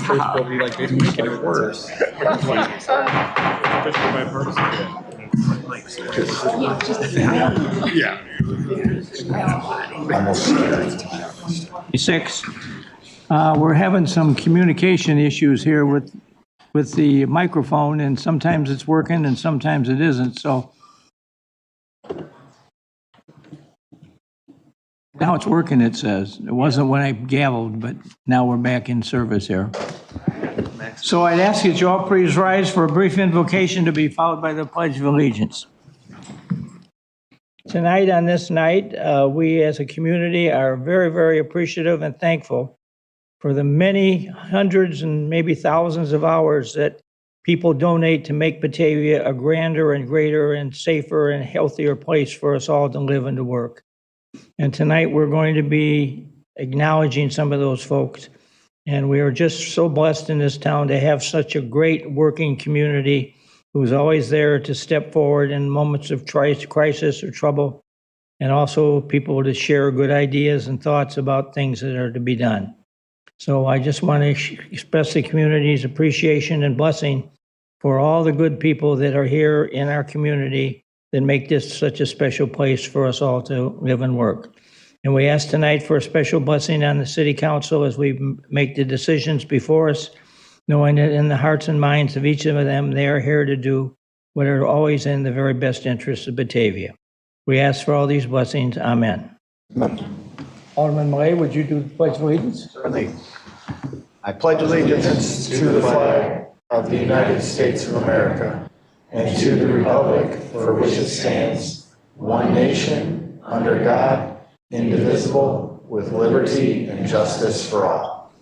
First, they'll be like basically making it worse. Officially bipartisan. Yeah. Almost 6. We're having some communication issues here with the microphone, and sometimes it's working and sometimes it isn't, so. Now it's working, it says. It wasn't when I gavelled, but now we're back in service here. So I'd ask that you all please rise for a brief invocation to be followed by the Pledge of Allegiance. Tonight, on this night, we as a community are very, very appreciative and thankful for the many hundreds and maybe thousands of hours that people donate to make Batavia a grander and greater and safer and healthier place for us all to live and to work. And tonight we're going to be acknowledging some of those folks. And we are just so blessed in this town to have such a great working community who's always there to step forward in moments of crisis or trouble, and also people to share good ideas and thoughts about things that are to be done. So I just want to express the community's appreciation and blessing for all the good people that are here in our community that make this such a special place for us all to live and work. And we ask tonight for a special blessing on the City Council as we make the decisions before us, knowing that in the hearts and minds of each of them, they are here to do what are always in the very best interests of Batavia. We ask for all these blessings. Amen. Amen. Alderman Malay, would you do the Pledge of Allegiance? Certainly. I pledge allegiance to the flag of the United States of America and to the republic for which it stands, one nation, under God, indivisible, with liberty and justice for all.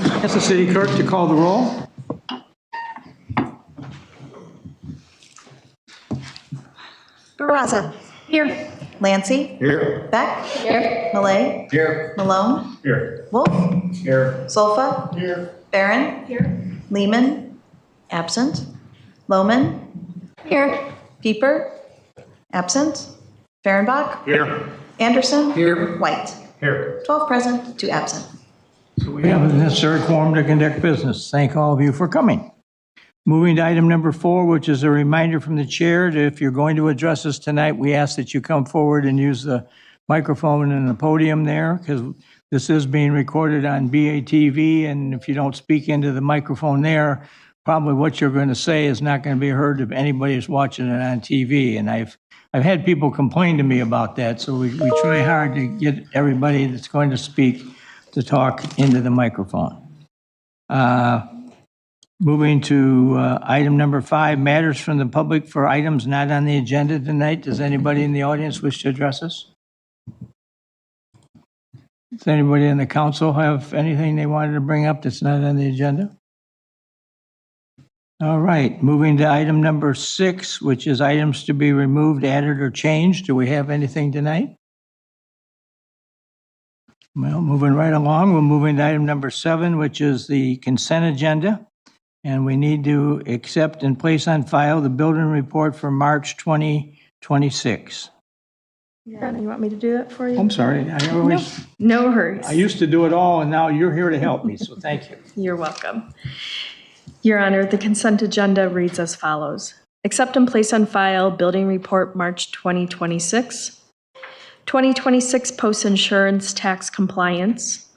Ask the city clerk to call the roll. Barraza. Here. Lancey. Here. Beck. Here. Malay. Here. Malone. Here. Wolf. Here. Solfa. Here. Barron. Here. Lehman. Absent. Lohman. Here. Pieper. Absent. Fehrenbach. Here. Anderson. Here. White. Here. 12 present, 2 absent. So we have the necessary quorum to conduct business. Thank all of you for coming. Moving to item number 4, which is a reminder from the chair that if you're going to address us tonight, we ask that you come forward and use the microphone and the podium there, because this is being recorded on BATV, and if you don't speak into the microphone there, probably what you're going to say is not going to be heard if anybody is watching it on TV. And I've had people complain to me about that, so we try hard to get everybody that's going to speak to talk into the microphone. Moving to item number 5, matters from the public for items not on the agenda tonight. Does anybody in the audience wish to address us? Does anybody in the council have anything they wanted to bring up that's not on the agenda? All right, moving to item number 6, which is items to be removed, added, or changed. Do we have anything tonight? Well, moving right along, we're moving to item number 7, which is the consent agenda. And we need to accept and place on file the building report for March 2026. Yeah, you want me to do that for you? I'm sorry, No hurries. I used to do it all, and now you're here to help me, so thank you. You're welcome. Your Honor, the consent agenda reads as follows. Accept and place on file building report March 2026. 2026 post-insurance tax compliance.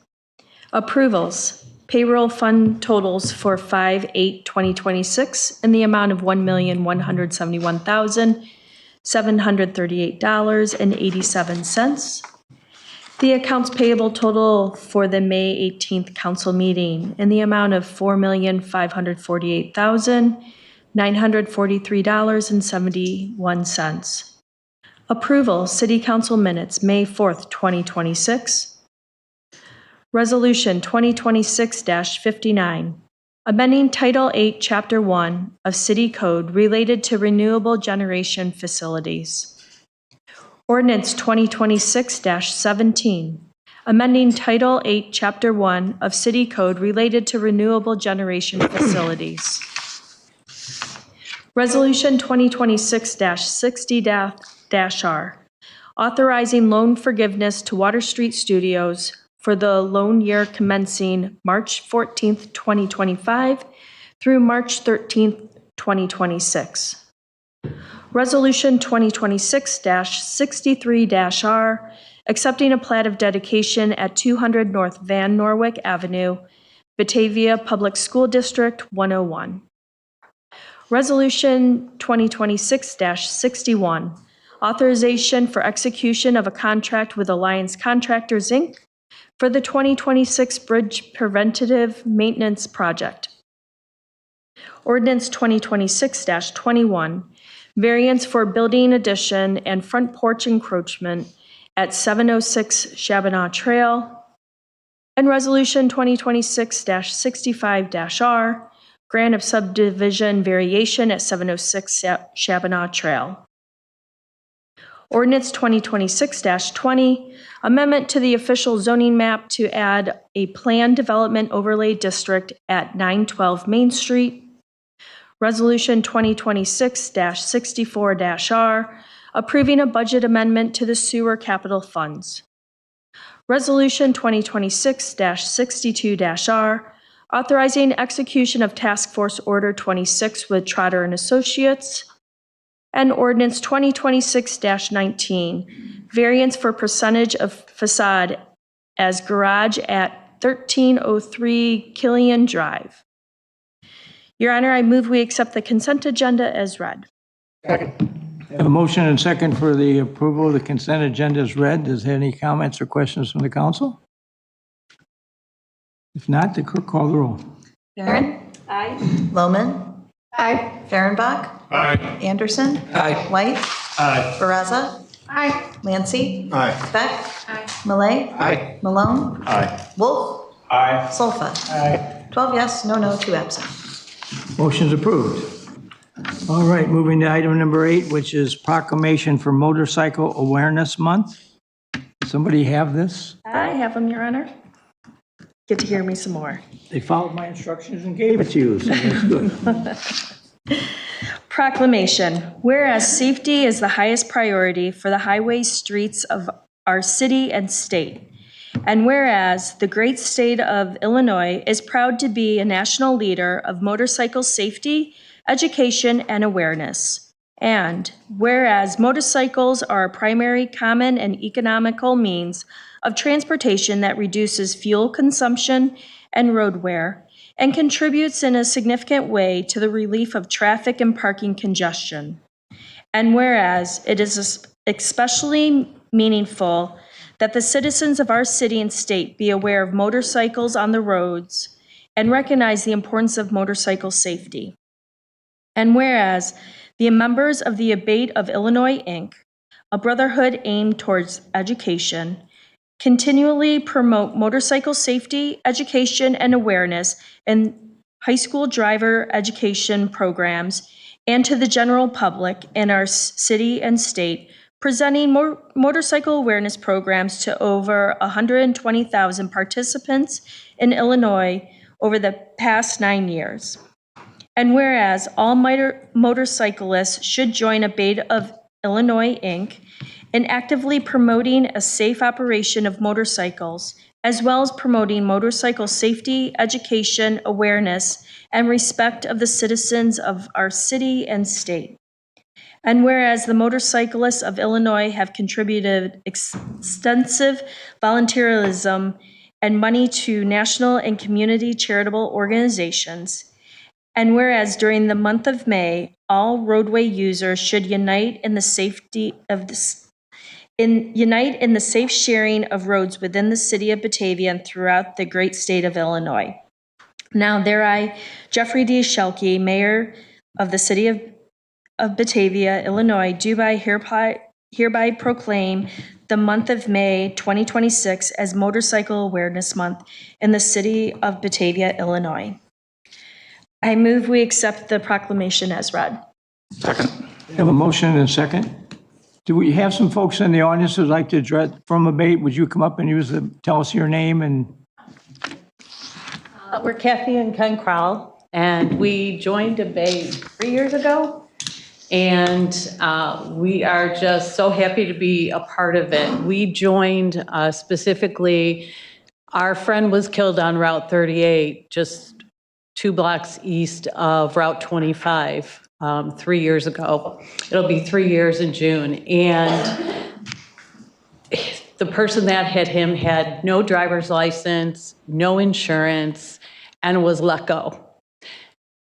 Approvals. Payroll fund totals for 5/8/2026 in the amount of $1,171,738.87. The accounts payable total for the May 18th council meeting in the amount of $4,548,943.71. Approval, City Council minutes, May 4th, 2026. Resolution 2026-59, amending Title 8, Chapter 1 of City Code related to renewable generation facilities. Ordinance 2026-17, amending Title 8, Chapter 1 of City Code related to renewable generation facilities. Resolution 2026-60-R, authorizing loan forgiveness to Water Street Studios for the loan year commencing March 14th, 2025 through March 13th, 2026. Resolution 2026-63-R, accepting a plat of dedication at 200 North Van Norwick Avenue, Batavia Public School District 101. Resolution 2026-61, authorization for execution of a contract with Alliance Contractors, Inc. for the 2026 Bridge Preventative Maintenance Project. Ordinance 2026-21, variance for building addition and front porch encroachment at 706 Shabana Trail. And Resolution 2026-65-R, grant of subdivision variation at 706 Shabana Trail. Ordinance 2026-20, amendment to the official zoning map to add a planned development overlay district at 912 Main Street. Resolution 2026-64-R, approving a budget amendment to the sewer capital funds. Resolution 2026-62-R, authorizing execution of Task Force Order 26 with Trotter and Associates. And Ordinance 2026-19, variance for percentage of facade as garage at 1303 Killian Drive. Your Honor, I move we accept the consent agenda as read. I have a motion and second for the approval of the consent agenda as read. Does there any comments or questions from the council? If not, the clerk call the roll. Barron. Aye. Loman. Aye. Fehrenbach. Aye. Anderson. Aye. White. Aye. Baraza. Aye. Lancy. Aye. Beck. Aye. Malay. Aye. Malone. Aye. Wolf. Aye. Solfa. 12 yes, no, 2 absent. Motion's approved. All right, moving to item number 8, which is proclamation for Motorcycle Awareness Month. Somebody have this? I have them, Your Honor. Get to hear me some more. They followed my instructions and gave it to you, so that's good. Proclamation. Whereas safety is the highest priority for the highways, streets of our city and state. And whereas the great state of Illinois is proud to be a national leader of motorcycle safety, education, and awareness. And whereas motorcycles are a primary, common, and economical means of transportation that reduces fuel consumption and road wear, and contributes in a significant way to the relief of traffic and parking congestion. And whereas it is especially meaningful that the citizens of our city and state be aware of motorcycles on the roads and recognize the importance of motorcycle safety. And whereas the members of the Abate of Illinois, Inc., a brotherhood aimed towards education, continually promote motorcycle safety, education, and awareness in high school driver education programs and to the general public in our city and state, presenting motorcycle awareness programs to over 120,000 participants in Illinois over the past 9 years. And whereas all motorcyclists should join Abate of Illinois, Inc., in actively promoting a safe operation of motorcycles, as well as promoting motorcycle safety, education, awareness, and respect of the citizens of our city and state. And whereas the motorcyclists of Illinois have contributed extensive volunteerism and money to national and community charitable organizations. And whereas during the month of May, all roadway users should unite in the safe sharing of roads within the city of Batavia and throughout the great state of Illinois. Now, I, Jeffrey D. Schelke, Mayor of the city of Batavia, Illinois, do hereby proclaim the month of May 2026 as Motorcycle Awareness Month in the city of Batavia, Illinois. I move we accept the proclamation as read. Second. We have a motion and a second. Do we have some folks in the audience who'd like to address from Abate? Would you come up and tell us your name and? We're Kathy and Ken Crowell, and we joined Abate 3 years ago. And we are just so happy to be a part of it. We joined specifically, our friend was killed on Route 38, just 2 blocks east of Route 25, 3 years ago. It'll be 3 years in June. And the person that hit him had no driver's license, no insurance, and was let go.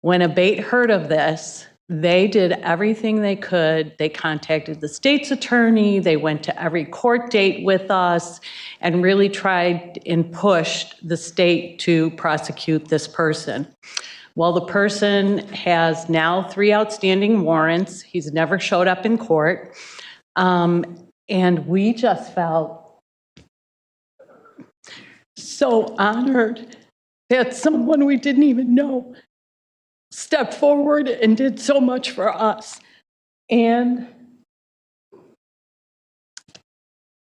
When Abate heard of this, they did everything they could. They contacted the state's attorney. They went to every court date with us and really tried and pushed the state to prosecute this person. Well, the person has now 3 outstanding warrants. He's never showed up in court. And we just felt so honored that someone we didn't even know stepped forward and did so much for us. And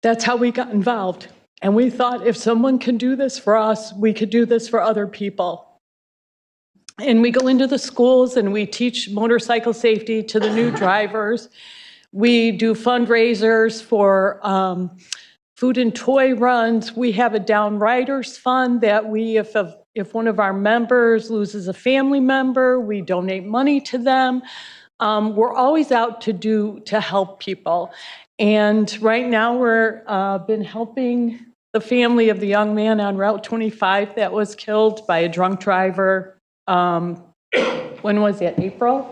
that's how we got involved. And we thought if someone can do this for us, we could do this for other people. And we go into the schools and we teach motorcycle safety to the new drivers. We do fundraisers for food and toy runs. We have a Down Riders Fund that we, if one of our members loses a family member, we donate money to them. We're always out to help people. And right now we're been helping the family of the young man on Route 25 that was killed by a drunk driver. When was it, April?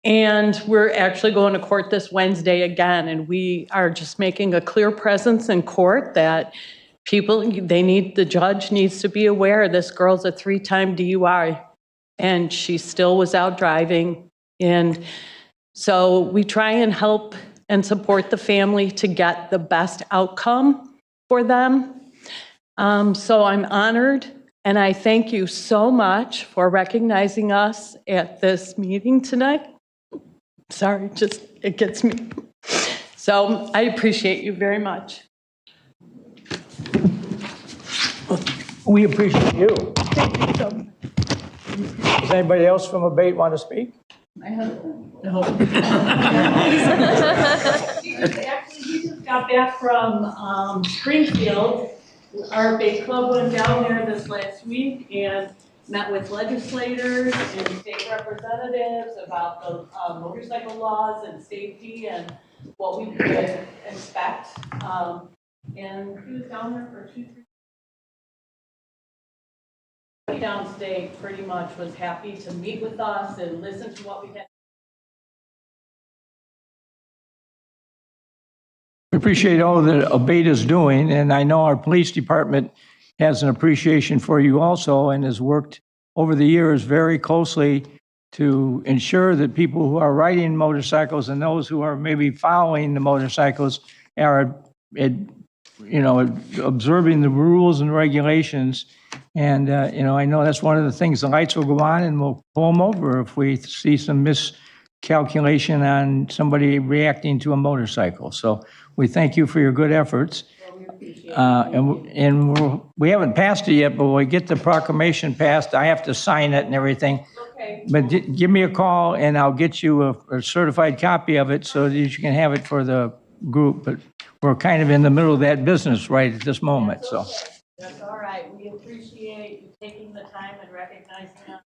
And we're actually going to court this Wednesday again, and we are just making a clear presence in court that the judge needs to be aware this girl's a 3-time DUI, and she still was out driving. And so we try and help and support the family to get the best outcome for them. So I'm honored, and I thank you so much for recognizing us at this meeting tonight. Sorry, it gets me. So I appreciate you very much. We appreciate you. Thank you so much. Does anybody else from Abate want to speak? My husband? No. He just got back from Springfield. Our Abate Club went down there this last week and met with legislators and state representatives about the motorcycle laws and safety and what we could expect. And he was down there for 2-3 days. Downstate pretty much was happy to meet with us and listen to what we had. We appreciate all that Abate is doing, and I know our police department has an appreciation for you also and has worked over the years very closely to ensure that people who are riding motorcycles and those who are maybe following the motorcycles are, observing the rules and regulations. And, I know that's one of the things, the lights will go on and we'll pull them over if we see some miscalculation on somebody reacting to a motorcycle. So we thank you for your good efforts. We haven't passed it yet, but when we get the proclamation passed, I have to sign it and everything. Okay. But give me a call and I'll get you a certified copy of it so that you can have it for the group. But we're kind of in the middle of that business right at this moment, so. That's all right. We appreciate you taking the time and recognizing us.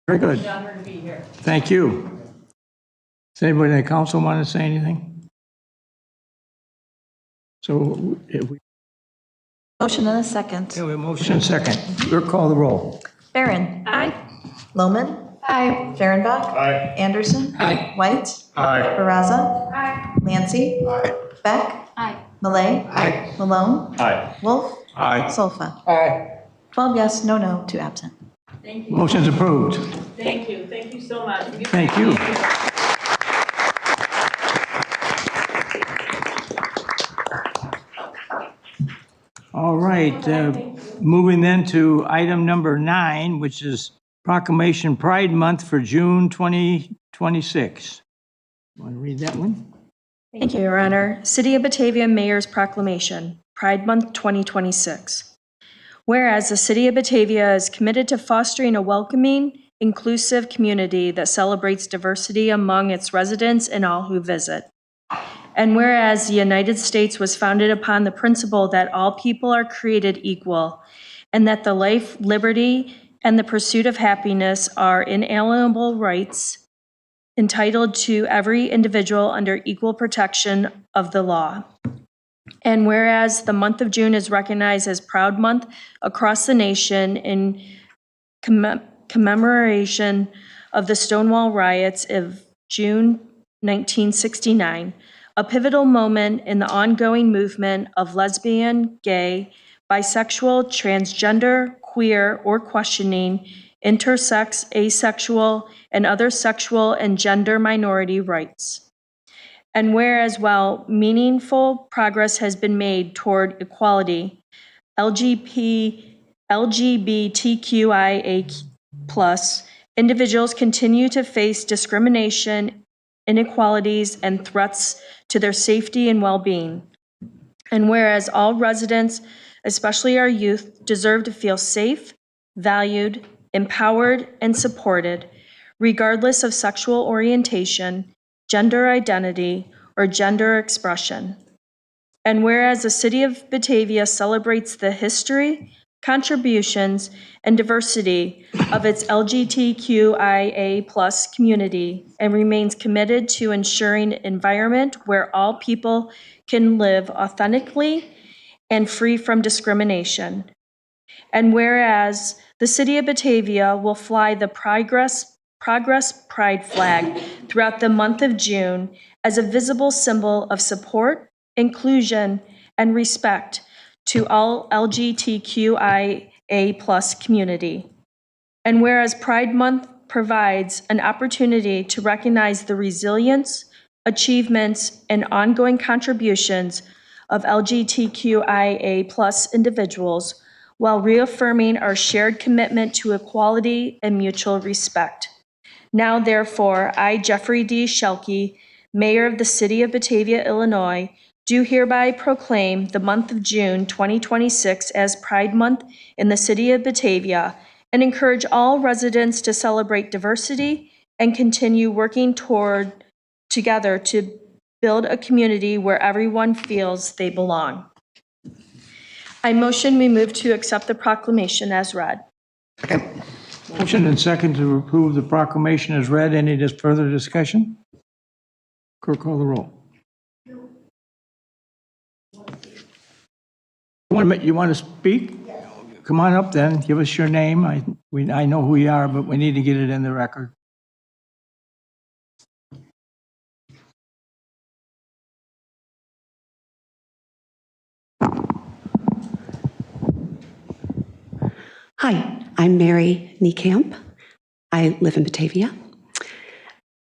Very good. It's an honor to be here. Thank you. Does anybody in the council want to say anything? So if we Motion and a second. have a motion and second, clerk call the roll. Barron. Aye. Lohman. Aye. Fehrenbach. Aye. Anderson. Aye. White. Aye. Baraza. Aye. Lancy. Aye. Beck. Aye. Malay. Aye. Malone. Aye. Wolf. Aye. Solfa. Aye. 12 yes, no, 2 absent. Thank you. Motion's approved. Thank you. Thank you so much. We Thank you. appreciate it. All right, moving then to item number 9, which is Proclamation Pride Month for June 2026. Want to read that one? Thank you, Your Honor. City of Batavia Mayor's Proclamation, Pride Month 2026. Whereas the City of Batavia is committed to fostering a welcoming, inclusive community that celebrates diversity among its residents and all who visit. And whereas the United States was founded upon the principle that all people are created equal, and that the life, liberty, and the pursuit of happiness are inalienable rights entitled to every individual under equal protection of the law. And whereas the month of June is recognized as Proud Month across the nation in commemoration of the Stonewall riots of June 1969, a pivotal moment in the ongoing movement of lesbian, gay, bisexual, transgender, queer, or questioning, intersex, asexual, and other sexual and gender minority rights. And whereas while meaningful progress has been made toward equality, LGBTQIA+ individuals continue to face discrimination, inequalities, and threats to their safety and well-being. And whereas all residents, especially our youth, deserve to feel safe, valued, empowered, and supported, regardless of sexual orientation, gender identity, or gender expression. And whereas the City of Batavia celebrates the history, contributions, and diversity of its LGBTQIA+ community and remains committed to ensuring an environment where all people can live authentically and free from discrimination. And whereas the City of Batavia will fly the Progress Pride flag throughout the month of June as a visible symbol of support, inclusion, and respect to all LGBTQIA+ community. And whereas Pride Month provides an opportunity to recognize the resilience, achievements, and ongoing contributions of LGBTQIA+ individuals while reaffirming our shared commitment to equality and mutual respect. Now, therefore, I, Jeffrey D. Schelke, Mayor of the City of Batavia, Illinois, do hereby proclaim the month of June 2026 as Pride Month in the City of Batavia and encourage all residents to celebrate diversity and continue working together to build a community where everyone feels they belong. I motion we move to accept the proclamation as read. Motion and second to approve the proclamation as read. Any further discussion? Clerk, call the roll. You want to speak? Come on up then. Give us your name. I know who you are, but we need to get it in the record. Hi, I'm Mary Niekamp. I live in Batavia.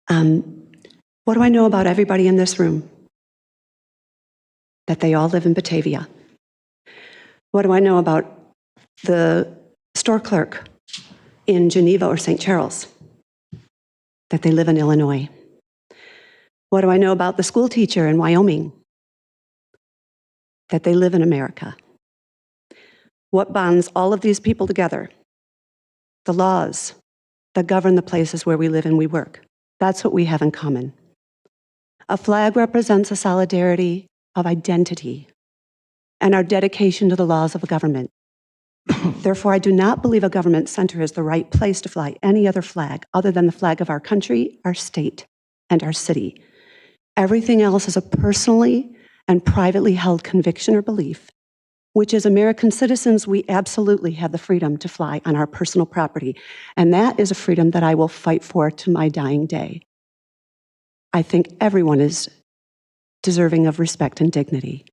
What do I know about everybody in this room? That they all live in Batavia. What do I know about the store clerk in Geneva or St. Charles? That they live in Illinois. What do I know about the school teacher in Wyoming? That they live in America. What bonds all of these people together? The laws that govern the places where we live and we work. That's what we have in common. A flag represents a solidarity of identity and our dedication to the laws of a government. Therefore, I do not believe a government center is the right place to fly any other flag other than the flag of our country, our state, and our city. Everything else is a personally and privately held conviction or belief, which as American citizens, we absolutely have the freedom to fly on our personal property. And that is a freedom that I will fight for to my dying day. I think everyone is deserving of respect and dignity,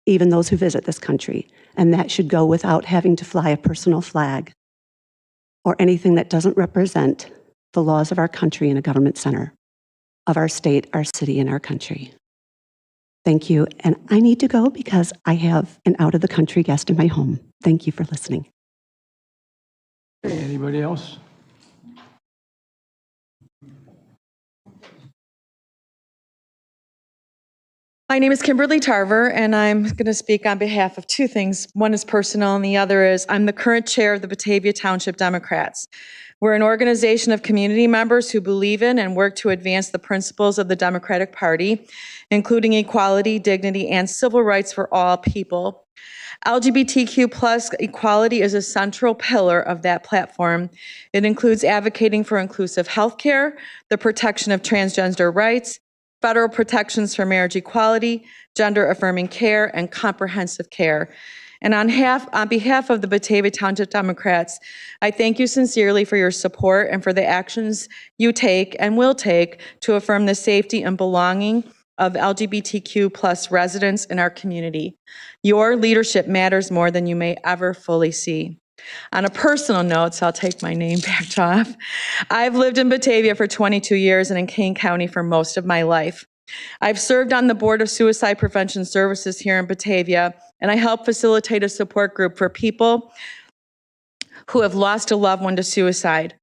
even those who visit this country. And that should go without having to fly a personal flag or anything that doesn't represent the laws of our country in a government center, of our state, our city, and our country. Thank you. And I need to go because I have an out-of-the-country guest in my home. Thank you for listening. Anybody else? My name is Kimberly Tarver, and I'm going to speak on behalf of two things. One is personal, and the other is I'm the current chair of the Batavia Township Democrats. We're an organization of community members who believe in and work to advance the principles of the Democratic Party, including equality, dignity, and civil rights for all people. LGBTQ plus equality is a central pillar of that platform. It includes advocating for inclusive healthcare, the protection of transgender rights, federal protections for marriage equality, gender-affirming care, and comprehensive care. And on behalf of the Batavia Township Democrats, I thank you sincerely for your support and for the actions you take and will take to affirm the safety and belonging of LGBTQ plus residents in our community. Your leadership matters more than you may ever fully see. On a personal note, so I'll take my name back off, I've lived in Batavia for 22 years and in Kane County for most of my life. I've served on the Board of Suicide Prevention Services here in Batavia, and I help facilitate a support group for people who have lost a loved one to suicide.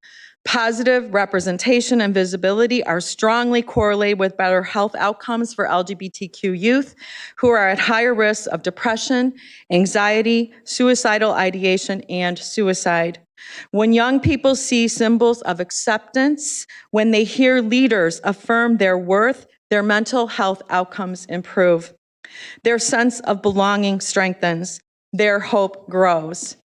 Positive representation and visibility are strongly correlated with better health outcomes for LGBTQ youth who are at higher risk of depression, anxiety, suicidal ideation, and suicide. When young people see symbols of acceptance, when they hear leaders affirm their worth, their mental health outcomes improve. Their sense of belonging strengthens. Their hope grows.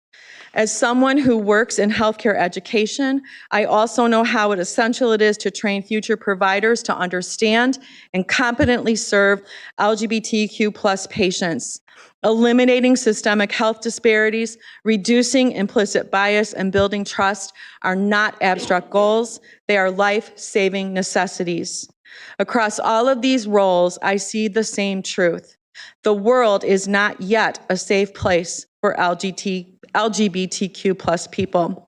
As someone who works in healthcare education, I also know how essential it is to train future providers to understand and competently serve LGBTQ plus patients. Eliminating systemic health disparities, reducing implicit bias, and building trust are not abstract goals. They are life-saving necessities. Across all of these roles, I see the same truth. The world is not yet a safe place for LGBTQ plus people.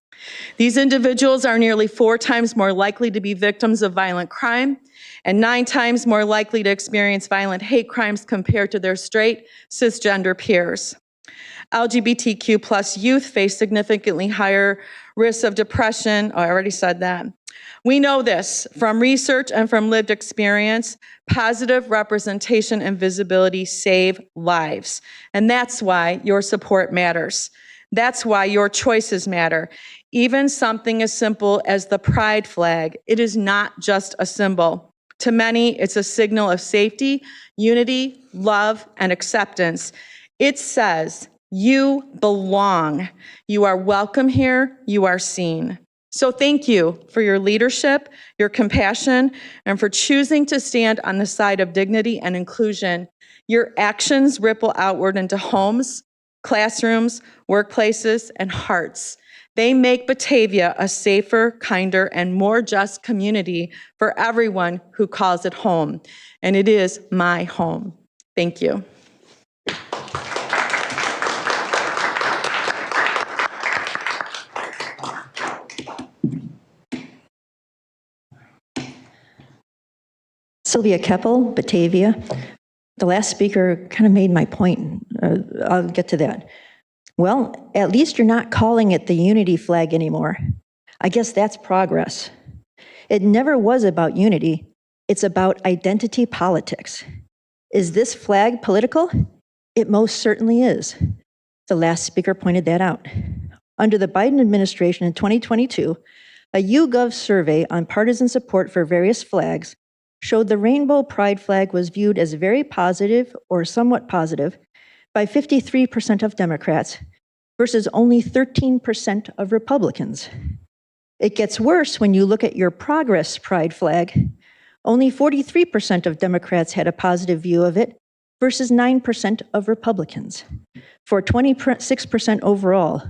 These individuals are nearly 4 times more likely to be victims of violent crime and 9 times more likely to experience violent hate crimes compared to their straight, cisgender peers. LGBTQ plus youth face significantly higher risks of depression. Oh, I already said that. We know this from research and from lived experience. Positive representation and visibility save lives. And that's why your support matters. That's why your choices matter. Even something as simple as the pride flag, it is not just a symbol. To many, it's a signal of safety, unity, love, and acceptance. It says, you belong. You are welcome here. You are seen. So thank you for your leadership, your compassion, and for choosing to stand on the side of dignity and inclusion. Your actions ripple outward into homes, classrooms, workplaces, and hearts. They make Batavia a safer, kinder, and more just community for everyone who calls it home. And it is my home. Thank you. Sylvia Keppel, Batavia. The last speaker kind of made my point. I'll get to that. Well, at least you're not calling it the unity flag anymore. I guess that's progress. It never was about unity. It's about identity politics. Is this flag political? It most certainly is. The last speaker pointed that out. Under the Biden administration in 2022, a YouGov survey on partisan support for various flags showed the rainbow pride flag was viewed as very positive or somewhat positive by 53% of Democrats versus only 13% of Republicans. It gets worse when you look at your progress pride flag. Only 43% of Democrats had a positive view of it versus 9% of Republicans. For 26% overall,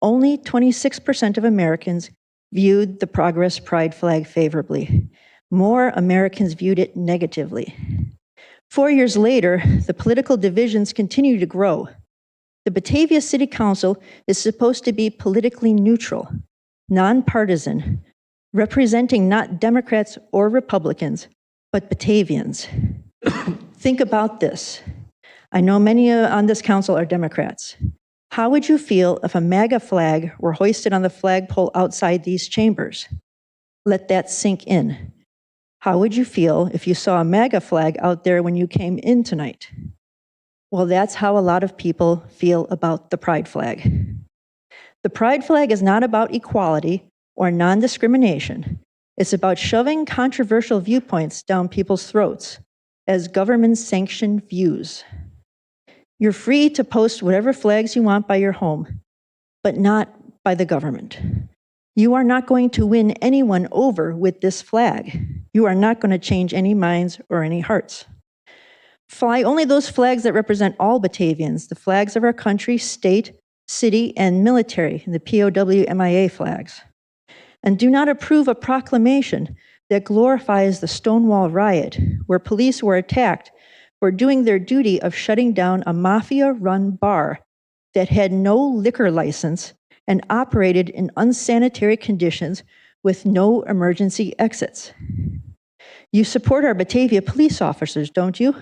only 26% of Americans viewed the progress pride flag favorably. More Americans viewed it negatively. 4 years later, the political divisions continue to grow. The Batavia City Council is supposed to be politically neutral, nonpartisan, representing not Democrats or Republicans, but Batavians. Think about this. I know many on this council are Democrats. How would you feel if a MAGA flag were hoisted on the flagpole outside these chambers? Let that sink in. How would you feel if you saw a MAGA flag out there when you came in tonight? Well, that's how a lot of people feel about the pride flag. The pride flag is not about equality or non-discrimination. It's about shoving controversial viewpoints down people's throats as government-sanctioned views. You're free to post whatever flags you want by your home, but not by the government. You are not going to win anyone over with this flag. You are not going to change any minds or any hearts. Fly only those flags that represent all Batavians, the flags of our country, state, city, and military, and the POW/MIA flags. And do not approve a proclamation that glorifies the Stonewall riot, where police were attacked for doing their duty of shutting down a mafia-run bar that had no liquor license and operated in unsanitary conditions with no emergency exits. You support our Batavia police officers, don't you?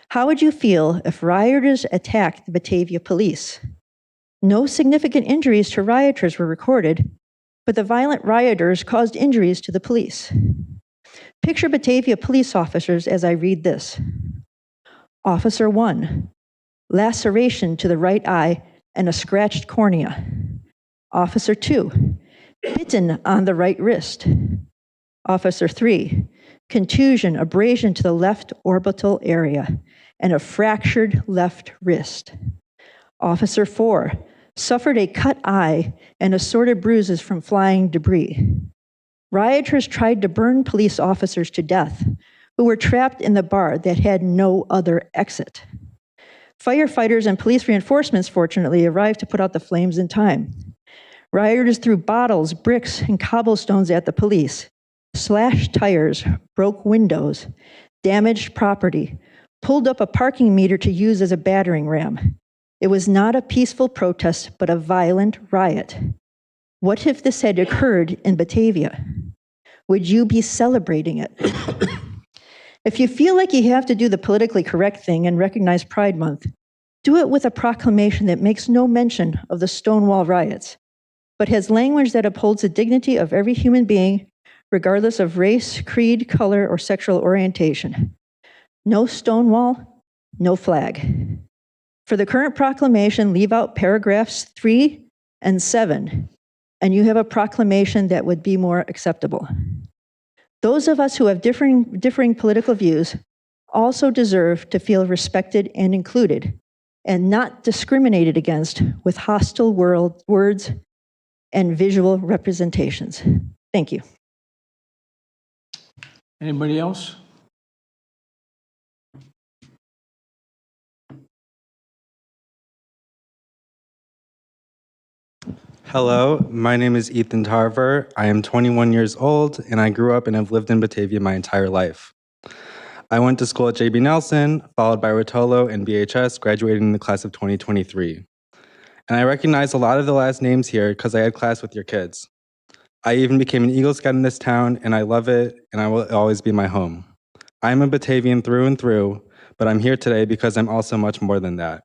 How would you feel if rioters attacked the Batavia police? No significant injuries to rioters were recorded, but the violent rioters caused injuries to the police. Picture Batavia police officers as I read this. Officer 1, laceration to the right eye and a scratched cornea. Officer 2, bitten on the right wrist. Officer 3, contusion, abrasion to the left orbital area and a fractured left wrist. Officer 4, suffered a cut eye and assorted bruises from flying debris. Rioters tried to burn police officers to death who were trapped in the bar that had no other exit. Firefighters and police reinforcements, fortunately, arrived to put out the flames in time. Rioters threw bottles, bricks, and cobblestones at the police, slashed tires, broke windows, damaged property, pulled up a parking meter to use as a battering ram. It was not a peaceful protest, but a violent riot. What if this had occurred in Batavia? Would you be celebrating it? If you feel like you have to do the politically correct thing and recognize Pride Month, do it with a proclamation that makes no mention of the Stonewall riots, but has language that upholds the dignity of every human being, regardless of race, creed, color, or sexual orientation. No Stonewall, no flag. For the current proclamation, leave out paragraphs 3 and 7, and you have a proclamation that would be more acceptable. Those of us who have differing political views also deserve to feel respected and included, and not discriminated against with hostile words and visual representations. Thank you. Anybody else? Hello, my name is Ethan Tarver. I am 21 years old, and I grew up and have lived in Batavia my entire life. I went to school at JB Nelson, followed by Rotolo and BHS, graduating in the class of 2023. And I recognize a lot of the last names here because I had class with your kids. I even became an Eagle Scout in this town, and I love it, and I will always be my home. I'm a Batavian through and through, but I'm here today because I'm also much more than that.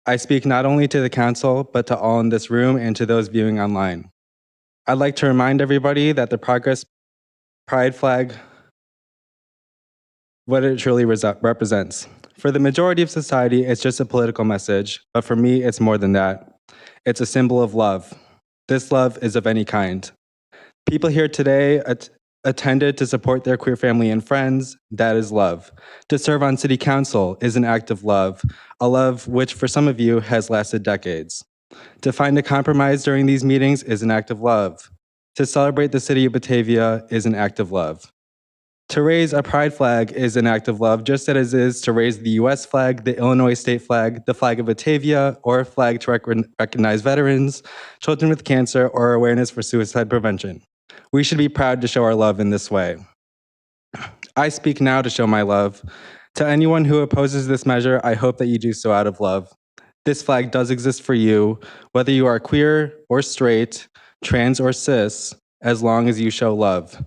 I speak not only to the council, but to all in this room and to those viewing online. I'd like to remind everybody that the Progress Pride flag, what it truly represents. For the majority of society, it's just a political message, but for me, it's more than that. It's a symbol of love. This love is of any kind. People here today attended to support their queer family and friends. That is love. To serve on city council is an act of love, a love which for some of you has lasted decades. To find a compromise during these meetings is an act of love. To celebrate the city of Batavia is an act of love. To raise a pride flag is an act of love, just as it is to raise the US flag, the Illinois state flag, the flag of Batavia, or a flag to recognize veterans, children with cancer, or awareness for suicide prevention. We should be proud to show our love in this way. I speak now to show my love. To anyone who opposes this measure, I hope that you do so out of love. This flag does exist for you, whether you are queer or straight, trans or cis, as long as you show love.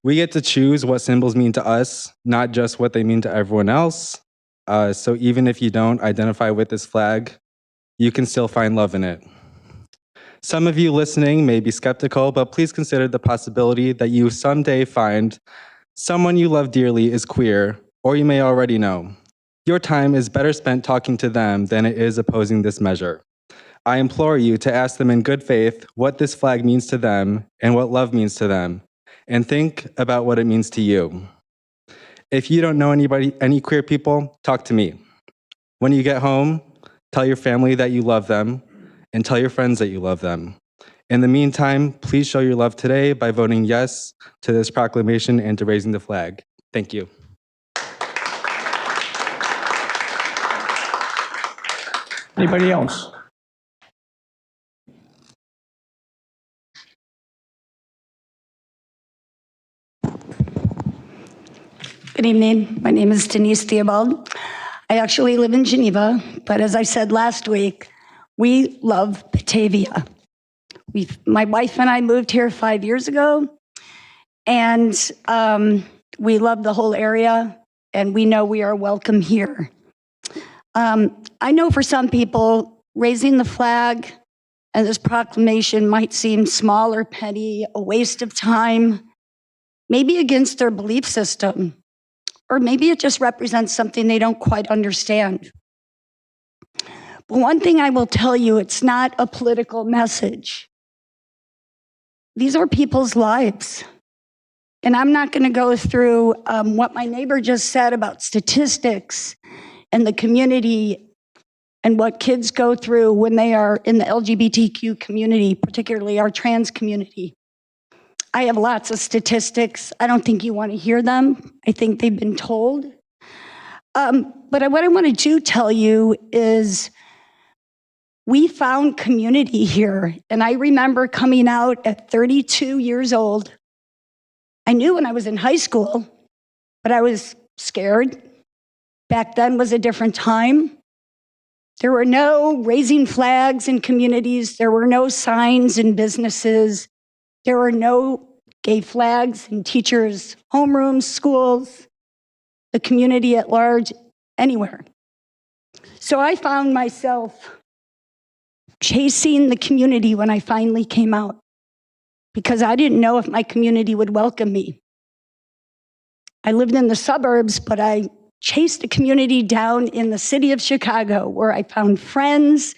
We get to choose what symbols mean to us, not just what they mean to everyone else. So even if you don't identify with this flag, you can still find love in it. Some of you listening may be skeptical, but please consider the possibility that you someday find someone you love dearly is queer, or you may already know. Your time is better spent talking to them than it is opposing this measure. I implore you to ask them in good faith what this flag means to them and what love means to them, and think about what it means to you. If you don't know any queer people, talk to me. When you get home, tell your family that you love them, and tell your friends that you love them. In the meantime, please show your love today by voting yes to this proclamation and to raising the flag. Thank you. Anybody else? Good evening. My name is Denise Theobald. I actually live in Geneva, but as I said last week, we love Batavia. My wife and I moved here 5 years ago, and we love the whole area, and we know we are welcome here. I know for some people, raising the flag and this proclamation might seem small or petty, a waste of time, maybe against their belief system, or maybe it just represents something they don't quite understand. But one thing I will tell you, it's not a political message. These are people's lives. And I'm not going to go through what my neighbor just said about statistics and the community and what kids go through when they are in the LGBTQ community, particularly our trans community. I have lots of statistics. I don't think you want to hear them. I think they've been told. But what I want to tell you is we found community here. And I remember coming out at 32 years old. I knew when I was in high school, but I was scared. Back then was a different time. There were no raising flags in communities. There were no signs in businesses. There were no gay flags in teachers' homerooms, schools, the community at large, anywhere. So I found myself chasing the community when I finally came out because I didn't know if my community would welcome me. I lived in the suburbs, but I chased the community down in the city of Chicago where I found friends,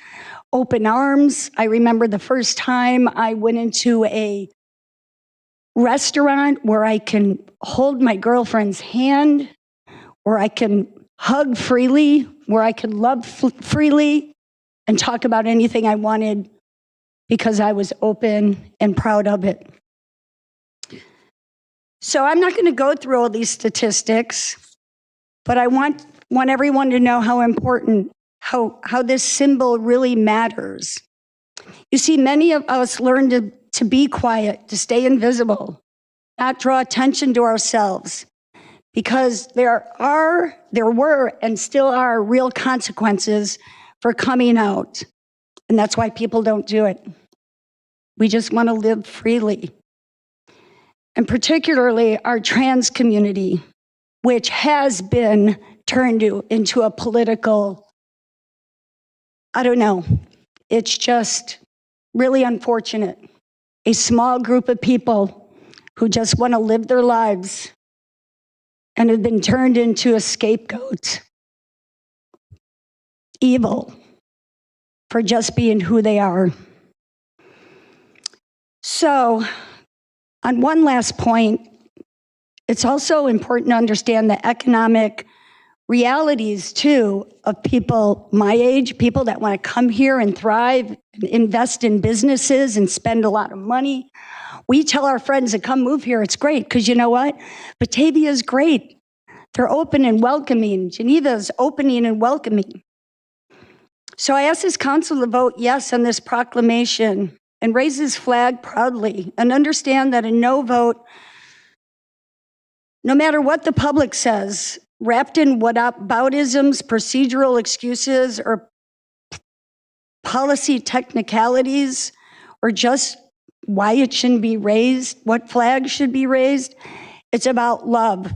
open arms. I remember the first time I went into a restaurant where I can hold my girlfriend's hand, where I can hug freely, where I can love freely and talk about anything I wanted because I was open and proud of it. So I'm not going to go through all these statistics, but I want everyone to know how important, how this symbol really matters. You see, many of us learned to be quiet, to stay invisible, not draw attention to ourselves, because there were and still are real consequences for coming out. And that's why people don't do it. We just want to live freely. And particularly our trans community, which has been turned into a political, I don't know, it's just really unfortunate. A small group of people who just want to live their lives and have been turned into a scapegoat. Evil for just being who they are. So, on one last point, it's also important to understand the economic realities, too, of people my age, people that want to come here and thrive, and invest in businesses and spend a lot of money. We tell our friends to come move here. It's great, because you know what? Batavia is great. They're open and welcoming. Geneva is opening and welcoming. So I ask this council to vote yes on this proclamation and raise this flag proudly and understand that a no vote, no matter what the public says, wrapped in whataboutisms, procedural excuses, or policy technicalities, or just why it shouldn't be raised, what flag should be raised, it's about love.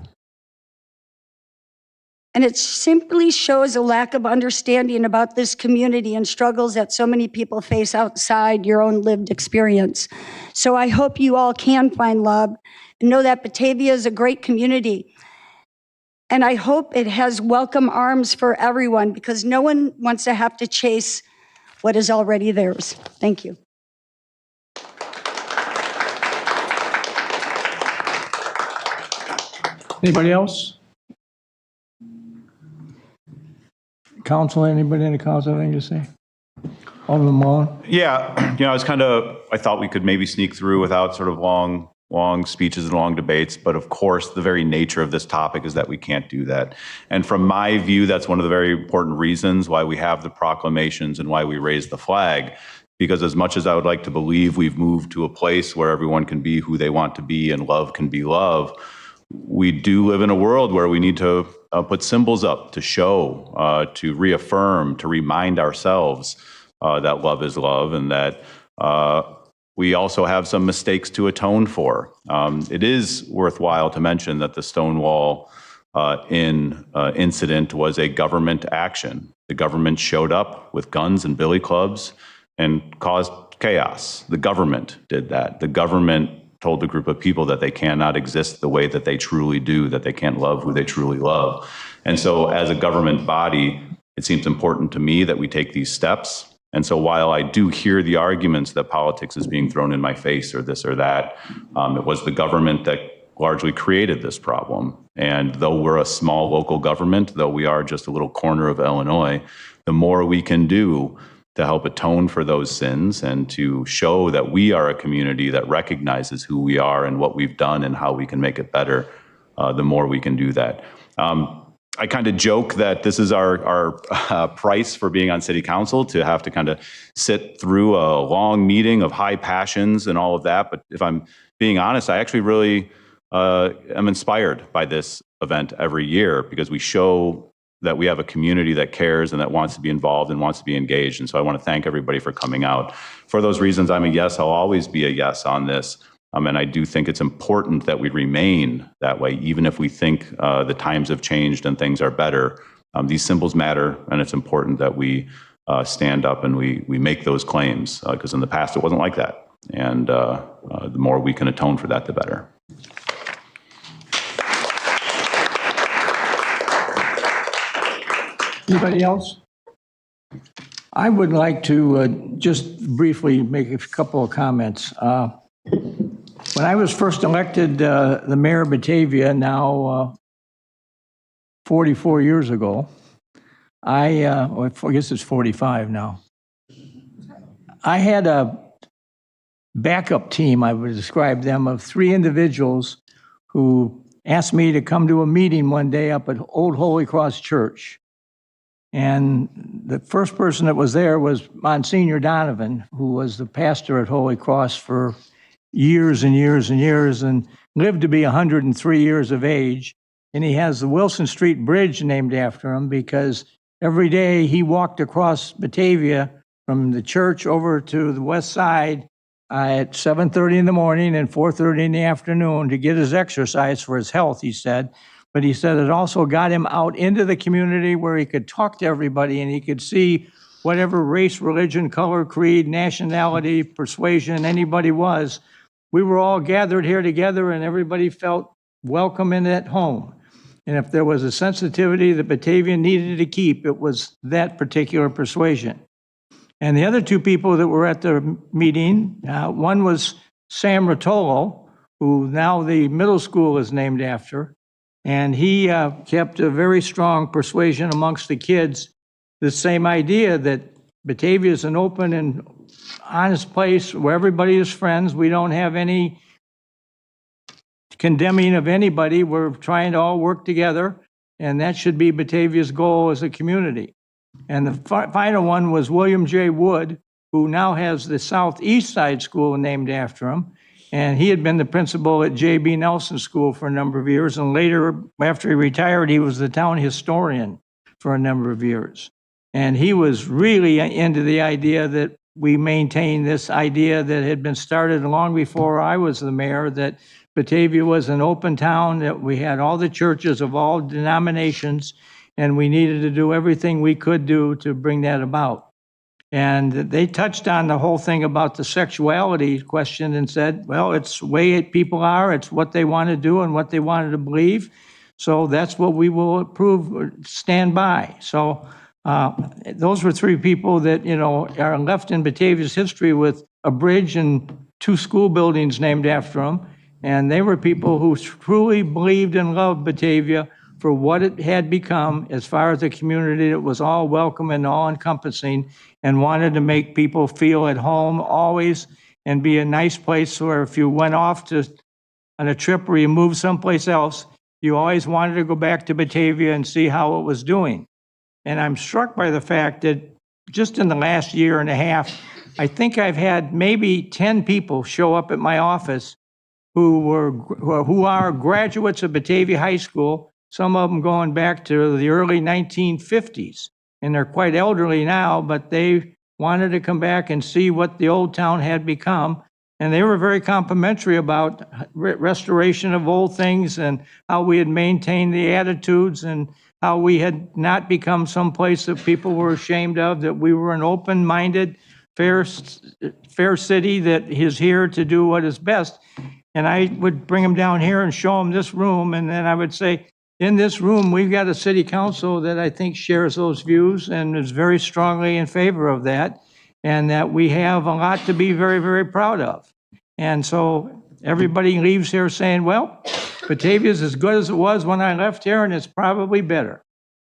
And it simply shows a lack of understanding about this community and struggles that so many people face outside your own lived experience. So I hope you all can find love and know that Batavia is a great community. And I hope it has welcome arms for everyone, because no one wants to have to chase what is already theirs. Thank you. Anybody else? Council, anybody in the council have anything to say? Alderman Mullen? Yeah, I thought we could maybe sneak through without sort of long speeches and long debates, but of course, the very nature of this topic is that we can't do that. And from my view, that's one of the very important reasons why we have the proclamations and why we raise the flag. Because as much as I would like to believe we've moved to a place where everyone can be who they want to be and love can be love, we do live in a world where we need to put symbols up to show, to reaffirm, to remind ourselves that love is love, and that we also have some mistakes to atone for. It is worthwhile to mention that the Stonewall incident was a government action. The government showed up with guns and billy clubs and caused chaos. The government did that. The government told a group of people that they cannot exist the way that they truly do, that they can't love who they truly love. And so as a government body, it seems important to me that we take these steps. And so while I do hear the arguments that politics is being thrown in my face or this or that, it was the government that largely created this problem. And though we're a small local government, though we are just a little corner of Illinois, the more we can do to help atone for those sins and to show that we are a community that recognizes who we are and what we've done and how we can make it better, the more we can do that. I kind of joke that this is our price for being on city council, to have to kind of sit through a long meeting of high passions and all of that. But if I'm being honest, I actually really am inspired by this event every year, because we show that we have a community that cares and that wants to be involved and wants to be engaged. And so I want to thank everybody for coming out. For those reasons, I'm a yes. I'll always be a yes on this. And I do think it's important that we remain that way, even if we think the times have changed and things are better. These symbols matter, and it's important that we stand up and we make those claims, because in the past it wasn't like that. And the more we can atone for that, the better. Anybody else? I would like to just briefly make a couple of comments. When I was first elected the mayor of Batavia, now 44 years ago, I guess it's 45 now. I had a backup team, I would describe them, of 3 individuals who asked me to come to a meeting one day up at Old Holy Cross Church. And the first person that was there was Monsignor Donovan, who was the pastor at Holy Cross for years and years and years, and lived to be 103 years of age. And he has the Wilson Street Bridge named after him, because every day he walked across Batavia from the church over to the west side at 7:30 in the morning and 4:30 in the afternoon to get his exercise for his health, he said. But he said it also got him out into the community where he could talk to everybody and he could see whatever race, religion, color, creed, nationality, persuasion anybody was. We were all gathered here together and everybody felt welcome and at home. And if there was a sensitivity that Batavia needed to keep, it was that particular persuasion. And the other 2 people that were at the meeting, one was Sam Rotolo, who now the middle school is named after. And he kept a very strong persuasion amongst the kids, the same idea that Batavia is an open and honest place where everybody is friends. We don't have any condemning of anybody. We're trying to all work together, and that should be Batavia's goal as a community. And the final one was William J. Wood, who now has the Southeast Side School named after him. And he had been the principal at J.B. Nelson School for a number of years. And later, after he retired, he was the town historian for a number of years. And he was really into the idea that we maintain this idea that had been started long before I was the mayor, that Batavia was an open town, that we had all the churches of all denominations, and we needed to do everything we could do to bring that about. And they touched on the whole thing about the sexuality question and said, well, it's the way people are, it's what they want to do and what they wanted to believe. So that's what we will approve, stand by. So those were three people that, are left in Batavia's history with a bridge and 2 school buildings named after them. And they were people who truly believed and loved Batavia for what it had become as far as a community that was all welcome and all encompassing and wanted to make people feel at home always and be a nice place where if you went off on a trip or you moved someplace else, you always wanted to go back to Batavia and see how it was doing. And I'm struck by the fact that just in the last year and a half, I think I've had maybe 10 people show up at my office who are graduates of Batavia High School, some of them going back to the early 1950s. And they're quite elderly now, but they wanted to come back and see what the old town had become. And they were very complimentary about restoration of old things and how we had maintained the attitudes and how we had not become someplace that people were ashamed of, that we were an open-minded, fair city that is here to do what is best. And I would bring them down here and show them this room, and then I would say, in this room, we've got a city council that I think shares those views and is very strongly in favor of that, and that we have a lot to be very, very proud of. And so everybody leaves here saying, well, Batavia's as good as it was when I left here, and it's probably better.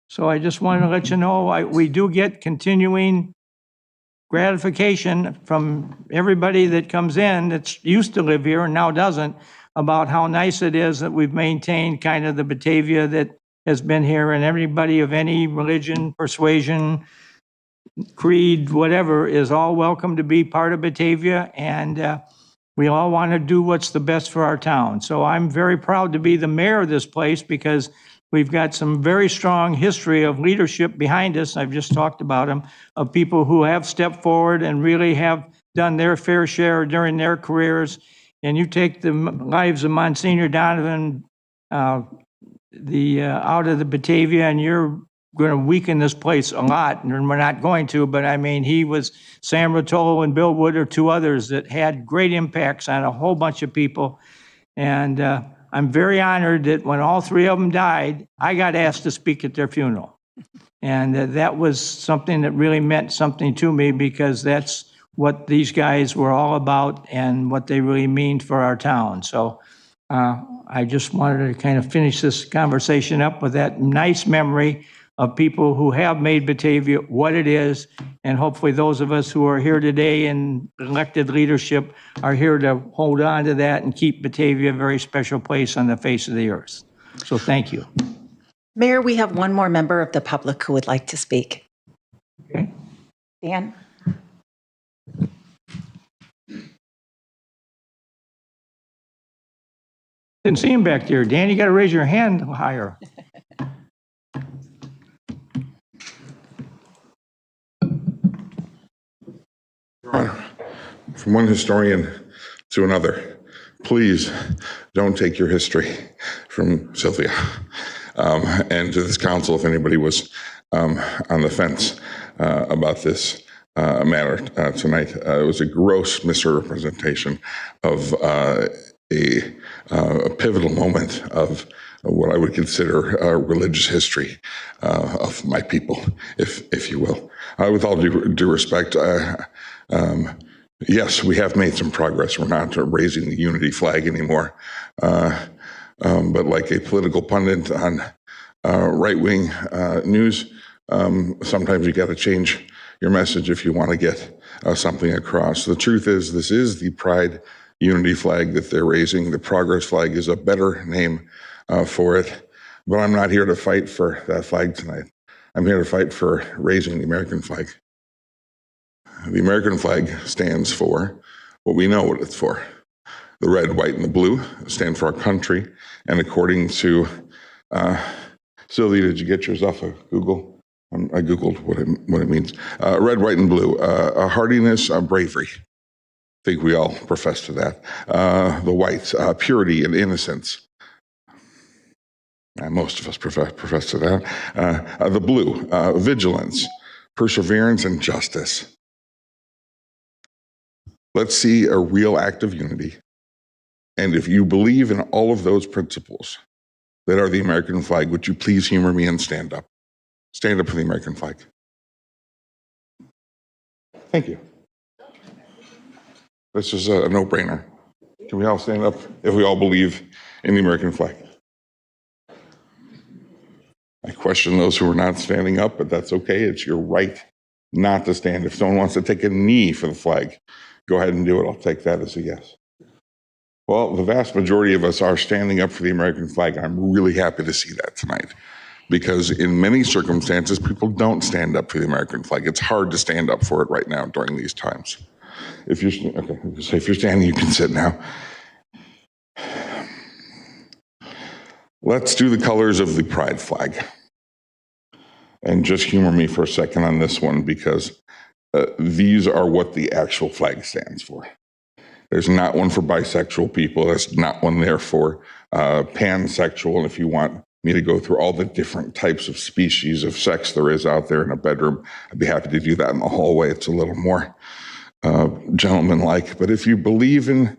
So I just wanted to let you know, we do get continuing gratification from everybody that comes in that's used to live here and now doesn't, about how nice it is that we've maintained kind of the Batavia that has been here, and everybody of any religion, persuasion, creed, whatever, is all welcome to be part of Batavia, and we all want to do what's the best for our town. So I'm very proud to be the mayor of this place because we've got some very strong history of leadership behind us. I've just talked about them, of people who have stepped forward and really have done their fair share during their careers. And you take the lives of Monsignor Donovan out of the Batavia, and you're going to weaken this place a lot. And we're not going to, but I mean, he was Sam Rotolo and Bill Wood are 2 others that had great impacts on a whole bunch of people. And I'm very honored that when all 3 of them died, I got asked to speak at their funeral. And that was something that really meant something to me, because that's what these guys were all about and what they really mean for our town. So I just wanted to kind of finish this conversation up with that nice memory of people who have made Batavia what it is. And hopefully those of us who are here today in elected leadership are here to hold on to that and keep Batavia a very special place on the face of the earth. So thank you. Mayor, we have one more member of the public who would like to speak. Okay. Dan? Didn't see him back there. Dan, you got to raise your hand higher. From one historian to another, please don't take your history from Sylvia. And to this council, if anybody was on the fence about this matter tonight, it was a gross misrepresentation of a pivotal moment of what I would consider religious history of my people, if you will. With all due respect, yes, we have made some progress. We're not raising the unity flag anymore. But like a political pundit on right-wing news, sometimes you got to change your message if you want to get something across. The truth is, this is the pride unity flag that they're raising. The progress flag is a better name for it. But I'm not here to fight for that flag tonight. I'm here to fight for raising the American flag. The American flag stands for what we know what it's for. The red, white, and the blue stand for our country. And according to, Sylvia, did you get yours off of Google? I Googled what it means. Red, white, and blue. Hardiness, bravery. I think we all profess to that. The white, purity and innocence. Most of us profess to that. The blue, vigilance, perseverance, and justice. Let's see a real act of unity. And if you believe in all of those principles that are the American flag, would you please humor me and stand up? Stand up for the American flag. Thank you. This is a no-brainer. Can we all stand up if we all believe in the American flag? I question those who are not standing up, but that's okay. It's your right not to stand. If someone wants to take a knee for the flag, go ahead and do it. I'll take that as a yes. Well, the vast majority of us are standing up for the American flag. I'm really happy to see that tonight, because in many circumstances, people don't stand up for the American flag. It's hard to stand up for it right now during these times. If you're standing, you can sit now. Let's do the colors of the pride flag. And just humor me for a second on this one, because these are what the actual flag stands for. There's not one for bisexual people. There's not one there for pansexual. And if you want me to go through all the different types of species of sex there is out there in a bedroom, I'd be happy to do that in the hallway. It's a little more gentlemanlike. But if you believe in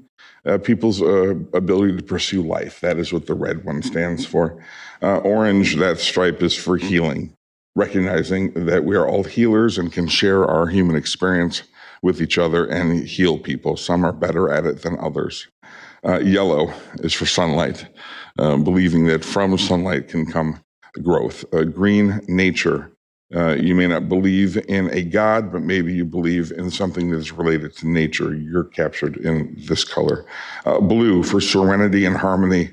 people's ability to pursue life, that is what the red one stands for. Orange, that stripe is for healing, recognizing that we are all healers and can share our human experience with each other and heal people. Some are better at it than others. Yellow is for sunlight, believing that from sunlight can come growth. Green, nature. You may not believe in a God, but maybe you believe in something that is related to nature. You're captured in this color. Blue for serenity and harmony.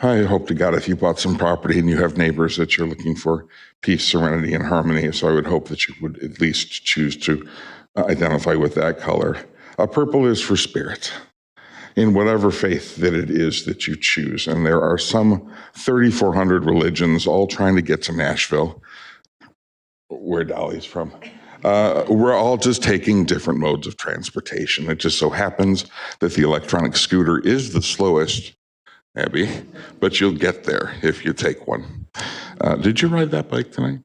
I hope to God if you bought some property and you have neighbors that you're looking for peace, serenity, and harmony. So I would hope that you would at least choose to identify with that color. Purple is for spirit, in whatever faith that it is that you choose. And there are some 3,400 religions all trying to get to Nashville, where Dolly's from. We're all just taking different modes of transportation. It just so happens that the electronic scooter is the slowest, Abby, but you'll get there if you take one. Did you ride that bike tonight?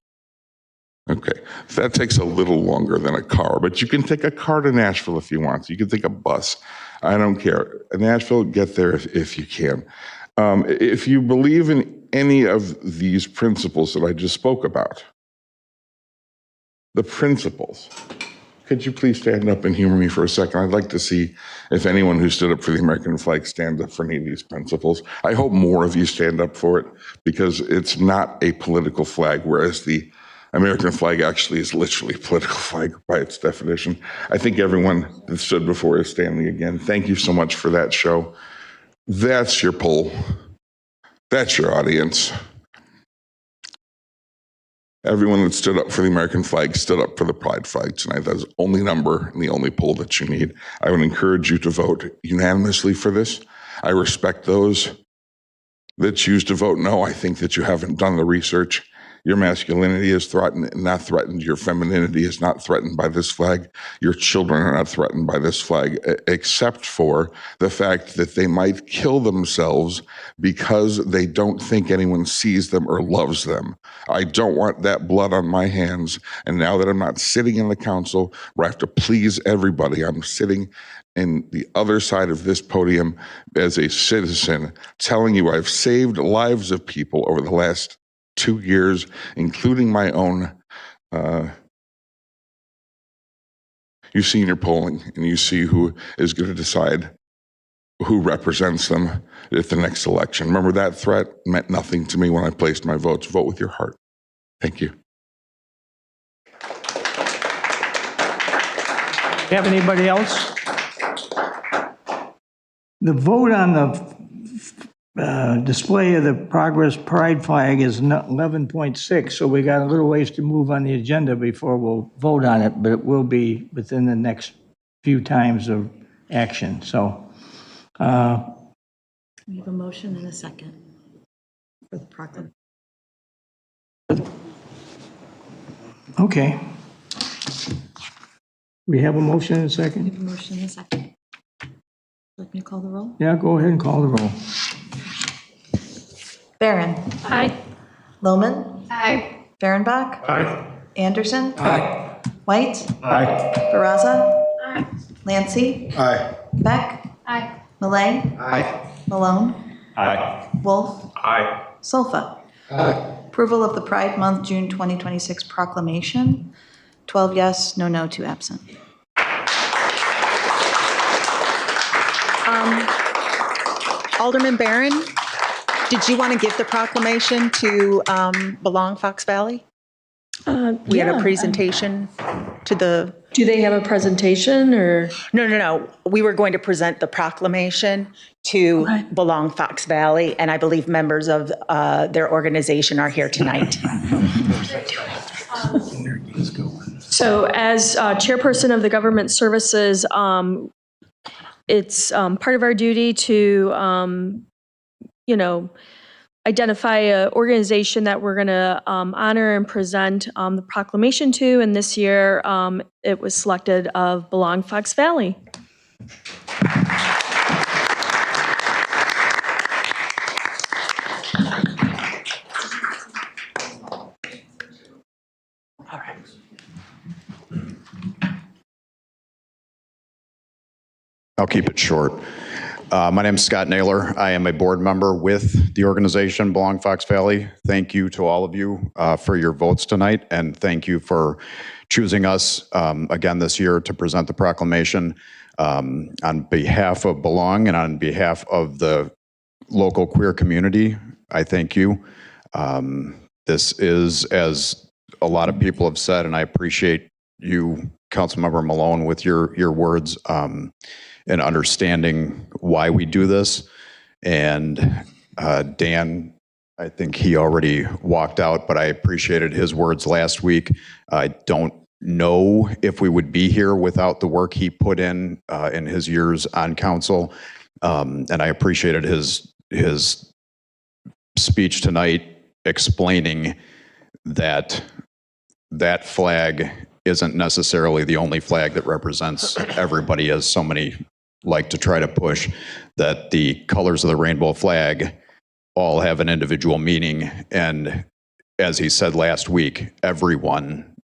Okay, that takes a little longer than a car, but you can take a car to Nashville if you want. You can take a bus. I don't care. Nashville, get there if you can. If you believe in any of these principles that I just spoke about, the principles, could you please stand up and humor me for a second? I'd like to see if anyone who stood up for the American flag stands up for any of these principles. I hope more of you stand up for it, because it's not a political flag, whereas the American flag actually is literally a political flag by its definition. I think everyone that stood before is standing again. Thank you so much for that show. That's your poll. That's your audience. Everyone that stood up for the American flag stood up for the pride flag tonight. That's the only number and the only poll that you need. I would encourage you to vote unanimously for this. I respect those that choose to vote no. I think that you haven't done the research. Your masculinity is not threatened. Your femininity is not threatened by this flag. Your children are not threatened by this flag, except for the fact that they might kill themselves because they don't think anyone sees them or loves them. I don't want that blood on my hands. And now that I'm not sitting in the council where I have to please everybody, I'm sitting in the other side of this podium as a citizen, telling you I've saved lives of people over the last 2 years, including my own. You've seen your polling, and you see who is going to decide who represents them at the next election. Remember, that threat meant nothing to me when I placed my votes. Vote with your heart. Thank you. Have anybody else? The vote on the display of the Progress Pride flag is 11.6, so we got a little ways to move on the agenda before we'll vote on it, but it will be within the next few times of action. So We have a motion and a second for the proclamation. okay. We have a motion and a We second? have a motion and a second. Let me call the roll. Yeah, go ahead and call the roll. Barron. Aye. Lohman. Aye. Fehrenbach. Aye. Anderson. Aye. White. Aye. Baraza. Aye. Lancy. Aye. Beck. Aye. Malay. Aye. Malone. Aye. Wolf. Aye. Solfa. Aye. Approval of the Pride Month, June 2026 proclamation. 12 yes, no no, 2 absent. Alderman Barron, did you want to give the proclamation to Belong Fox Valley? We had a presentation to the... Do they have a presentation or? No. We were going to present the proclamation to Belong Fox Valley, and I believe members of their organization are here tonight. So as chairperson of the Government Services, it's part of our duty to, identify an organization that we're going to honor and present the proclamation to. And this year, it was selected of Belong Fox Valley. All right. I'll keep it short. My name is Scott Naylor. I am a board member with the organization Belong Fox Valley. Thank you to all of you for your votes tonight, and thank you for choosing us again this year to present the proclamation. On behalf of Belong and on behalf of the local queer community, I thank you. This is, as a lot of people have said, and I appreciate you, Councilmember Malone, with your words and understanding why we do this. And Dan, I think he already walked out, but I appreciated his words last week. I don't know if we would be here without the work he put in his years on council. And I appreciated his speech tonight explaining that that flag isn't necessarily the only flag that represents everybody, as so many like to try to push, that the colors of the rainbow flag all have an individual meaning. And as he said last week, everyone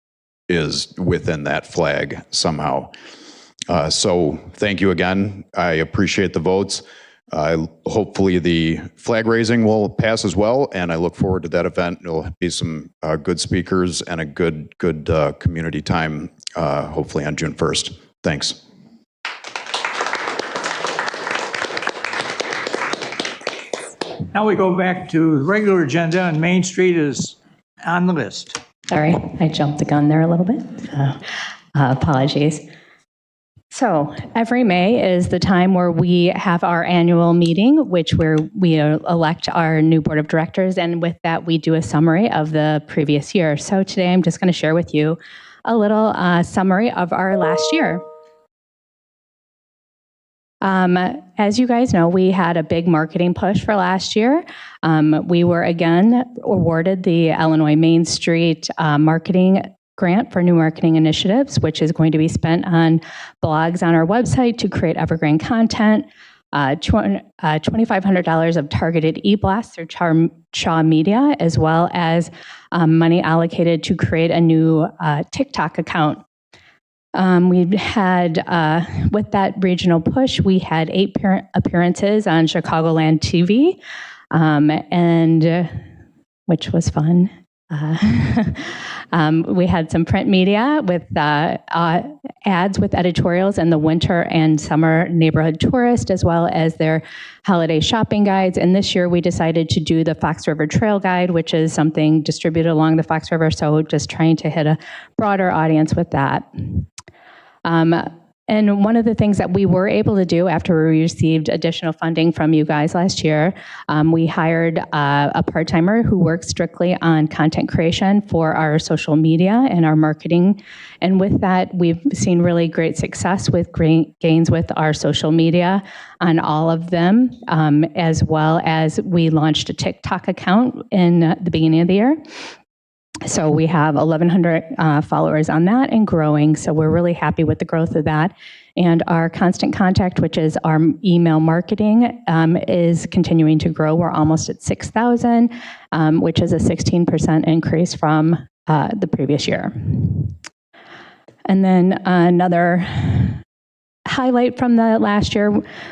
is within that flag somehow. So thank you again. I appreciate the votes. Hopefully the flag raising will pass as well, and I look forward to that event. There'll be some good speakers and a good community time, hopefully on June 1st. Thanks. Now we go back to the regular agenda, and Main Street is on the list. Sorry, I jumped the gun there a little bit. Apologies. So every May is the time where we have our annual meeting, where we elect our new board of directors, and with that we do a summary of the previous year. So today I'm just going to share with you a little summary of our last year. As you guys know, we had a big marketing push for last year. We were again awarded the Illinois Main Street marketing grant for new marketing initiatives, which is going to be spent on blogs on our website to create evergreen content, $2,500 of targeted e-blasts through Shaw Media, as well as money allocated to create a new TikTok account. We had, with that regional push, we had 8 appearances on Chicagoland TV, and which was fun. We had some print media with ads with editorials in the winter and summer neighborhood tourist, as well as their holiday shopping guides. And this year we decided to do the Fox River Trail Guide, which is something distributed along the Fox River. So just trying to hit a broader audience with that. And one of the things that we were able to do after we received additional funding from you guys last year, we hired a part-timer who works strictly on content creation for our social media and our marketing. And with that, we've seen really great success with gains with our social media on all of them, as well as we launched a TikTok account in the beginning of the year. So we have 1,100 followers on that and growing. So we're really happy with the growth of that. And our constant contact, which is our email marketing, is continuing to grow. We're almost at 6,000, which is a 16% increase from the previous year. And then another highlight from the last year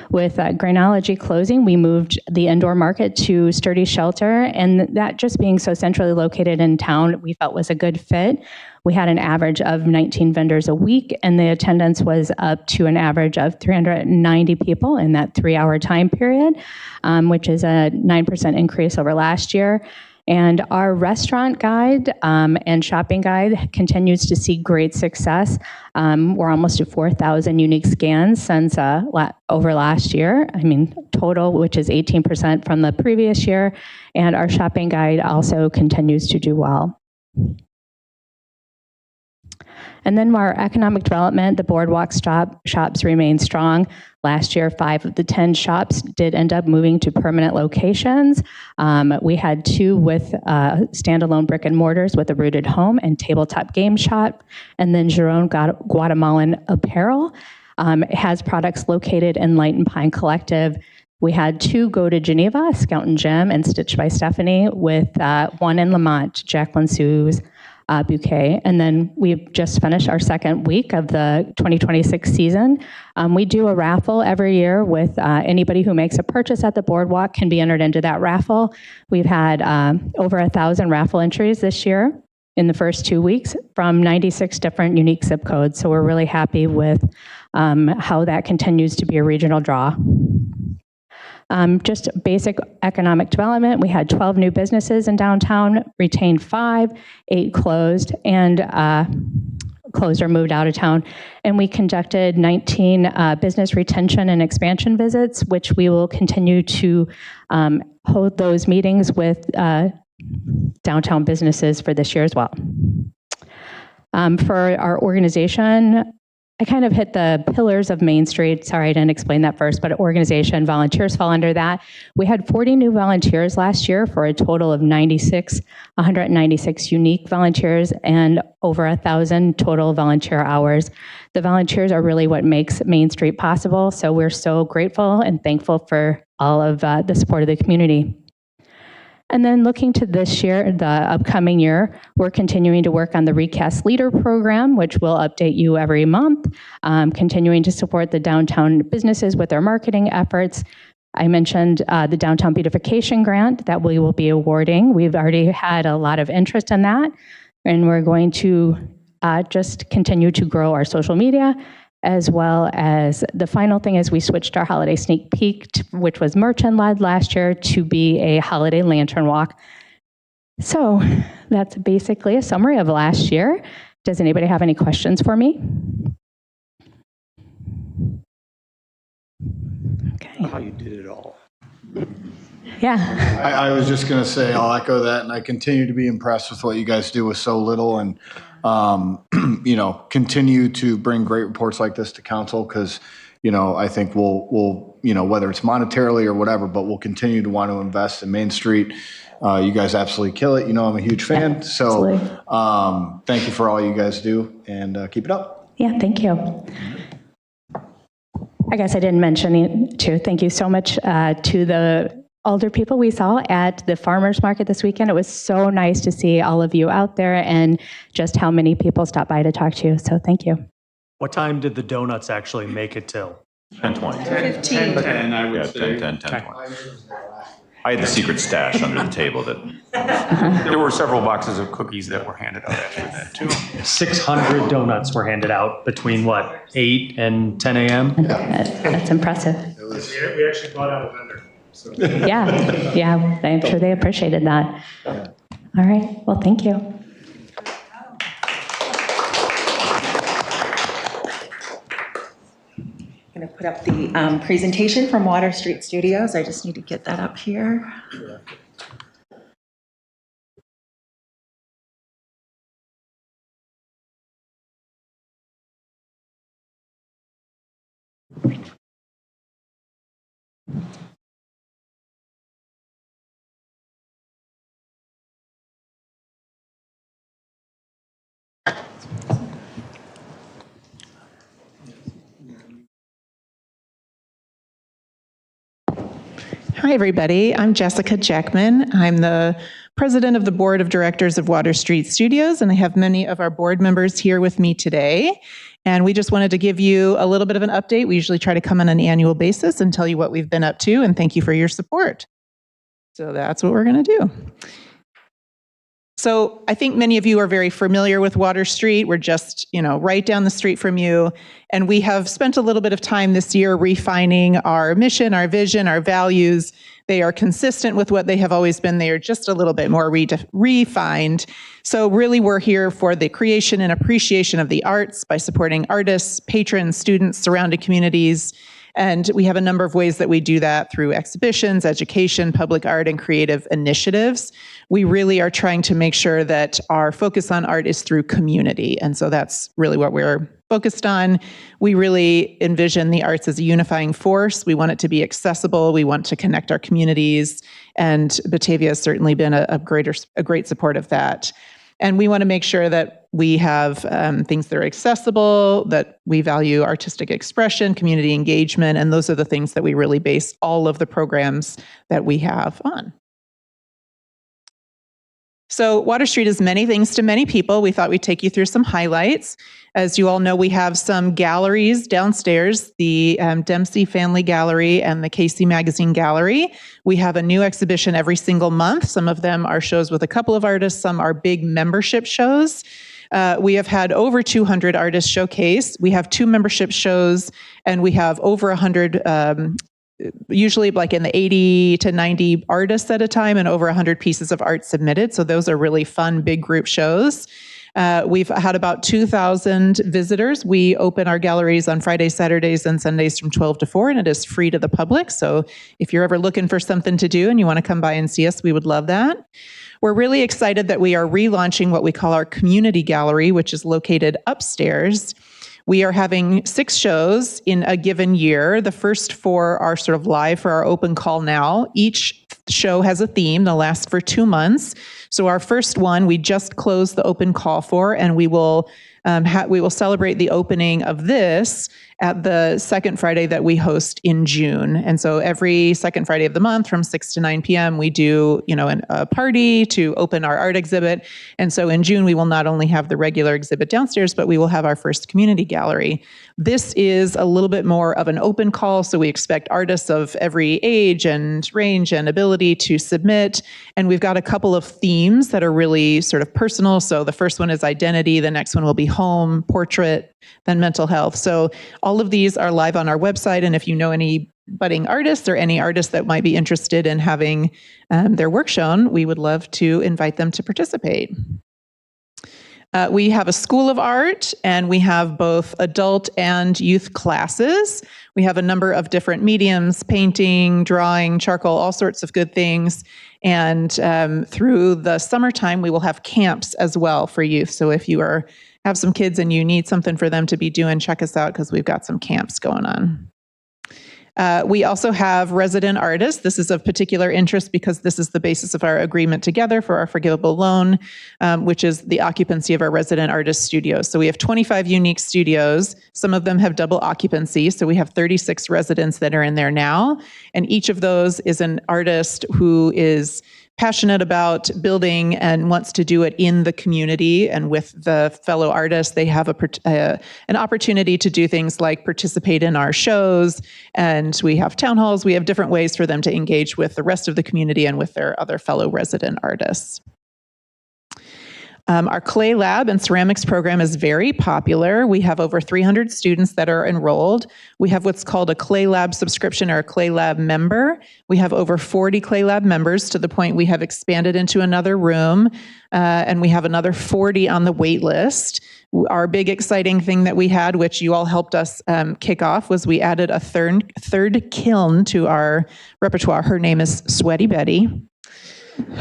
with Grainology closing, we moved the indoor market to Sturdy Shelter, and that just being so centrally located in town, we felt was a good fit. We had an average of 19 vendors a week, and the attendance was up to an average of 390 people in that 3-hour time period, which is a 9% increase over last year. And our restaurant guide and shopping guide continues to see great success. We're almost at 4,000 unique scans since over last year. I mean, total, which is 18% from the previous year. And our shopping guide also continues to do well. And then our economic development, the boardwalk shops remain strong. Last year, 5 of the 10 shops did end up moving to permanent locations. We had 2 with standalone brick and mortars with a rooted home and tabletop game shop. And then Jerome Guatemalan Apparel has products located in Light and Pine Collective. We had 2 go to Geneva, Scout and Gem and Stitched by Stephanie, with 1 in Lamont, Jacqueline Sue's bouquet. And then we've just finished our second week of the 2026 season. We do a raffle every year with anybody who makes a purchase at the boardwalk can be entered into that raffle. We've had over 1,000 raffle entries this year in the first 2 weeks from 96 different unique zip codes. So we're really happy with how that continues to be a regional draw. Just basic economic development, we had 12 new businesses in downtown, retained 5, 8 closed, and closed or moved out of town. And we conducted 19 business retention and expansion visits, which we will continue to hold those meetings with downtown businesses for this year as well. For our organization, I kind of hit the pillars of Main Street. Sorry, I didn't explain that first, but organization, volunteers fall under that. We had 40 new volunteers last year for a total of 196 unique volunteers and over 1,000 total volunteer hours. The volunteers are really what makes Main Street possible, so we're so grateful and thankful for all of the support of the community. And then looking to this year, the upcoming year, we're continuing to work on the Recast Leader program, which will update you every month, continuing to support the downtown businesses with their marketing efforts. I mentioned the Downtown Beautification Grant that we will be awarding. We've already had a lot of interest in that, and we're going to just continue to grow our social media, as well as the final thing is we switched our holiday sneak peek, which was merchant-led last year, to be a holiday lantern walk. So that's basically a summary of last year. Does anybody have any questions for me? Okay. How you did it all. Yeah. I was just going to say, I'll echo that, and I continue to be impressed with what you guys do with so little, and continue to bring great reports like this to council, because I think we'll whether it's monetarily or whatever, but we'll continue to want to invest in Main Street. You guys absolutely kill it. I'm a huge fan. So thank you for all you guys do, and keep it up. Yeah, thank you. I guess I didn't mention it too. Thank you so much to the older people we saw at the farmers market this weekend. It was so nice to see all of you out there and just how many people stopped by to talk to you. So thank you. What time did the donuts actually make it till? 10:20. 15. 10, I would say. 10:20. I had the secret stash under the table that. There were several boxes of cookies that were handed out after that too. 600 donuts were handed out between 8 and 10 a.m. That's impressive. We actually brought out a vendor. So. Yeah, I'm sure they appreciated that. All right, well, thank you. I'm going to put up the presentation from Water Street Studios. I just need to get that up here. Hi, everybody. I'm Jessica Jackman. I'm the president of the board of directors of Water Street Studios, and I have many of our board members here with me today. And we just wanted to give you a little bit of an update. We usually try to come on an annual basis and tell you what we've been up to, and thank you for your support. So that's what we're going to do. So I think many of you are very familiar with Water Street. We're just, right down the street from you. And we have spent a little bit of time this year refining our mission, our vision, our values. They are consistent with what they have always been. They are just a little bit more refined. So really, we're here for the creation and appreciation of the arts by supporting artists, patrons, students, surrounding communities. And we have a number of ways that we do that through exhibitions, education, public art, and creative initiatives. We really are trying to make sure that our focus on art is through community. And so that's really what we're focused on. We really envision the arts as a unifying force. We want it to be accessible. We want to connect our communities. And Batavia has certainly been a great support of that. And we want to make sure that we have things that are accessible, that we value artistic expression, community engagement, and those are the things that we really base all of the programs that we have on. So Water Street is many things to many people. We thought we'd take you through some highlights. As you all know, we have some galleries downstairs, the Dempsey Family Gallery and the Casey Magazine Gallery. We have a new exhibition every single month. Some of them are shows with a couple of artists. Some are big membership shows. We have had over 200 artists showcase. We have 2 membership shows, and we have over 100 usually like in the 80 to 90 artists at a time and over 100 pieces of art submitted. So those are really fun, big group shows. We've had about 2,000 visitors. We open our galleries on Fridays, Saturdays, and Sundays from 12 to 4, and it is free to the public. So if you're ever looking for something to do and you want to come by and see us, we would love that. We're really excited that we are relaunching what we call our community gallery, which is located upstairs. We are having 6 shows in a given year. The first 4 are sort of live for our open call now. Each show has a theme. They'll last for 2 months. So our first one, we just closed the open call for, and we will celebrate the opening of this at the second Friday that we host in June. And so every second Friday of the month from 6 to 9 p.m., we do, a party to open our art exhibit. And so in June, we will not only have the regular exhibit downstairs, but we will have our first community gallery. This is a little bit more of an open call, so we expect artists of every age and range and ability to submit. And we've got a couple of themes that are really sort of personal. So the first one is identity, the next one will be home, portrait, then mental health. So all of these are live on our website, and if you know any budding artists or any artists that might be interested in having their work shown, we would love to invite them to participate. We have a School of Art, and we have both adult and youth classes. We have a number of different mediums, painting, drawing, charcoal, all sorts of good things. And through the summertime, we will have camps as well for youth. So if you have some kids and you need something for them to be doing, check us out because we've got some camps going on. We also have resident artists. This is of particular interest because this is the basis of our agreement together for our forgivable loan, which is the occupancy of our resident artist studios. So we have 25 unique studios. Some of them have double occupancy. So we have 36 residents that are in there now. And each of those is an artist who is passionate about building and wants to do it in the community and with the fellow artists. They have an opportunity to do things like participate in our shows, and we have town halls. We have different ways for them to engage with the rest of the community and with their other fellow resident artists. Our clay lab and ceramics program is very popular. We have over 300 students that are enrolled. We have what's called a clay lab subscription or a clay lab member. We have over 40 clay lab members to the point we have expanded into another room, and we have another 40 on the wait list. Our big exciting thing that we had, which you all helped us kick off, was we added a third kiln to our repertoire. Her name is Sweaty Betty.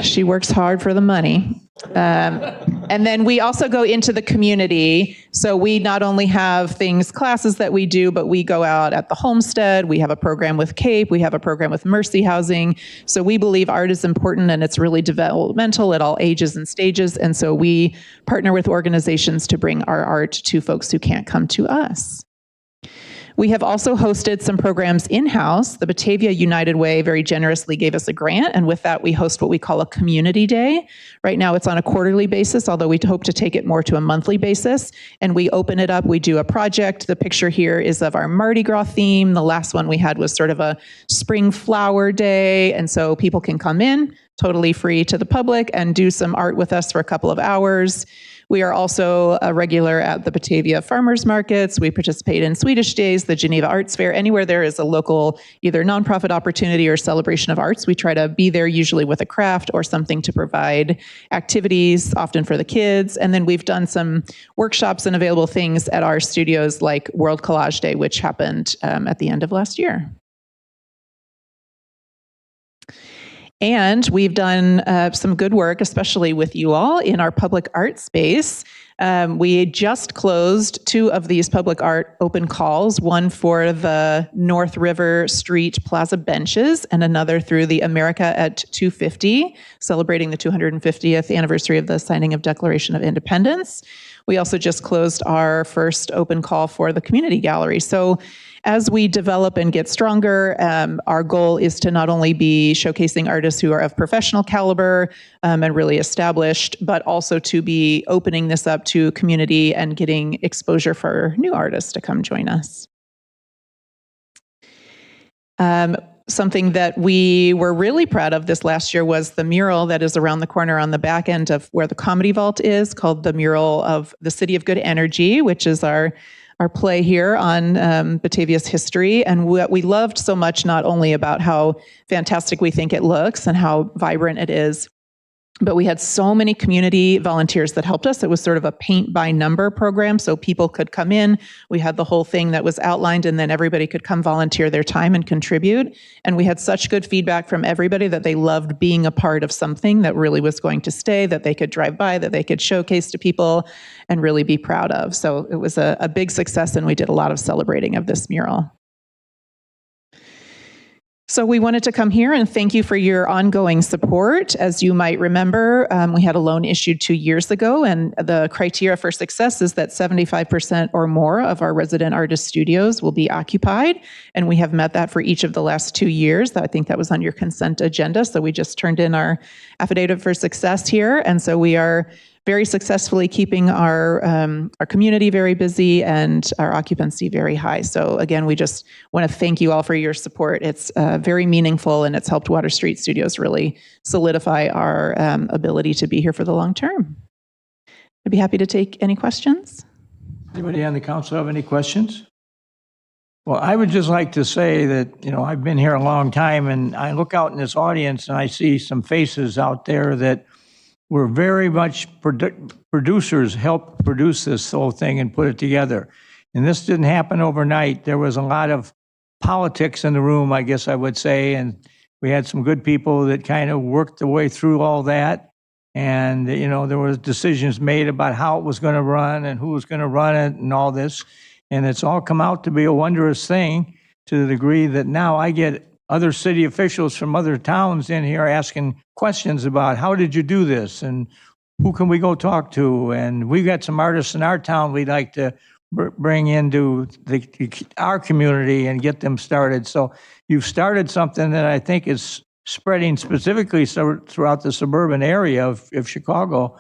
She works hard for the money. And then we also go into the community. So we not only have classes that we do, but we go out at the homestead. We have a program with CAPE. We have a program with Mercy Housing. So we believe art is important and it's really developmental at all ages and stages. And so we partner with organizations to bring our art to folks who can't come to us. We have also hosted some programs in-house. The Batavia United Way very generously gave us a grant, and with that we host what we call a community day. Right now it's on a quarterly basis, although we hope to take it more to a monthly basis, and we open it up, we do a project. The picture here is of our Mardi Gras theme. The last one we had was sort of a spring flower day, and so people can come in, totally free to the public, and do some art with us for a couple of hours. We are also a regular at the Batavia Farmers Markets. We participate in Swedish Days, the Geneva Arts Fair. Anywhere there is a local either nonprofit opportunity or celebration of arts, we try to be there usually with a craft or something to provide activities, often for the kids. And then we've done some workshops and available things at our studios like World Collage Day, which happened at the end of last year. And we've done some good work, especially with you all, in our public art space. We just closed 2 of these public art open calls, one for the North River Street Plaza benches and another through the America at 250, celebrating the 250th anniversary of the signing of Declaration of Independence. We also just closed our first open call for the community gallery. So as we develop and get stronger, our goal is to not only be showcasing artists who are of professional caliber and really established, but also to be opening this up to community and getting exposure for new artists to come join us. Something that we were really proud of this last year was the mural that is around the corner on the back end of where the Comedy Vault is, called the Mural of the City of Good Energy, which is our play here on Batavia's history. And what we loved so much, not only about how fantastic we think it looks and how vibrant it is, but we had so many community volunteers that helped us. It was sort of a paint by number program, so people could come in. We had the whole thing that was outlined, and then everybody could come volunteer their time and contribute. And we had such good feedback from everybody that they loved being a part of something that really was going to stay, that they could drive by, that they could showcase to people and really be proud of. So it was a big success, and we did a lot of celebrating of this mural. So we wanted to come here and thank you for your ongoing support. As you might remember, we had a loan issued 2 years ago, and the criteria for success is that 75% or more of our resident artist studios will be occupied, and we have met that for each of the last 2 years. I think that was on your consent agenda, so we just turned in our affidavit for success here, and so we are very successfully keeping our community very busy and our occupancy very high. So again, we just want to thank you all for your support. It's very meaningful, and it's helped Water Street Studios really solidify our ability to be here for the long term. I'd be happy to take any questions. Anybody on the council have any questions? Well, I would just like to say that, you know, I've been here a long time, and I look out in this audience and I see some faces out there that were very much producers, helped produce this whole thing and put it together. And this didn't happen overnight. There was a lot of politics in the room, I guess I would say, and we had some good people that kind of worked their way through all that. And, you know, there was decisions made about how it was going to run and who was going to run it and all this. And it's all come out to be a wondrous thing, to the degree that now I get other city officials from other towns in here asking questions about how did you do this and who can we go talk to? And we've got some artists in our town we'd like to bring into our community and get them started. So you've started something that I think is spreading specifically throughout the suburban area of Chicago.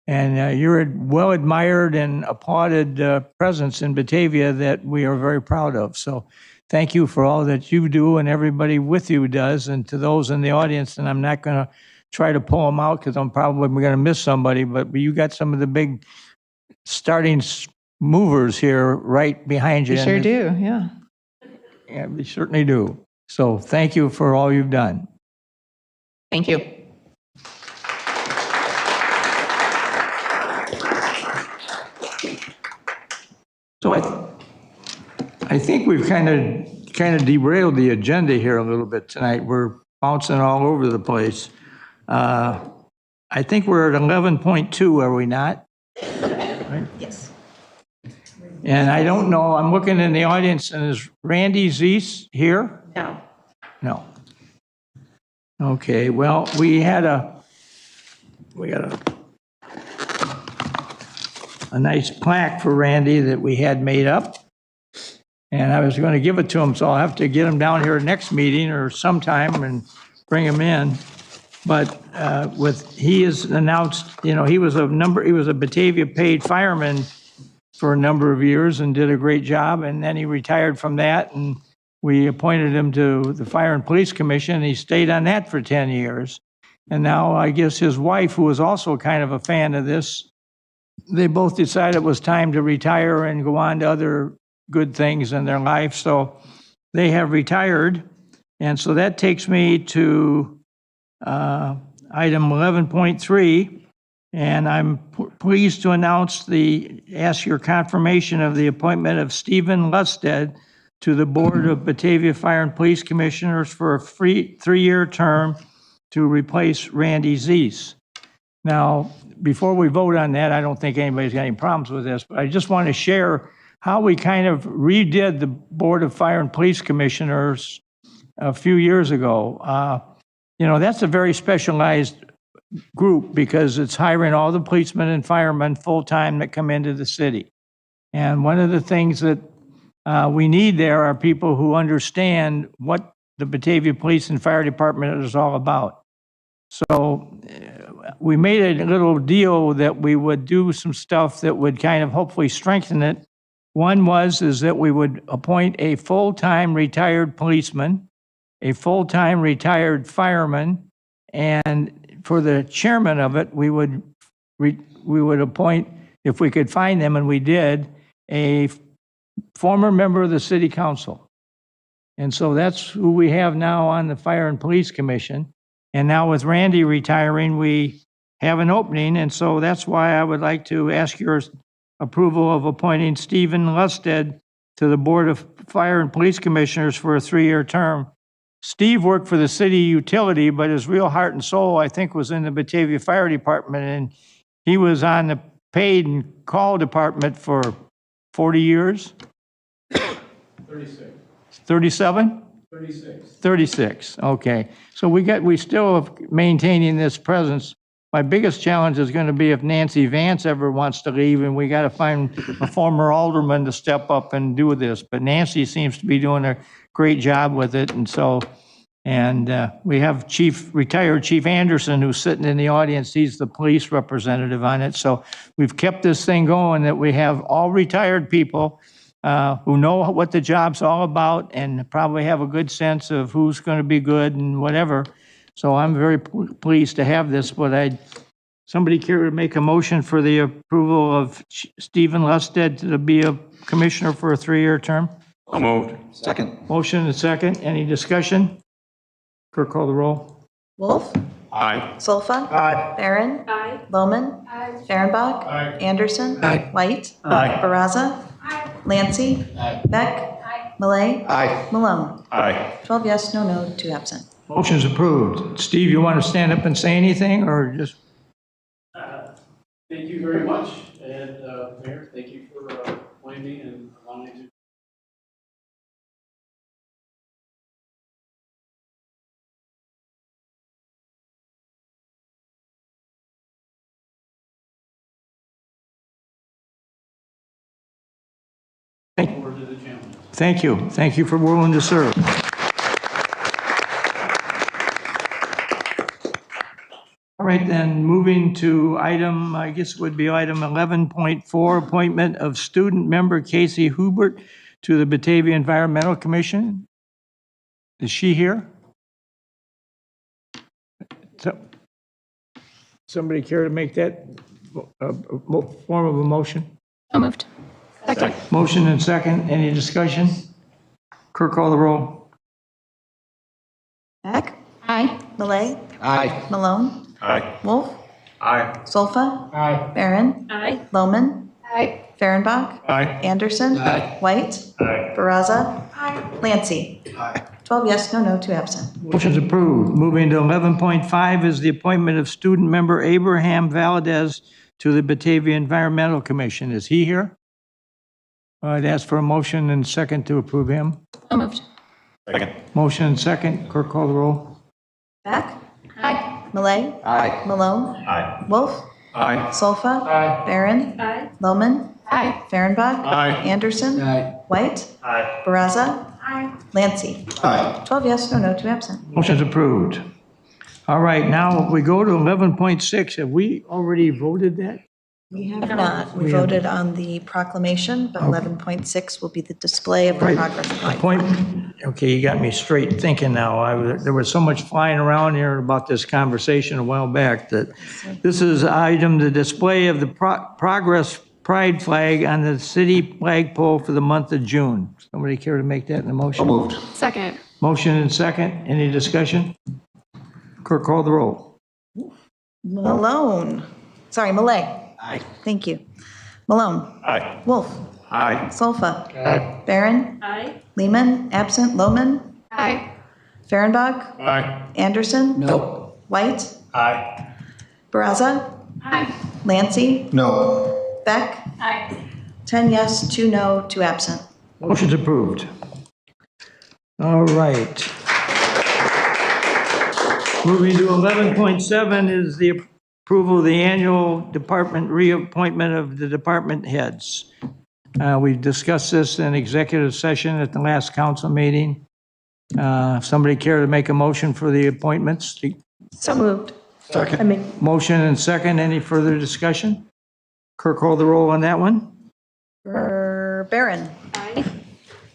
And you're a well-admired and applauded presence in Batavia that we are very proud of. So thank you for all that you do and everybody with you does. And to those in the audience, and I'm not going to try to pull them out because I'm probably going to miss somebody, but you got some of the big starting movers here right behind you. We sure do, yeah. Yeah, we certainly do. So thank you for all you've done. Thank you. So I think we've kind of derailed the agenda here a little bit tonight. We're bouncing all over the place. I think we're at 11.2, are we not? Right? Yes. And I don't know, I'm looking in the audience, and is Randy Zeese here? No. No. Okay, well, we got a nice plaque for Randy that we had made up. And And I was going to give it to him, so I'll have to get him down here next meeting or sometime and bring him in. But he has announced, he was a Batavia paid fireman for a number of years and did a great job. And then he retired from that, and we appointed him to the Fire and Police Commission. And he stayed on that for 10 years. And now I guess his wife, who was also kind of a fan of this, they both decided it was time to retire and go on to other good things in their life. So they have retired. And so that takes me to item 11.3. And I'm pleased to ask your confirmation of the appointment of Stephen Lusted to the Board of Batavia Fire and Police Commissioners for a three-year term to replace Randy Zeese. Now, before we vote on that, I don't think anybody's got any problems with this, but I just want to share how we kind of redid the Board of Fire and Police Commissioners a few years ago. That's a very specialized group because it's hiring all the policemen and firemen full-time that come into the city. And one of the things that we need there are people who understand what the Batavia Police and Fire Department is all about. So we made a little deal that we would do some stuff that would kind of hopefully strengthen it. One is that we would appoint a full-time retired policeman, a full-time retired fireman, and for the chairman of it, we would appoint, if we could find them, and we did, a former member of the city council. And so that's who we have now on the Fire and Police Commission. And now with Randy retiring, we have an opening. And so that's why I would like to ask your approval of appointing Stephen Lusted to the Board of Fire and Police Commissioners for a 3-year term. Steve worked for the city utility, but his real heart and soul, I think, was in the Batavia Fire Department. And he was on the paid and call department for 40 years? 36. 37? 36. 36, okay. So we still are maintaining this presence. My biggest challenge is going to be if Nancy Vance ever wants to leave, and we got to find a former alderman to step up and do this. But Nancy seems to be doing a great job with it, and so, we have retired Chief Anderson, who's sitting in the audience. He's the police representative on it. So we've kept this thing going that we have all retired people who know what the job's all about and probably have a good sense of who's going to be good and whatever. So I'm very pleased to have this, but somebody care to make a motion for the approval of Stephen Lusted to be a commissioner for a 3-year term? So moved. Second. Motion and second. Any discussion? Clerk, call the roll. Wolf. Aye. Solfa. Aye. Barron. Aye. Lohman. Fahrenbach. Aye. Anderson. Aye. White. Aye. Baraza. Lancy. Beck. Malay. Aye. Malone. Aye. 12 yes, no, 2 absent. Motion's approved. Steve, you want to stand up and say anything, or just? Thank you very much, and Mayor, thank you for appointing me and allowing me to. Thank you. Thank you for willing to serve. All right, then, moving to item 11.4, appointment of student member Casey Hubert to the Batavia Environmental Commission. Is she here? Somebody care to make that form of a motion? So moved. Second. Motion and second. Any discussion? Clerk, call the roll. Beck. Aye. Malay. Aye. Malone. Aye. Wolf. Aye. Solfa. Aye. Barron. Aye. Lohman. Aye. Fahrenbach. Aye. Anderson. Aye. White. Aye. Baraza. Lancy. Aye. 12 yes, no, 2 absent. Motion's approved. Moving to 11.5 is the appointment of student member Abraham Valadez to the Batavia Environmental Commission. Is he here? I'd ask for a motion and second to approve him. So moved. Second. Motion and second. Clerk, call the roll. Beck. Aye. Malay. Aye. Malone. Aye. Wolf. Aye. Solfa. Aye. Barron. Aye. Lohman. Aye. Fehrenbach. Aye. Anderson. Aye. White. Aye. Baraza. Aye. Lancy. Aye. 12 yes, no, no, 2 absent. Motion's approved. All right, now we go to 11.6. Have we already voted that? We have not. We We have- voted on the proclamation, but 11.6 will be the display of the Right. progress flag. Okay, you got me straight thinking now. There was so much flying around here about this conversation a while back that this is item, the display of the progress pride flag on the city flagpole for the month of June. Somebody care to make that in the motion? Moved. Second. Motion and second. Any discussion? Clerk, call the roll. Malone. Sorry, Malay. Aye. Thank you. Malone. Aye. Wolf. Aye. Solfa. Aye. Barron. Aye. Lehman. Absent. Lohman. Aye. Fehrenbach. Aye. Anderson. No. White. Aye. Baraza. Aye. Lancy. No. Beck. Aye. 10 yes, 2 no, 2 absent. Motion's approved. All right. Moving to 11.7 is the approval of the annual department reappointment of the department heads. We've discussed this in executive session at the last council meeting. Somebody care to make a motion for the appointments? So moved. Second. Motion and second. Any further discussion? Clerk, call the roll on that one. Barron. Aye.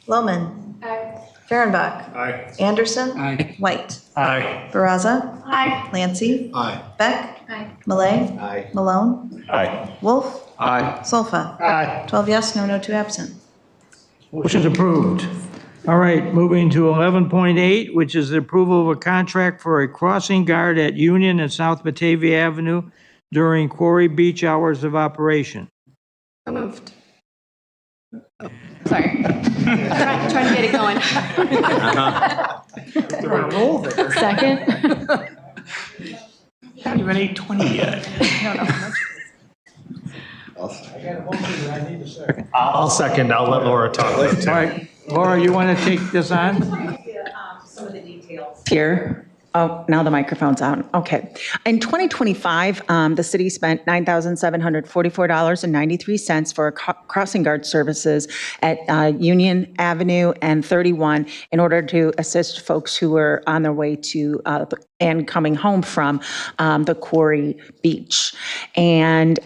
Lohman. Aye. Fehrenbach. Aye. Anderson. Aye. White. Aye. Baraza. Aye. Lancy. Aye. Beck. Aye. Malay. Aye. Malone. Aye. Wolf. Aye. Solfa. Aye. 12 yes, no, no, 2 absent. Motion's approved. All right, moving to 11.8, which is the approval of a contract for a crossing guard at Union and South Batavia Avenue during Quarry Beach hours of operation. So moved. Sorry. Trying to get it going. Second. Haven't even 8:20 yet. I'll second. I'll let Laura talk. All right, Laura, you want to take this on? Some of the details here. Oh, now the microphone's on. Okay. In 2025, the city spent $9,744.93 for crossing guard services at Union Avenue and 31 in order to assist folks who were on their way to and coming home from the Quarry Beach. And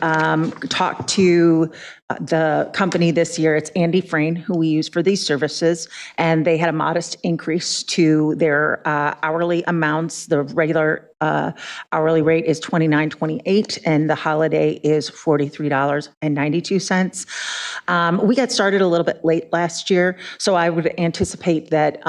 talked to the company this year. It's Andy Frayne, who we use for these services, and they had a modest increase to their hourly amounts. The regular hourly rate is $29.28, and the holiday is $43.92. We got started a little bit late last year, so I would anticipate that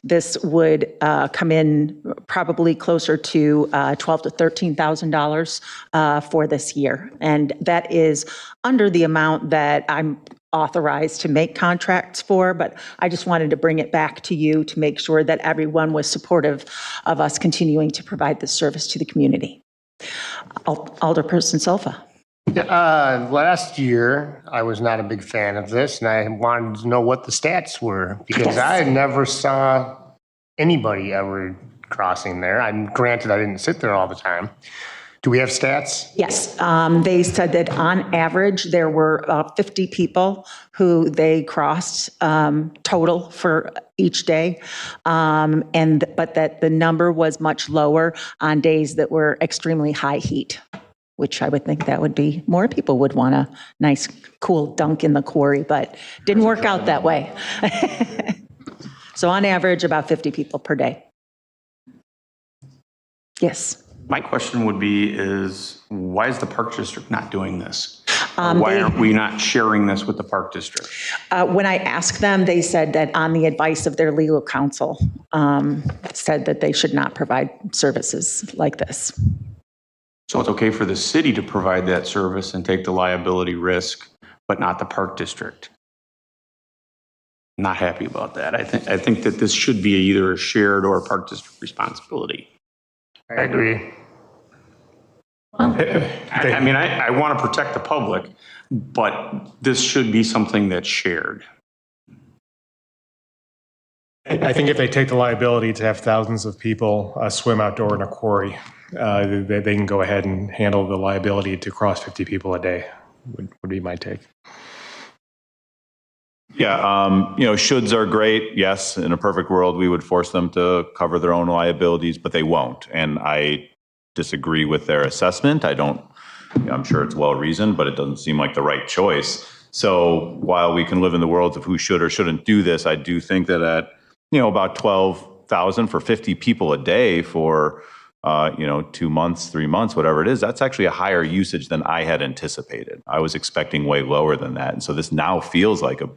this would come in probably closer to $12,000 to $13,000 for this year, and that is under the amount that I'm authorized to make contracts for, but I just wanted to bring it back to you to make sure that everyone was supportive of us continuing to provide this service to the community. Alderperson Solfa. Last year, I was not a big fan of this, and I wanted to know what the stats were, because I never saw anybody ever crossing there. Granted, I didn't sit there all the time. Do we have stats? Yes, they said that on average, there were 50 people who they crossed total for each day, but that the number was much lower on days that were extremely high heat, which I would think that would be, more people would want a nice cool dunk in the quarry, but didn't work out that way. So on average, about 50 people per day. Yes. My question would be is, why is the Park District not doing this? Why aren't we not sharing this with the Park District? When I asked them, they said that on the advice of their legal counsel, said that they should not provide services like this. So it's okay for the city to provide that service and take the liability risk, but not the Park District? Not happy about that. I think that this should be either a shared or a Park District responsibility. I agree. I mean, I want to protect the public, but this should be something that's shared. I think if they take the liability to have thousands of people swim outdoor in a quarry, they can go ahead and handle the liability to cross 50 people a day, would be my take. Yeah, shoulds are great. Yes, in a perfect world, we would force them to cover their own liabilities, but they won't. And I disagree with their assessment. I'm sure it's well reasoned, but it doesn't seem like the right choice. So while we can live in the worlds of who should or shouldn't do this, I do think that at about 12,000 for 50 people a day for 2 months, 3 months, whatever it is, that's actually a higher usage than I had anticipated. I was expecting way lower than that. And so this now feels like a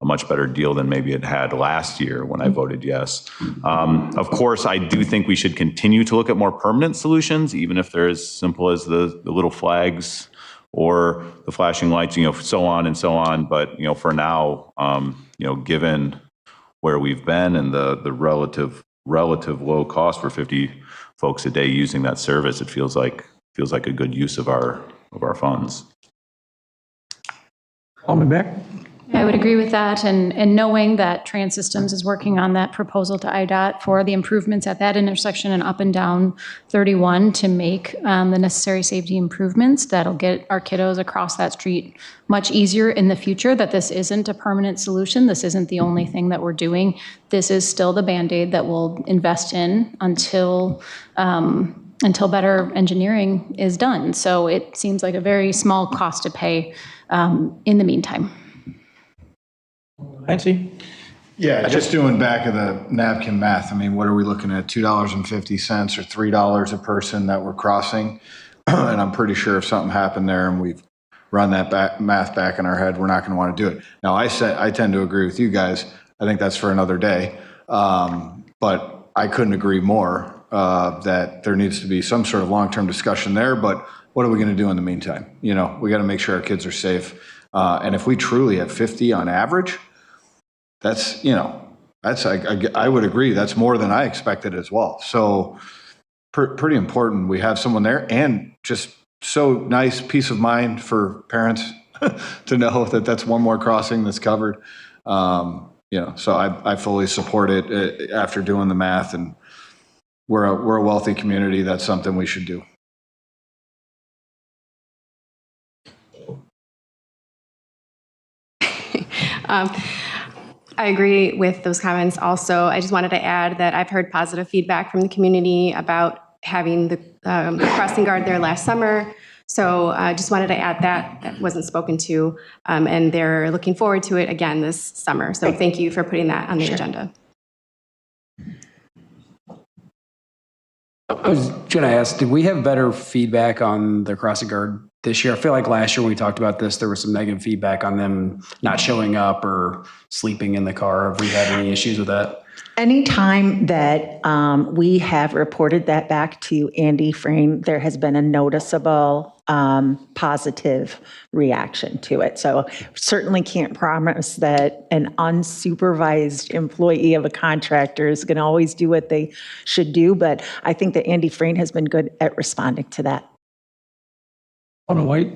much better deal than maybe it had last year when I voted yes. Of course, I do think we should continue to look at more permanent solutions, even if they're as simple as the little flags or the flashing lights, so on and so on. But, for now, given where we've been and the relative low cost for 50 folks a day using that service, it feels like a good use of our funds. Alderman Beck? I would agree with that, and knowing that Trans Systems is working on that proposal to IDOT for the improvements at that intersection and up and down 31 to make the necessary safety improvements that'll get our kiddos across that street much easier in the future, that this isn't a permanent solution. This isn't the only thing that we're doing. This is still the Band-Aid that we'll invest in until better engineering is done. So it seems like a very small cost to pay in the meantime. Nancy? Yeah, just doing back of the napkin math. I mean, what are we looking at? $2.50 or $3 a person that we're crossing? And I'm pretty sure if something happened there and we've run that math back in our head, we're not going to want to do it. Now, I tend to agree with you guys. I think that's for another day. But I couldn't agree more that there needs to be some sort of long-term discussion there. But what are we going to do in the meantime? We got to make sure our kids are safe. And if we truly have 50 on average, that's I would agree. That's more than I expected as well. So pretty important. We have someone there, and just so nice peace of mind for parents to know that that's one more crossing that's covered. So I fully support it after doing the math, and we're a wealthy community. That's something we should do. I agree with those comments also. I just wanted to add that I've heard positive feedback from the community about having the crossing guard there last summer. So I just wanted to add that wasn't spoken to, and they're looking forward to it again this summer. So thank you for putting that on the agenda. I was going to ask, did we have better feedback on the crossing guard this year? I feel like last year when we talked about this, there was some negative feedback on them not showing up or sleeping in the car. Have we had any issues with that? Anytime that we have reported that back to Andy Frame, there has been a noticeable positive reaction to it. So certainly can't promise that an unsupervised employee of a contractor is going to always do what they should do, but I think that Andy Frame has been good at responding to that. Alderman White?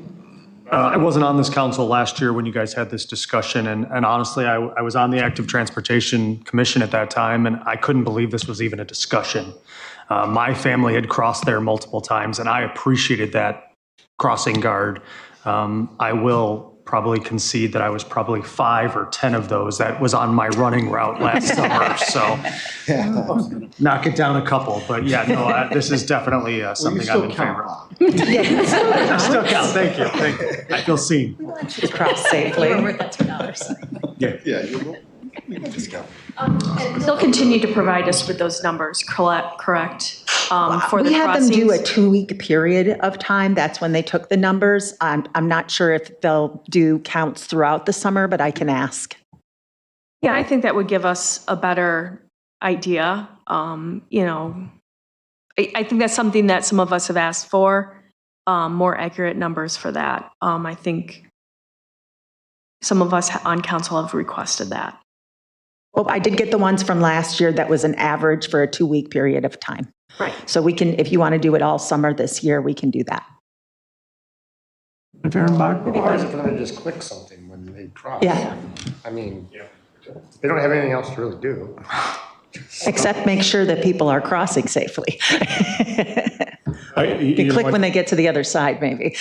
I wasn't on this council last year when you guys had this discussion, and honestly, I was on the Active Transportation Commission at that time, and I couldn't believe this was even a discussion. My family had crossed there multiple times, and I appreciated that crossing guard. I will probably concede that I was probably 5 or 10 of those that was on my running route last summer, so knock it down a couple. But yeah, no, this is definitely something I'm in favor of. I still count. Thank you. I feel seen. Just cross safely. Worth that $2. Yeah, you can discount. They'll continue to provide us with those numbers, correct? For the we had them do a crossings. 2-week period of time. That's when they took the numbers. I'm not sure if they'll do counts throughout the summer, but I can ask. Yeah, I think that would give us a better idea. I think that's something that some of us have asked for, more accurate numbers for that. I think some of us on council have requested that. Well, I did get the ones from last year that was an average for a 2-week period of time. Right. So we can, if you want to do it all summer this year, we can do that. It'd be hard for them to just click something when they cross. Yeah. I mean, they don't have anything else to really do. Except make sure that people are crossing safely. You can click when they get to the other side, maybe.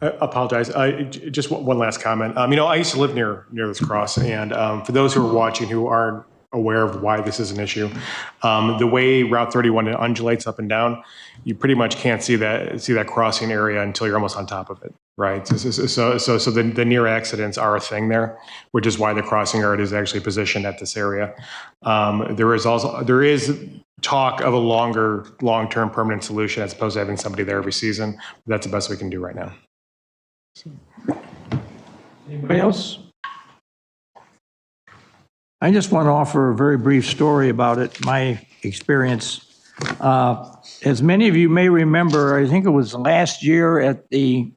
I apologize. Just one last comment. I used to live near this cross, and for those who are watching who aren't aware of why this is an issue, the way Route 31 undulates up and down, you pretty much can't see that crossing area until you're almost on top of it, right? So the near accidents are a thing there, which is why the crossing guard is actually positioned at this area. There is talk of a long-term permanent solution as opposed to having somebody there every season. That's the best we can do right now. Anybody else? I just want to offer a very brief story about it, my experience. As many of you may remember, I think it was last year at the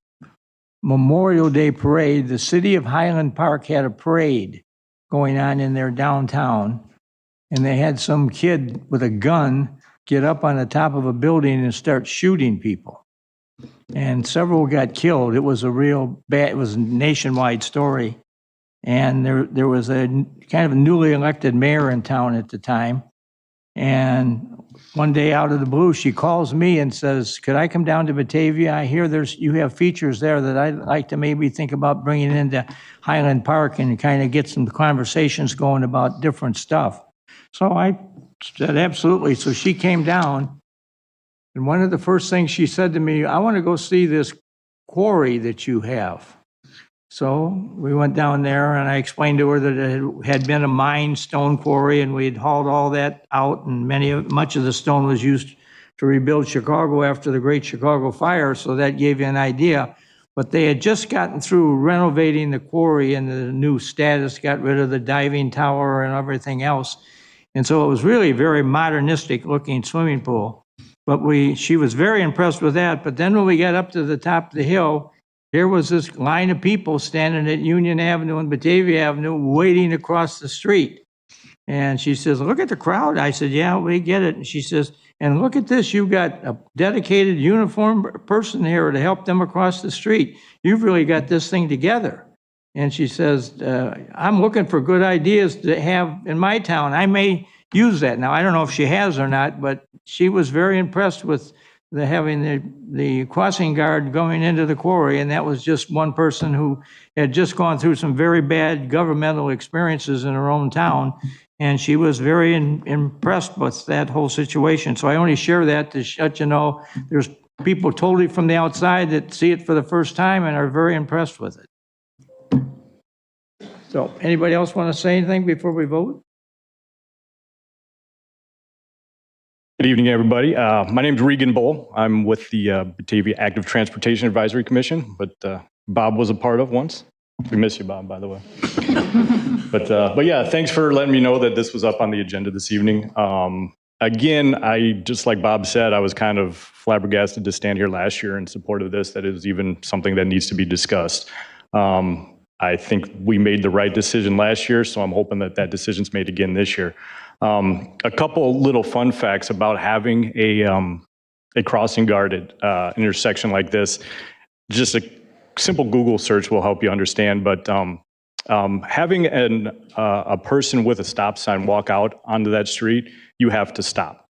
Memorial Day parade, the city of Highland Park had a parade going on in their downtown, and they had some kid with a gun get up on the top of a building and start shooting people. And several got killed. It was it was a nationwide story. And there was a kind of a newly elected mayor in town at the time. And one day out of the blue, she calls me and says, could I come down to Batavia? I hear you have features there that I'd like to maybe think about bringing into Highland Park and kind of get some conversations going about different stuff. So I said, absolutely. So she came down. And one of the first things she said to me, I want to go see this quarry that you have. So we went down there and I explained to her that it had been a mine stone quarry and we had hauled all that out, and much of the stone was used to rebuild Chicago after the Great Chicago Fire, so that gave you an idea. But they had just gotten through renovating the quarry and the new status, got rid of the diving tower and everything else. And so it was really a very modernistic looking swimming pool. But she was very impressed with that. But then when we got up to the top of the hill, here was this line of people standing at Union Avenue and Batavia Avenue waiting across the street. And she says, look at the crowd. I said, yeah, we get it. And she says, and look at this. You've got a dedicated uniformed person here to help them across the street. You've really got this thing together. And she says, I'm looking for good ideas to have in my town. I may use that. Now, I don't know if she has or not, but she was very impressed with having the crossing guard going into the quarry, and that was just one person who had just gone through some very bad governmental experiences in her own town, and she was very impressed with that whole situation. So I only share that to let you know there's people totally from the outside that see it for the first time and are very impressed with it. So anybody else want to say anything before we vote? Good evening, everybody. My name is Regan Bull. I'm with the Batavia Active Transportation Advisory Commission, but Bob was a part of once. We miss you, Bob, by the way. But yeah, thanks for letting me know that this was up on the agenda this evening. Again, just like Bob said, I was kind of flabbergasted to stand here last year in support of this, that it is even something that needs to be discussed. I think we made the right decision last year, so I'm hoping that that decision's made again this year. A couple little fun facts about having a crossing guarded intersection like this. Just a simple Google search will help you understand, but having a person with a stop sign walk out onto that street, you have to stop.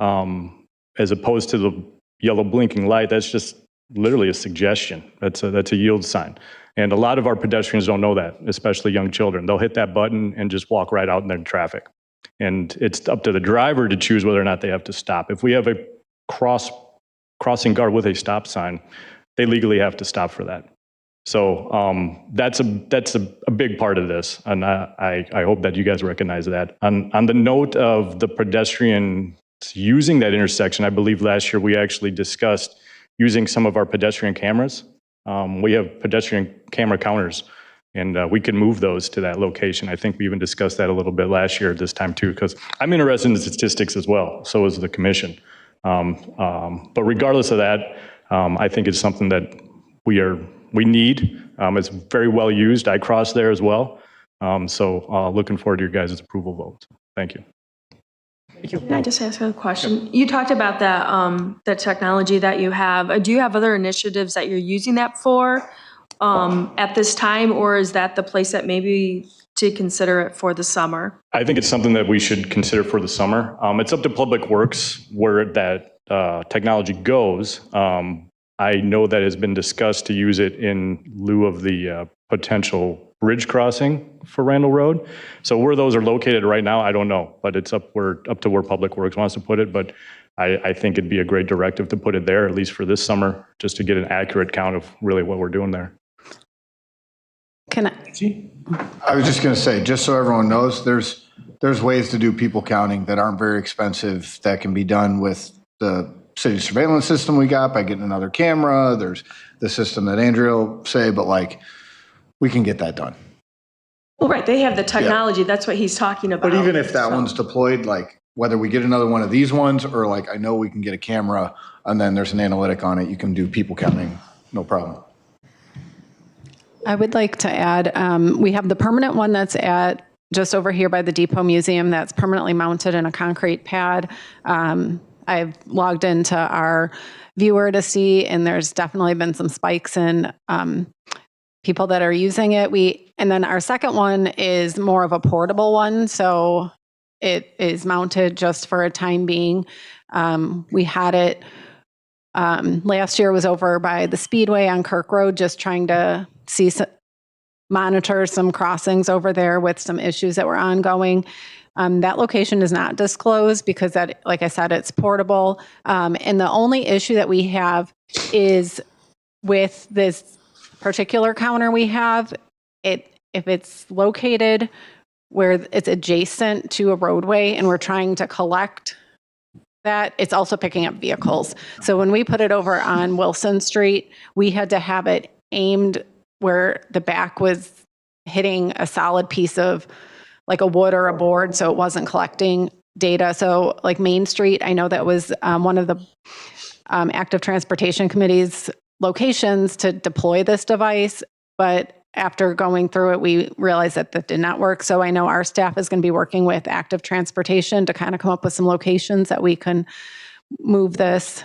As opposed to the yellow blinking light, that's just literally a suggestion. That's a yield sign. And a lot of our pedestrians don't know that, especially young children. They'll hit that button and just walk right out in their traffic. And it's up to the driver to choose whether or not they have to stop. If we have a crossing guard with a stop sign, they legally have to stop for that. So that's a big part of this, and I hope that you guys recognize that. On the note of the pedestrians using that intersection, I believe last year we actually discussed using some of our pedestrian cameras. We have pedestrian camera counters, and we can move those to that location. I think we even discussed that a little bit last year at this time too, because I'm interested in the statistics as well. So is the commission. But regardless of that, I think it's something that we need. It's very well used. I cross there as well. So looking forward to your guys' approval vote. Thank you. Can I just ask a question? You talked about the technology that you have. Do you have other initiatives that you're using that for at this time, or is that the place that maybe to consider it for the summer? I think it's something that we should consider for the summer. It's up to Public Works where that technology goes. I know that it's been discussed to use it in lieu of the potential bridge crossing for Randall Road. So where those are located right now, I don't know, but it's up to where Public Works wants to put it. But I think it'd be a great directive to put it there, at least for this summer, just to get an accurate count of really what we're doing there. Can I? I was just going to say, just so everyone knows, there's ways to do people counting that aren't very expensive that can be done with the city surveillance system we got by getting another camera. There's the system that Andrea will say, but like, we can get that done. Well, right, they have the technology. That's what he's talking about. But even if that one's deployed, like whether we get another one of these ones or like I know we can get a camera and then there's an analytic on it, you can do people counting, no problem. I would like to add, we have the permanent one that's at just over here by the Depot Museum that's permanently mounted in a concrete pad. I've logged into our viewer to see, and there's definitely been some spikes in people that are using it. And then our second one is more of a portable one, so it is mounted just for a time being. We had it last year, was over by the Speedway on Kirk Road, just trying to monitor some crossings over there with some issues that were ongoing. That location is not disclosed because that, like I said, it's portable. And the only issue that we have is with this particular counter we have, if it's located where it's adjacent to a roadway and we're trying to collect that, it's also picking up vehicles. So when we put it over on Wilson Street, we had to have it aimed where the back was hitting a solid piece of like a wood or a board, so it wasn't collecting data. So like Main Street, I know that was one of the Active Transportation Committee's locations to deploy this device, but after going through it, we realized that that did not work. So I know our staff is going to be working with Active Transportation to kind of come up with some locations that we can move this.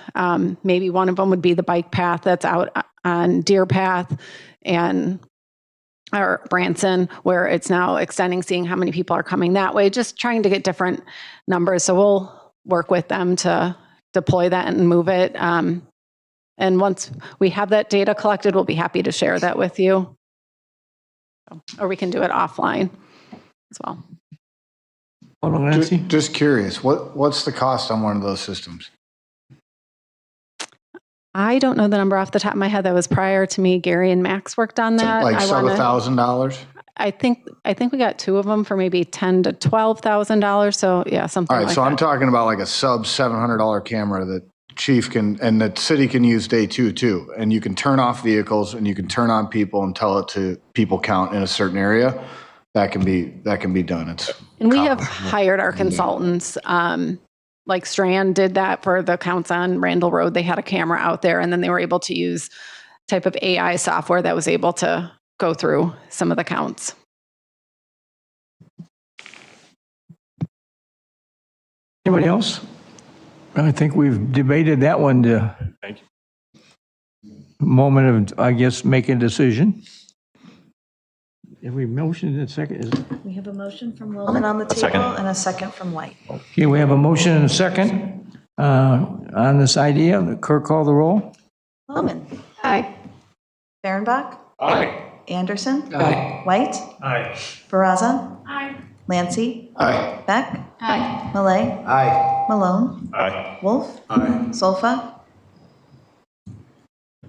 Maybe one of them would be the bike path that's out on Deer Path or Branson, where it's now extending, seeing how many people are coming that way, just trying to get different numbers. So we'll work with them to deploy that and move it. And once we have that data collected, we'll be happy to share that with you. Or we can do it offline as well. Just curious, what's the cost on one of those systems? I don't know the number off the top of my head. That was prior to me. Gary and Max worked on that. Like sub $1,000? I think we got two of them for maybe $10,000 to $12,000. So yeah, something. All right, like so that. I'm talking about like a sub $700 camera that chief can and the city can use day two too, and you can turn off vehicles and you can turn on people and tell it to people count in a certain area. That can be done. And we have hired our consultants. Like Strand did that for the counts on Randall Road. They had a camera out there, and then they were able to use type of AI software that was able to go through some of the counts. Anybody else? I think we've debated that one to Thank you. moment of, I guess, making a decision. Have we motioned in second? We have a motion from Wilman on the table and a second from White. Okay, we have a motion and a second on this idea. Clerk, call the roll. Wilman. Aye. Fehrenbach. Aye. Anderson. Aye. White. Aye. Barraza. Aye. Lancy. Aye. Beck. Aye. Malay. Aye. Malone. Aye. Wolf. Aye. Solfa.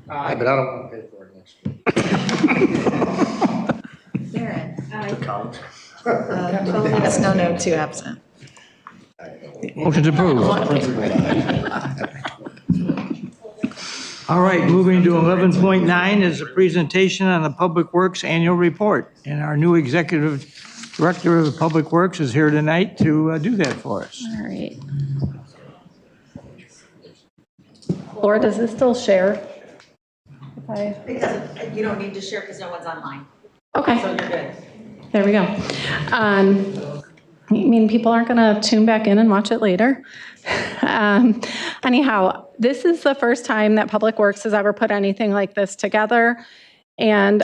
Aye, but I don't want to pay for it next year. Barron. To count. 12 yes, no, 2 absent. Motion's approved. All right, moving to 11.9 is a presentation on the Public Works Annual Report. And our new Executive Director of the Public Works is here tonight to do that for us. All right. Laura, does this still share? Because you don't need to share because no one's online. Okay. So you're good. There we go. I mean, people aren't going to tune back in and watch it later. Anyhow, this is the first time that Public Works has ever put anything like this together. And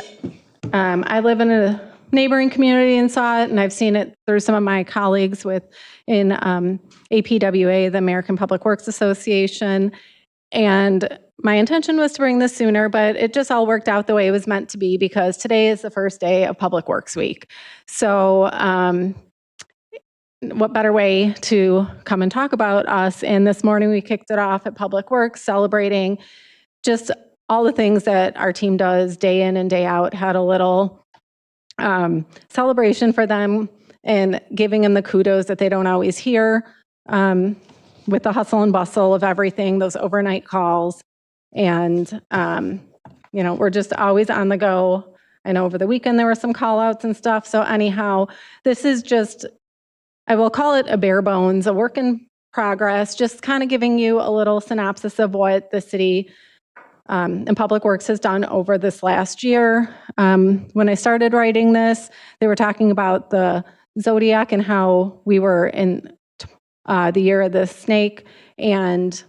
I live in a neighboring community and saw it, and I've seen it through some of my colleagues in APWA, the American Public Works Association. And my intention was to bring this sooner, but it just all worked out the way it was meant to be because today is the first day of Public Works Week. So what better way to come and talk about us? And this morning we kicked it off at Public Works, celebrating just all the things that our team does day in and day out. Had a little celebration for them and giving them the kudos that they don't always hear with the hustle and bustle of everything, those overnight calls. And, we're just always on the go. I know over the weekend there were some call outs and stuff. So anyhow, this is just, I will call it a bare bones, a work in progress, just kind of giving you a little synopsis of what the city and Public Works has done over this last year. When I started writing this, they were talking about the zodiac and how we were in the year of the snake, and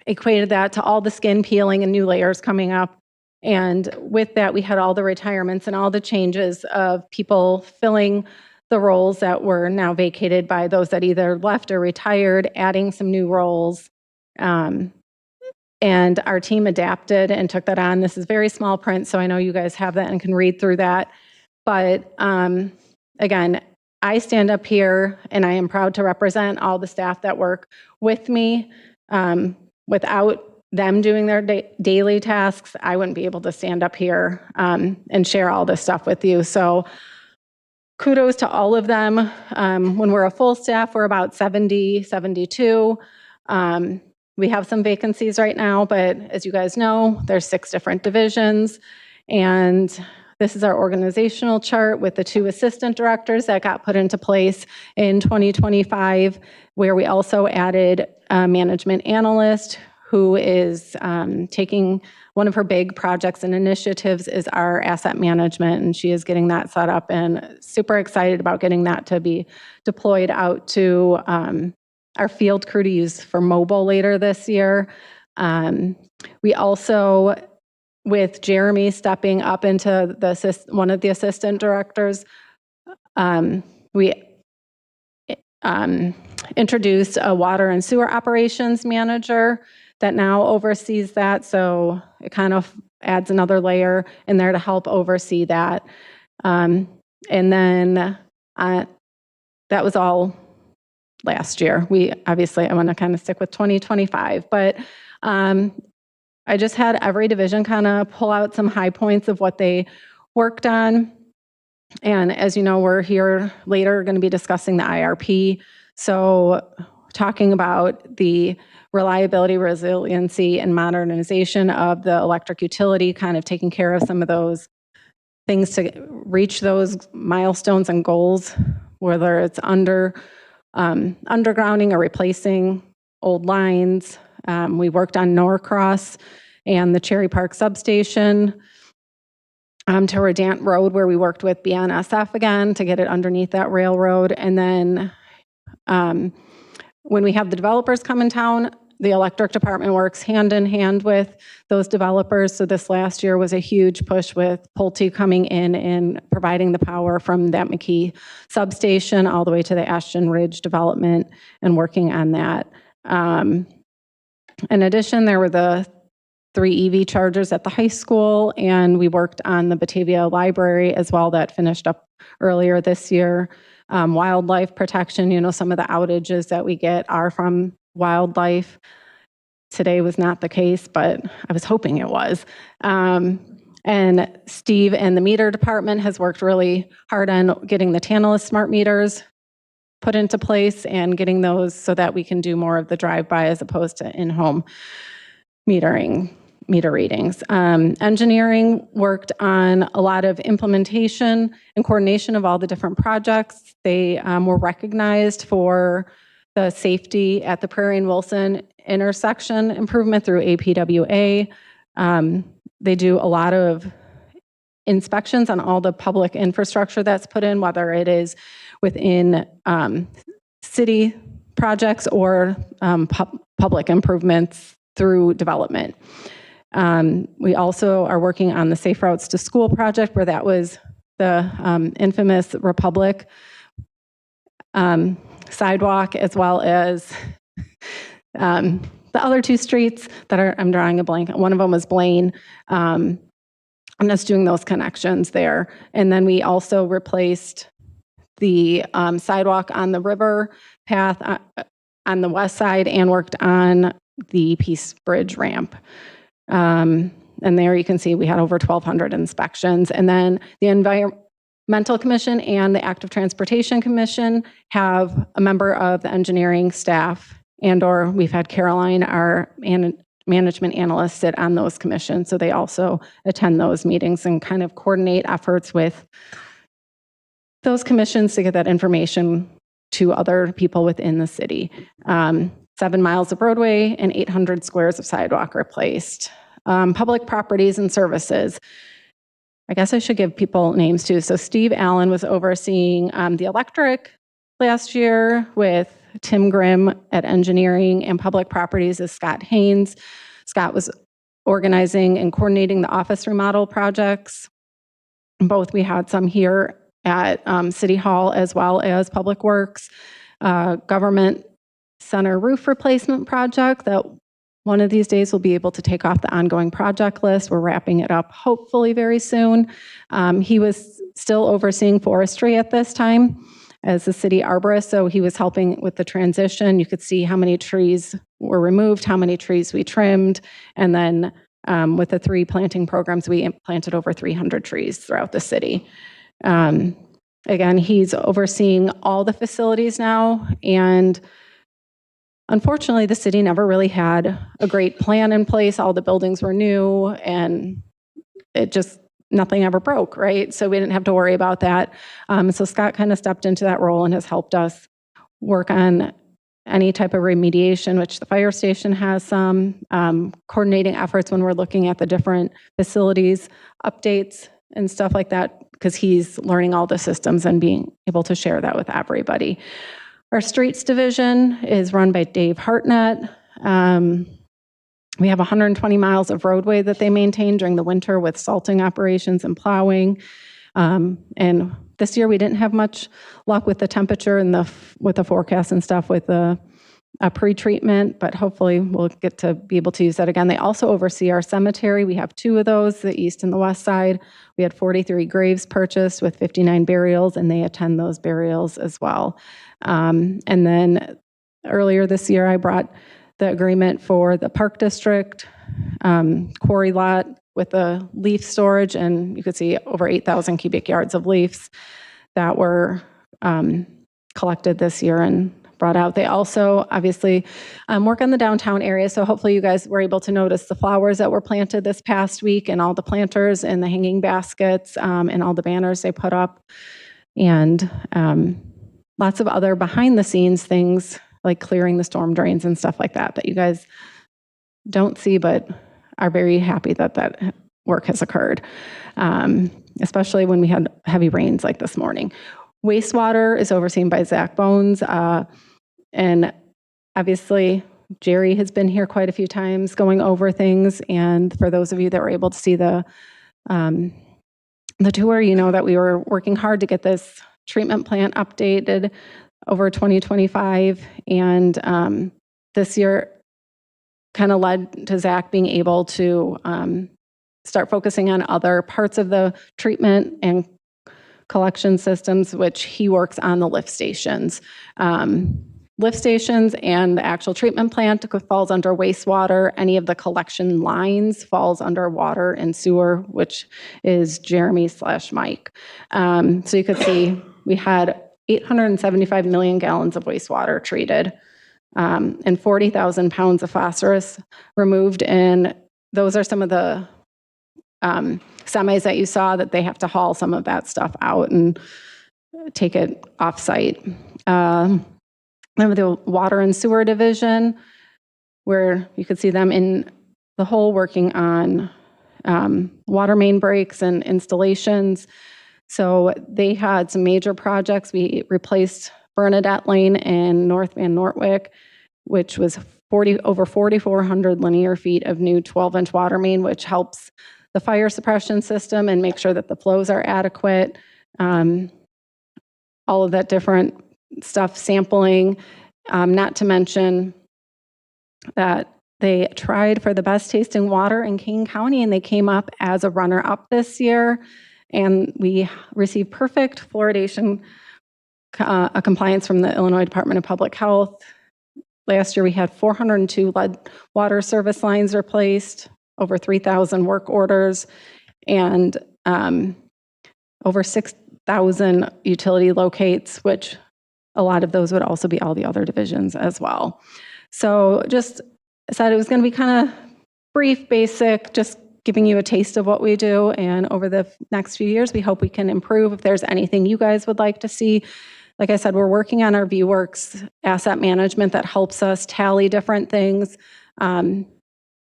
equated that to all the skin peeling and new layers coming up. And with that, we had all the retirements and all the changes of people filling the roles that were now vacated by those that either left or retired, adding some new roles. And our team adapted and took that on. This is very small print, so I know you guys have that and can read through that. But again, I stand up here and I am proud to represent all the staff that work with me. Without them doing their daily tasks, I wouldn't be able to stand up here and share all this stuff with you. So kudos to all of them. When we're a full staff, we're about 70, 72. We have some vacancies right now, but as you guys know, there's 6 different divisions. And this is our organizational chart with the 2 assistant directors that got put into place in 2025, where we also added a management analyst who is taking one of her big projects and initiatives is our asset management, and she is getting that set up and super excited about getting that to be deployed out to our field crew to use for mobile later this year. We also, with Jeremy stepping up into one of the assistant directors, we introduced a water and sewer operations manager that now oversees that. So it kind of adds another layer in there to help oversee that. And then that was all last year. I want to kind of stick with 2025, but I just had every division kind of pull out some high points of what they worked on. And as you know, we're here later going to be discussing the IRP. So talking about the reliability, resiliency, and modernization of the electric utility, kind of taking care of some of those things to reach those milestones and goals, whether it's undergrounding or replacing old lines. We worked on Norcross and the Cherry Park substation, to Redant Road, where we worked with BNSF again to get it underneath that railroad. And then when we have the developers come in town, the electric department works hand in hand with those developers. So this last year was a huge push with Pulte coming in and providing the power from that McKee substation all the way to the Ashton Ridge development and working on that. In addition, there were the 3 EV chargers at the high school, and we worked on the Batavia library as well that finished up earlier this year. Wildlife protection, some of the outages that we get are from wildlife. Today was not the case, but I was hoping it was. And Steve and the meter department has worked really hard on getting the Tantalus smart meters put into place and getting those so that we can do more of the drive-by as opposed to in-home meter readings. Engineering worked on a lot of implementation and coordination of all the different projects. They were recognized for the safety at the Prairie and Wilson intersection improvement through APWA. They do a lot of inspections on all the public infrastructure that's put in, whether it is within city projects or public improvements through development. We also are working on the Safe Routes to School project, where that was the infamous Republic sidewalk, as well as the other two streets that are, I'm drawing a blank. One of them was Blaine. I'm just doing those connections there. And then we also replaced the sidewalk on the river path on the west side and worked on the Peace Bridge ramp. And there you can see we had over 1,200 inspections. And then the Environmental Commission and the Active Transportation Commission have a member of the engineering staff, and/or we've had Caroline, our management analyst, sit on those commissions. So they also attend those meetings and kind of coordinate efforts with those commissions to get that information to other people within the city. 7 miles of roadway and 800 squares of sidewalk replaced. Public properties and services. I guess I should give people names too. So Steve Allen was overseeing the electric last year, with Tim Grimm at engineering, and public properties is Scott Haynes. Scott was organizing and coordinating the office remodel projects. Both we had some here at City Hall as well as Public Works. Government Center roof replacement project that one of these days we'll be able to take off the ongoing project list. We're wrapping it up hopefully very soon. He was still overseeing forestry at this time as the city arborist, so he was helping with the transition. You could see how many trees were removed, how many trees we trimmed, and then with the 3 planting programs, we planted over 300 trees throughout the city. Again, he's overseeing all the facilities now, and unfortunately, the city never really had a great plan in place. All the buildings were new, and it just, nothing ever broke, right? So we didn't have to worry about that. So Scott kind of stepped into that role and has helped us work on any type of remediation, which the fire station has some, coordinating efforts when we're looking at the different facilities, updates and stuff like that, because he's learning all the systems and being able to share that with everybody. Our streets division is run by Dave Hartnett. We have 120 miles of roadway that they maintain during the winter with salting operations and plowing. And this year we didn't have much luck with the temperature and with the forecast and stuff with the pre-treatment, but hopefully we'll get to be able to use that again. They also oversee our cemetery. We have 2 of those, the east and the west side. We had 43 graves purchased with 59 burials, and they attend those burials as well. And then earlier this year, I brought the agreement for the Park District quarry lot with the leaf storage, and you could see over 8,000 cubic yards of leaves that were collected this year and brought out. They also obviously work on the downtown area, so hopefully you guys were able to notice the flowers that were planted this past week, and all the planters and the hanging baskets and all the banners they put up, and lots of other behind the scenes things like clearing the storm drains and stuff like that you guys don't see, but are very happy that that work has occurred, especially when we had heavy rains like this morning. Wastewater is overseen by Zach Bones, and obviously Jerry has been here quite a few times going over things, and for those of you that were able to see the tour, you know that we were working hard to get this treatment plant updated over 2025, and this year kind of led to Zach being able to start focusing on other parts of the treatment and collection systems, which he works on the lift stations. Lift stations and the actual treatment plant falls under wastewater. Any of the collection lines falls under water and sewer, which is Jeremy/Mike. So you could see we had 875 million gallons of wastewater treated, and 40,000 pounds of phosphorus removed. And those are some of the semis that you saw that they have to haul some of that stuff out and take it off site. The water and sewer division, where you could see them in the hole working on water main breaks and installations. So they had some major projects. We replaced Bernadette Lane and North Van Nortwick, which was over 4,400 linear feet of new 12-inch water main, which helps the fire suppression system and make sure that the flows are adequate. All of that different stuff, sampling, not to mention that They tried for the best tasting water in King County, and they came up as a runner-up this year. And we received perfect fluoridation compliance from the Illinois Department of Public Health. Last year, we had 402 lead water service lines replaced, over 3,000 work orders, and over 6,000 utility locates, which a lot of those would also be all the other divisions as well. So just said it was going to be kind of brief, basic, just giving you a taste of what we do. And over the next few years, we hope we can improve. If there's anything you guys would like to see, like I said, we're working on our ViewWorks asset management that helps us tally different things.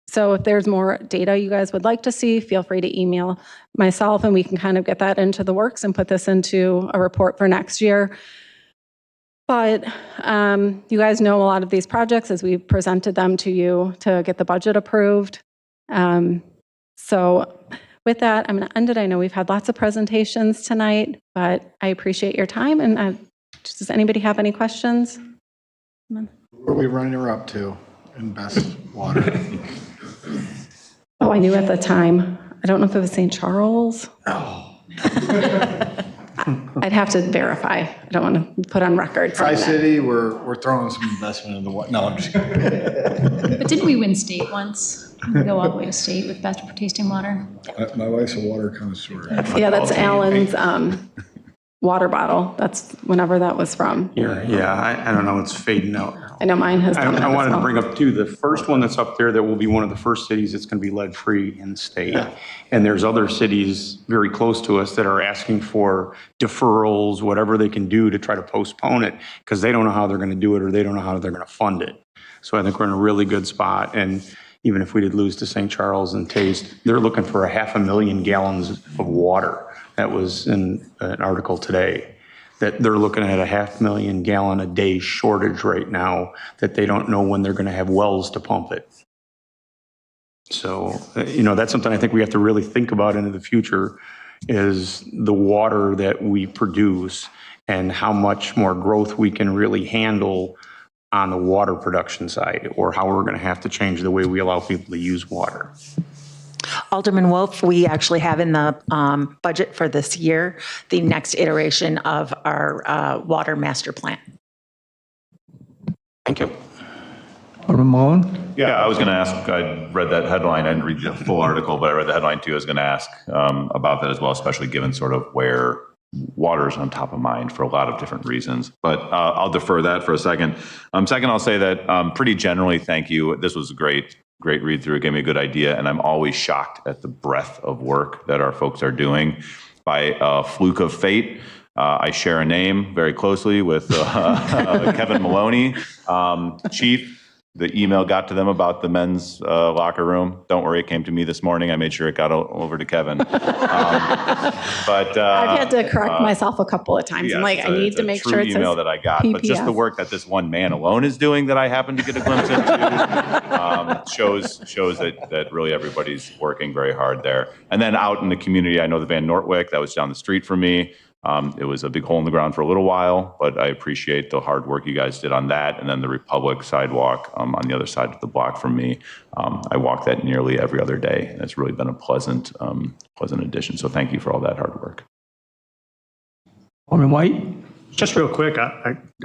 So if there's more data you guys would like to see, feel free to email myself and we can kind of get that into the works and put this into a report for next year. But you guys know a lot of these projects as we presented them to you to get the budget approved. So with that, I'm going to end it. I know we've had lots of presentations tonight, but I appreciate your time. And does anybody have any questions? Where are we running her up to in best water? Oh, I knew at the time. I don't know if it was St. Charles. Oh. I'd have to verify. I don't want to put on record. Tri-City, we're throwing some investment in the water. No, I'm just kidding. But didn't we win state once? We go all the way to state with best tasting water. My wife's a water connoisseur. Yeah, that's Alan's water bottle. That's whenever that was from. Yeah, I don't know, it's fading out. I know mine has done that I as wanted to well. bring up too, the first one that's up there, that will be one of the first cities that's going to be lead-free in the state. And there's other cities very close to us that are asking for deferrals, whatever they can do to try to postpone it, because they don't know how they're going to do it or they don't know how they're going to fund it. So I think we're in a really good spot. And even if we did lose to St. Charles and Taste, they're looking for 500,000 gallons of water. That was in an article today, that they're looking at 500,000 gallon a day shortage right now, that they don't know when they're going to have wells to pump it. So, that's something I think we have to really think about into the future, is the water that we produce and how much more growth we can really handle on the water production side, or how we're going to have to change the way we allow people to use water. Alderman Wolf, we actually have in the budget for this year the next iteration of our water master plan. Thank you. Alderman Mullen? Yeah, I was going to ask, I read that headline. I didn't read the full article, but I read the headline too. I was going to ask about that as well, especially given sort of where water is on top of mind for a lot of different reasons. But I'll defer that for a second. Second, I'll say that pretty generally, thank you. This was a great read through. It gave me a good idea. And I'm always shocked at the breadth of work that our folks are doing. By a fluke of fate, I share a name very closely with Kevin Maloney, Chief. The email got to them about the men's locker room. Don't worry, it came to me this morning. I made sure it got over to Kevin. But I've had to correct myself a couple of times. Yes, I'm like, I need to make sure it says email that I got, but just the PPS. work that this one man alone is doing that I happened to get a glimpse into shows that really everybody's working very hard there. And then out in the community, I know the Van Nortwick, that was down the street from me. It was a big hole in the ground for a little while, but I appreciate the hard work you guys did on that. And then the Republic sidewalk on the other side of the block from me, I walk that nearly every other day. And it's really been a pleasant addition. So thank you for all that hard work. Alderman White? Just real quick,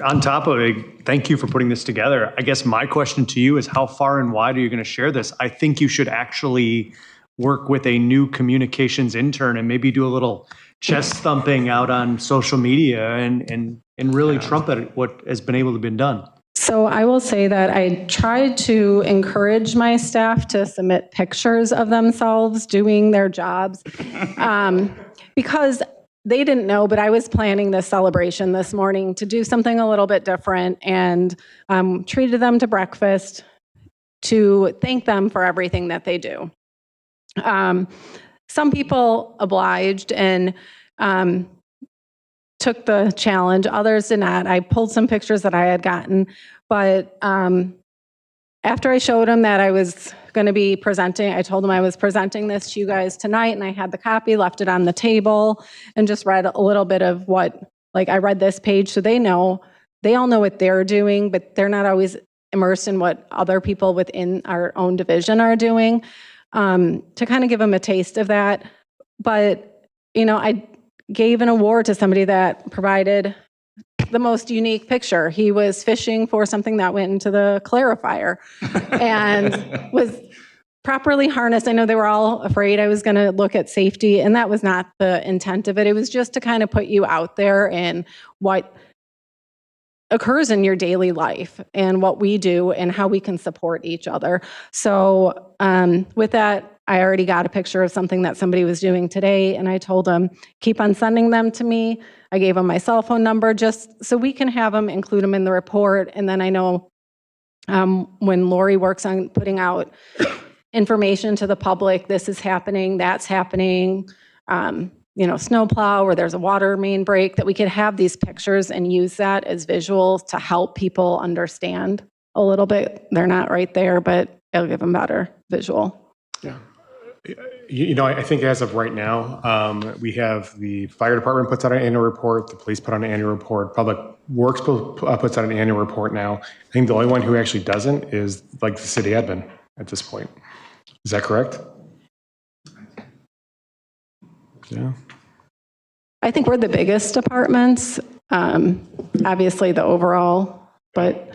on top of it, thank you for putting this together. I guess my question to you is, how far and wide are you going to share this? I think you should actually work with a new communications intern and maybe do a little chest thumping out on social media and really trumpet what has been able to be done. So I will say that I tried to encourage my staff to submit pictures of themselves doing their jobs because they didn't know, but I was planning this celebration this morning to do something a little bit different, and treated them to breakfast to thank them for everything that they do. Some people obliged and took the challenge. Others did not. I pulled some pictures that I had gotten, but after I showed them that I was going to be presenting, I told them I was presenting this to you guys tonight, and I had the copy, left it on the table, and just read a little bit of what, like I read this page, so they all know what they're doing, but they're not always immersed in what other people within our own division are doing, to kind of give them a taste of that. But, I gave an award to somebody that provided the most unique picture. He was fishing for something that went into the clarifier and was properly harnessed. I know they were all afraid I was going to look at safety, and that was not the intent of it. It was just to kind of put you out there and what occurs in your daily life and what we do and how we can support each other. So with that, I already got a picture of something that somebody was doing today, and I told them, keep on sending them to me. I gave them my cell phone number just so we can have them, include them in the report. And then I know when Lori works on putting out information to the public, this is happening, that's happening, snowplow, or there's a water main break, that we could have these pictures and use that as visuals to help people understand a little bit. They're not right there, but it'll give them better visual. Yeah. I think as of right now, we have the fire department puts out an annual report, the police put out an annual report, public works puts out an annual report now. I think the only one who actually doesn't is like the city admin at this point. Is that correct? Yeah. I think we're the biggest departments, obviously the overall, but.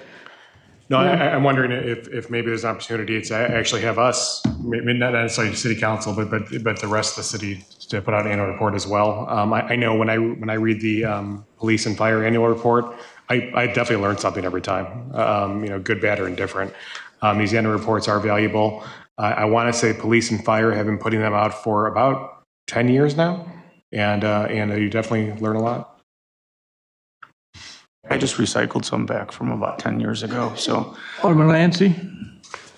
No, I'm wondering if maybe there's an opportunity to actually have us, maybe not necessarily city council, but the rest of the city to put out an annual report as well. I know when I read the police and fire annual report, I definitely learn something every time, good, bad, or indifferent. These annual reports are valuable. I want to say police and fire have been putting them out for about 10 years now, and you definitely learn a lot. I just recycled some back from about 10 years ago, so. Alderman Lancy?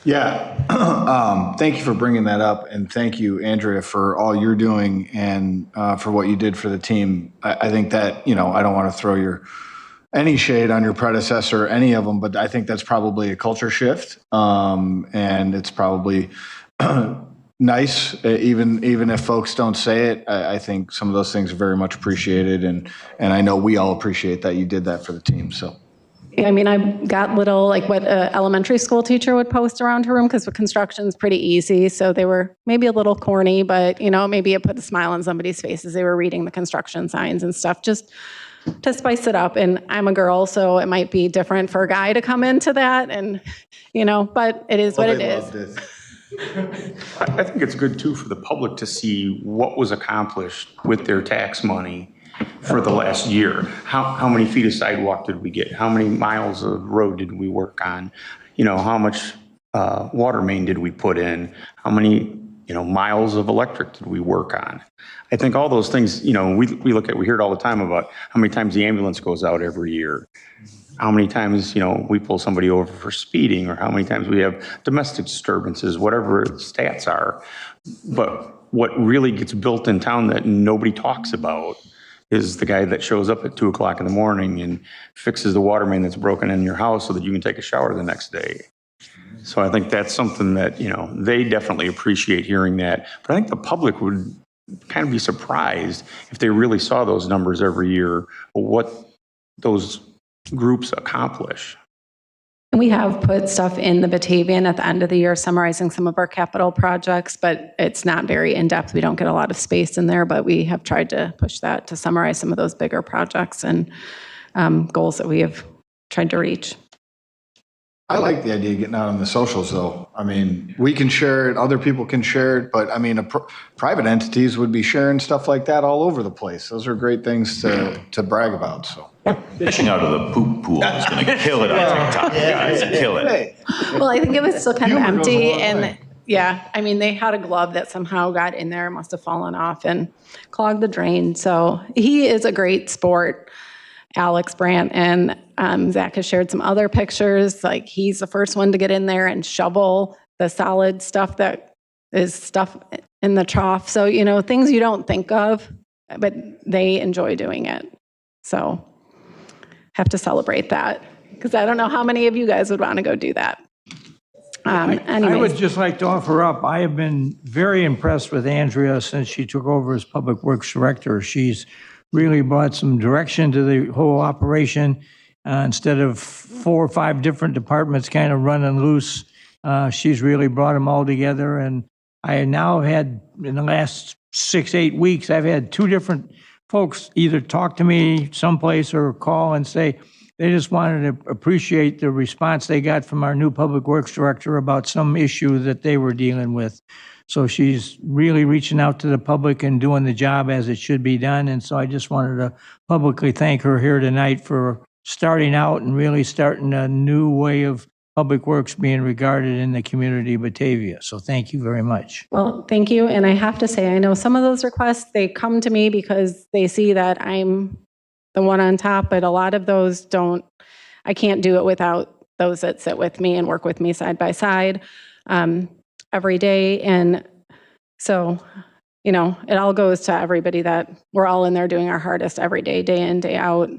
Yeah, thank you for bringing that up, and thank you, Andrea, for all you're doing and for what you did for the team. I think that, I don't want to throw any shade on your predecessor, any of them, but I think that's probably a culture shift, and it's probably nice, even if folks don't say it. I think some of those things are very much appreciated, and I know we all appreciate that you did that for the team. So, I mean, I got little like what an elementary school teacher would post around her room, because construction's pretty easy. So they were maybe a little corny, but maybe it put a smile on somebody's face as they were reading the construction signs and stuff, just to spice it up. And I'm a girl, so it might be different for a guy to come into that, and but it is what it is. I think it's good too for the public to see what was accomplished with their tax money for the last year. How many feet of sidewalk did we get? How many miles of road did we work on? How much water main did we put in? How many miles of electric did we work on? I think all those things, we hear it all the time about how many times the ambulance goes out every year. How many times, we pull somebody over for speeding, or how many times we have domestic disturbances, whatever the stats are. But what really gets built in town that nobody talks about is the guy that shows up at 2 o'clock in the morning and fixes the water main that's broken in your house so that you can take a shower the next day. So I think that's something that, they definitely appreciate hearing that. But I think the public would kind of be surprised if they really saw those numbers every year, what those groups accomplish. And we have put stuff in the Batavian at the end of the year summarizing some of our capital projects, but it's not very in-depth. We don't get a lot of space in there, but we have tried to push that to summarize some of those bigger projects and goals that we have tried to reach. I like the idea of getting out on the socials, though. I mean, we can share it, other people can share it, but I mean, private entities would be sharing stuff like that all over the place. Those are great things to brag about. So, fishing out of the poop pool is going to kill it on TikTok. Guys, kill it. Well, I think it was still kind of empty, and I mean, they had a glove that somehow got in there, must have fallen off and clogged the drain. So he is a great sport, Alex Brandt, and Zach has shared some other pictures. Like, he's the first one to get in there and shovel the solid stuff that is stuff in the trough. So, things you don't think of, but they enjoy doing it. So have to celebrate that, because I don't know how many of you guys would want to go do that. I would just like to offer up, I have been very impressed with Andrea since she took over as Public Works Director. She's really brought some direction to the whole operation. Instead of 4 or 5 different departments kind of running loose, she's really brought them all together. And I now had, in the last 6, 8 weeks, I've had 2 different folks either talk to me someplace or call and say they just wanted to appreciate the response they got from our new Public Works Director about some issue that they were dealing with. So she's really reaching out to the public and doing the job as it should be done. And so I just wanted to publicly thank her here tonight for starting out and really starting a new way of public works being regarded in the community of Batavia. So thank you very much. Well, thank you. And I have to say, I know some of those requests, they come to me because they see that I'm the one on top, but a lot of those don't, I can't do it without those that sit with me and work with me side by side every day. And so, you know, it all goes to everybody that we're all in there doing our hardest every day, day in, day out.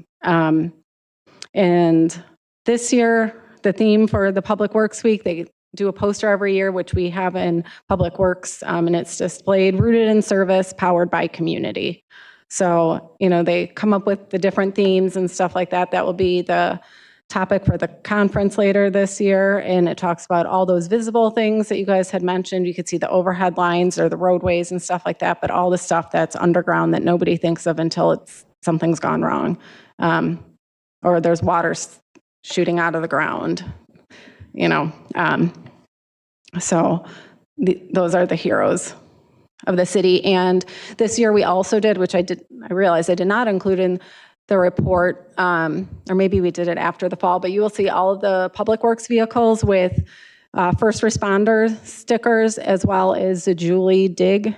And this year, the theme for the Public Works Week, they do a poster every year, which we have in Public Works, and it's displayed, Rooted in Service, Powered by Community. So, you know, they come up with the different themes and stuff like that. That will be the topic for the conference later this year, and it talks about all those visible things that you guys had mentioned. You could see the overhead lines or the roadways and stuff like that, but all the stuff that's underground that nobody thinks of until something's gone wrong, or there's water shooting out of the ground, you know. So those are the heroes of the city. And this year we also did, which I realized I did not include in the report, or maybe we did it after the fall, but you will see all of the public works vehicles with first responder stickers, as well as the Julie Dig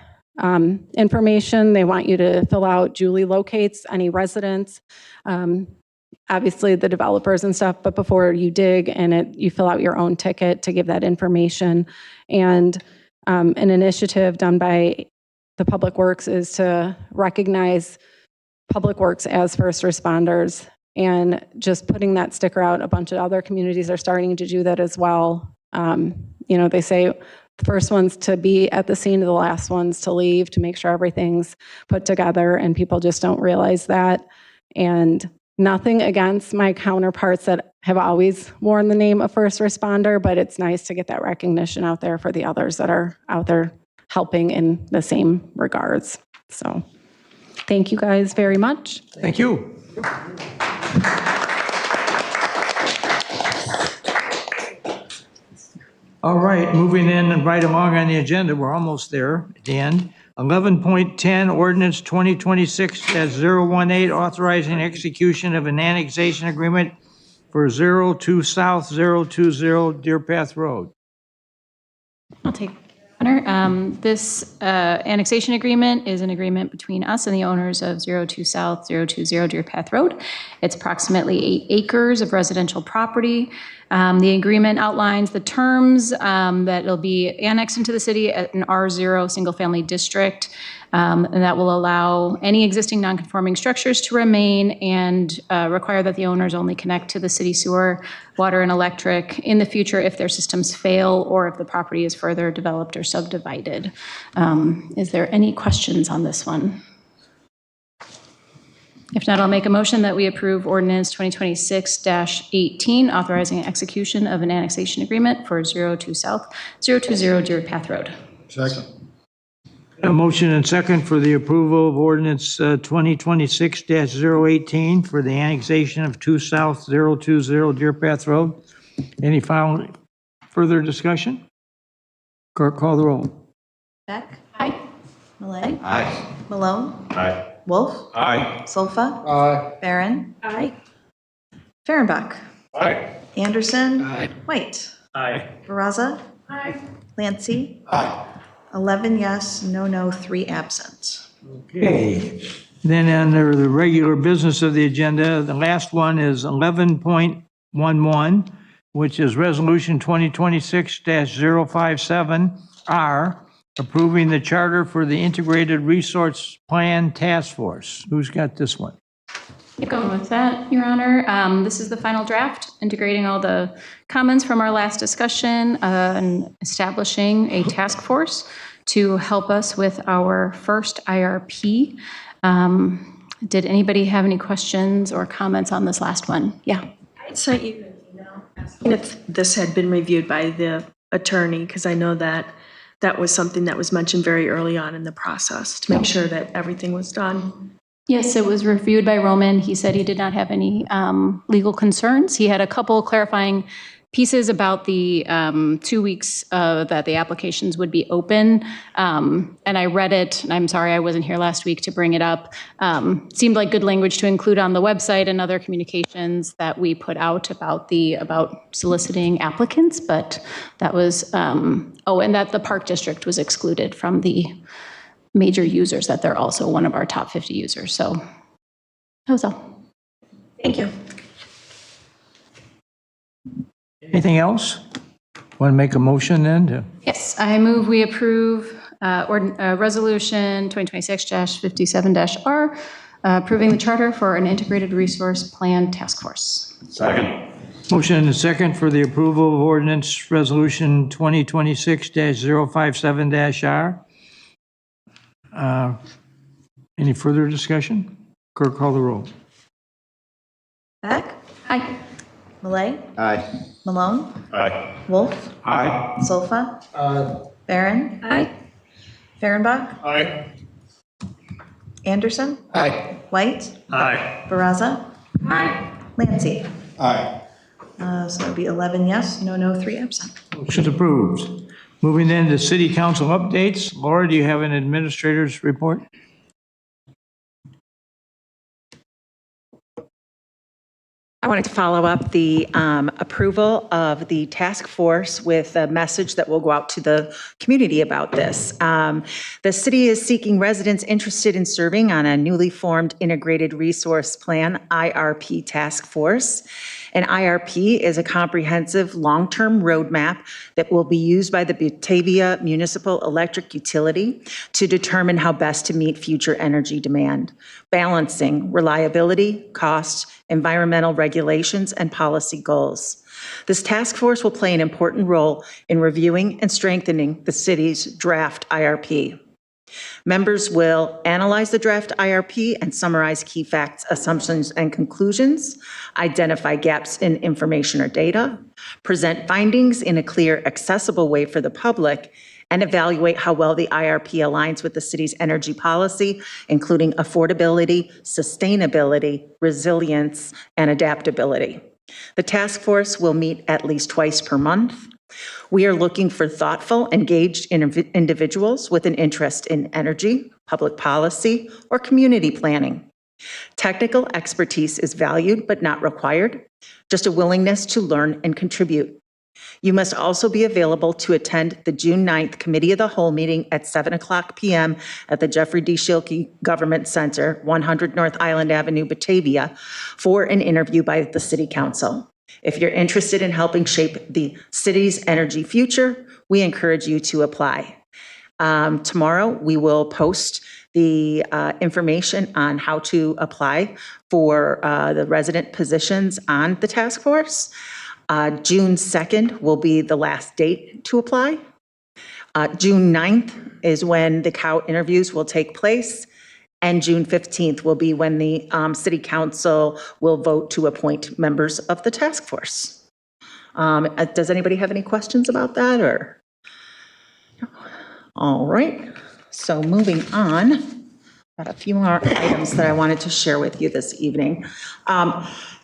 information. They want you to fill out Julie locates any residents, obviously the developers and stuff, but before you dig and you fill out your own ticket to give that information. And an initiative done by the Public Works is to recognize Public Works as first responders, and just putting that sticker out. A bunch of other communities are starting to do that as well. You know, they say the first ones to be at the scene are the last ones to leave, to make sure everything's put together, and people just don't realize that. And nothing against my counterparts that have always worn the name of first responder, but it's nice to get that recognition out there for the others that are out there helping in the same regards. So thank you guys very much. Thank you. All right, moving in and right along on the agenda, we're almost there at the end. 11.10, Ordinance 2026-018, authorizing execution of an annexation agreement for 02 South 020 Deer Path Road. I'll take honor. This annexation agreement is an agreement between us and the owners of 02 South 020 Deer Path Road. It's approximately 8 acres of residential property. The agreement outlines the terms that it'll be annexed into the city at an R0 single-family district, and that will allow any existing non-conforming structures to remain and require that the owners only connect to the city sewer, water, and electric in the future if their systems fail or if the property is further developed or subdivided. Is there any questions on this one? If not, I'll make a motion that we approve ordinance 2026-18, authorizing execution of an annexation agreement for 02 South 020 Deer Path Road. Second. A motion and second for the approval of ordinance 2026-018 for the annexation of 2 South 020 Deer Path Road. Any further discussion? Clerk, call the roll. Beck? Aye. Malay? Aye. Malone? Aye. Wolf? Aye. Solfa? Aye. Barron? Aye. Fehrenbach? Aye. Anderson? Aye. White? Aye. Baraza? Aye. Clancy? Aye. 11 yes, no, 3 absent. Okay. Then under the regular business of the agenda, the last one is 11.11, which is Resolution 2026-057R, approving the charter for the Integrated Resource Plan Task Force. Who's got this one? Going with that, Your Honor. This is the final draft, integrating all the comments from our last discussion and establishing a task force to help us with our first IRP. Did anybody have any questions or comments on this last one? Yeah. I sent you an email asking if this had been reviewed by the attorney, because I know that that was something that was mentioned very early on in the process, to make sure that everything was done. Yes, it was reviewed by Roman. He said he did not have any legal concerns. He had a couple clarifying pieces about the 2 weeks that the applications would be open. And I read it, and I'm sorry I wasn't here last week to bring it up. Seemed like good language to include on the website and other communications that we put out about soliciting applicants, but that was, and that the Park District was excluded from the major users, that they're also one of our top 50 users. So that was all. Thank you. Anything else? Want to make a motion then? Yes, I move we approve Resolution 2026-57-R, approving the charter for an integrated resource plan task force. Second. Motion and a second for the approval of ordinance resolution 2026-057-R. Any further discussion? Clerk, call the roll. Beck? Aye. Malay? Aye. Malone? Aye. Wolf? Aye. Solfa? Barron? Aye. Fehrenbach? Aye. Anderson? Aye. White? Aye. Baraza? Aye. Lancy? Aye. So it would be 11 yes, no, 3 absent. Motion's approved. Moving then to city council updates. Laura, do you have an administrator's report? I wanted to follow up the approval of the task force with a message that will go out to the community about this. The city is seeking residents interested in serving on a newly formed integrated resource plan, IRP task force. An IRP is a comprehensive long-term roadmap that will be used by the Batavia Municipal Electric Utility to determine how best to meet future energy demand, balancing reliability, cost, environmental regulations, and policy goals. This task force will play an important role in reviewing and strengthening the city's draft IRP. Members will analyze the draft IRP and summarize key facts, assumptions, and conclusions, identify gaps in information or data, present findings in a clear, accessible way for the public, and evaluate how well the IRP aligns with the city's energy policy, including affordability, sustainability, resilience, and adaptability. The task force will meet at least twice per month. We are looking for thoughtful, engaged individuals with an interest in energy, public policy, or community planning. Technical expertise is valued but not required, just a willingness to learn and contribute. You must also be available to attend the June 9th Committee of the Whole meeting at 7:00 p.m. at the Jeffrey D. Schilke Government Center, 100 North Island Avenue, Batavia, for an interview by the City Council. If you're interested in helping shape the city's energy future, we encourage you to apply. Tomorrow, we will post the information on how to apply for the resident positions on the task force. June 2nd will be the last date to apply. June 9th is when the COW interviews will take place. And June 15th will be when the City Council will vote to appoint members of the task force. Does anybody have any questions about that, or? All right, so moving on, got a few more items that I wanted to share with you this evening.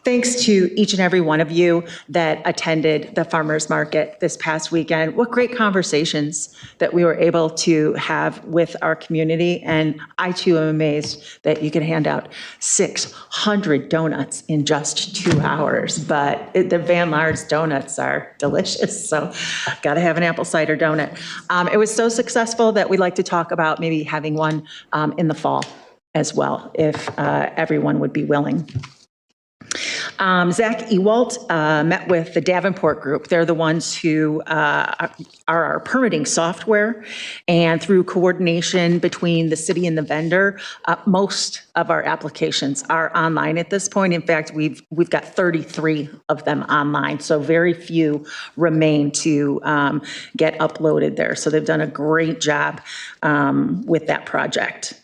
Thanks to each and every one of you that attended the farmers market this past weekend. What great conversations that we were able to have with our community. And I too am amazed that you can hand out 600 donuts in just 2 hours. But the Van Laar's donuts are delicious. So got to have an apple cider donut. It was so successful that we'd like to talk about maybe having one in the fall as well, if everyone would be willing. Zach Ewalt met with the Davenport Group. They're the ones who are our permitting software, and through coordination between the city and the vendor, most of our applications are online at this point. In fact, we've got 33 of them online, so very few remain to get uploaded there. So they've done a great job with that project.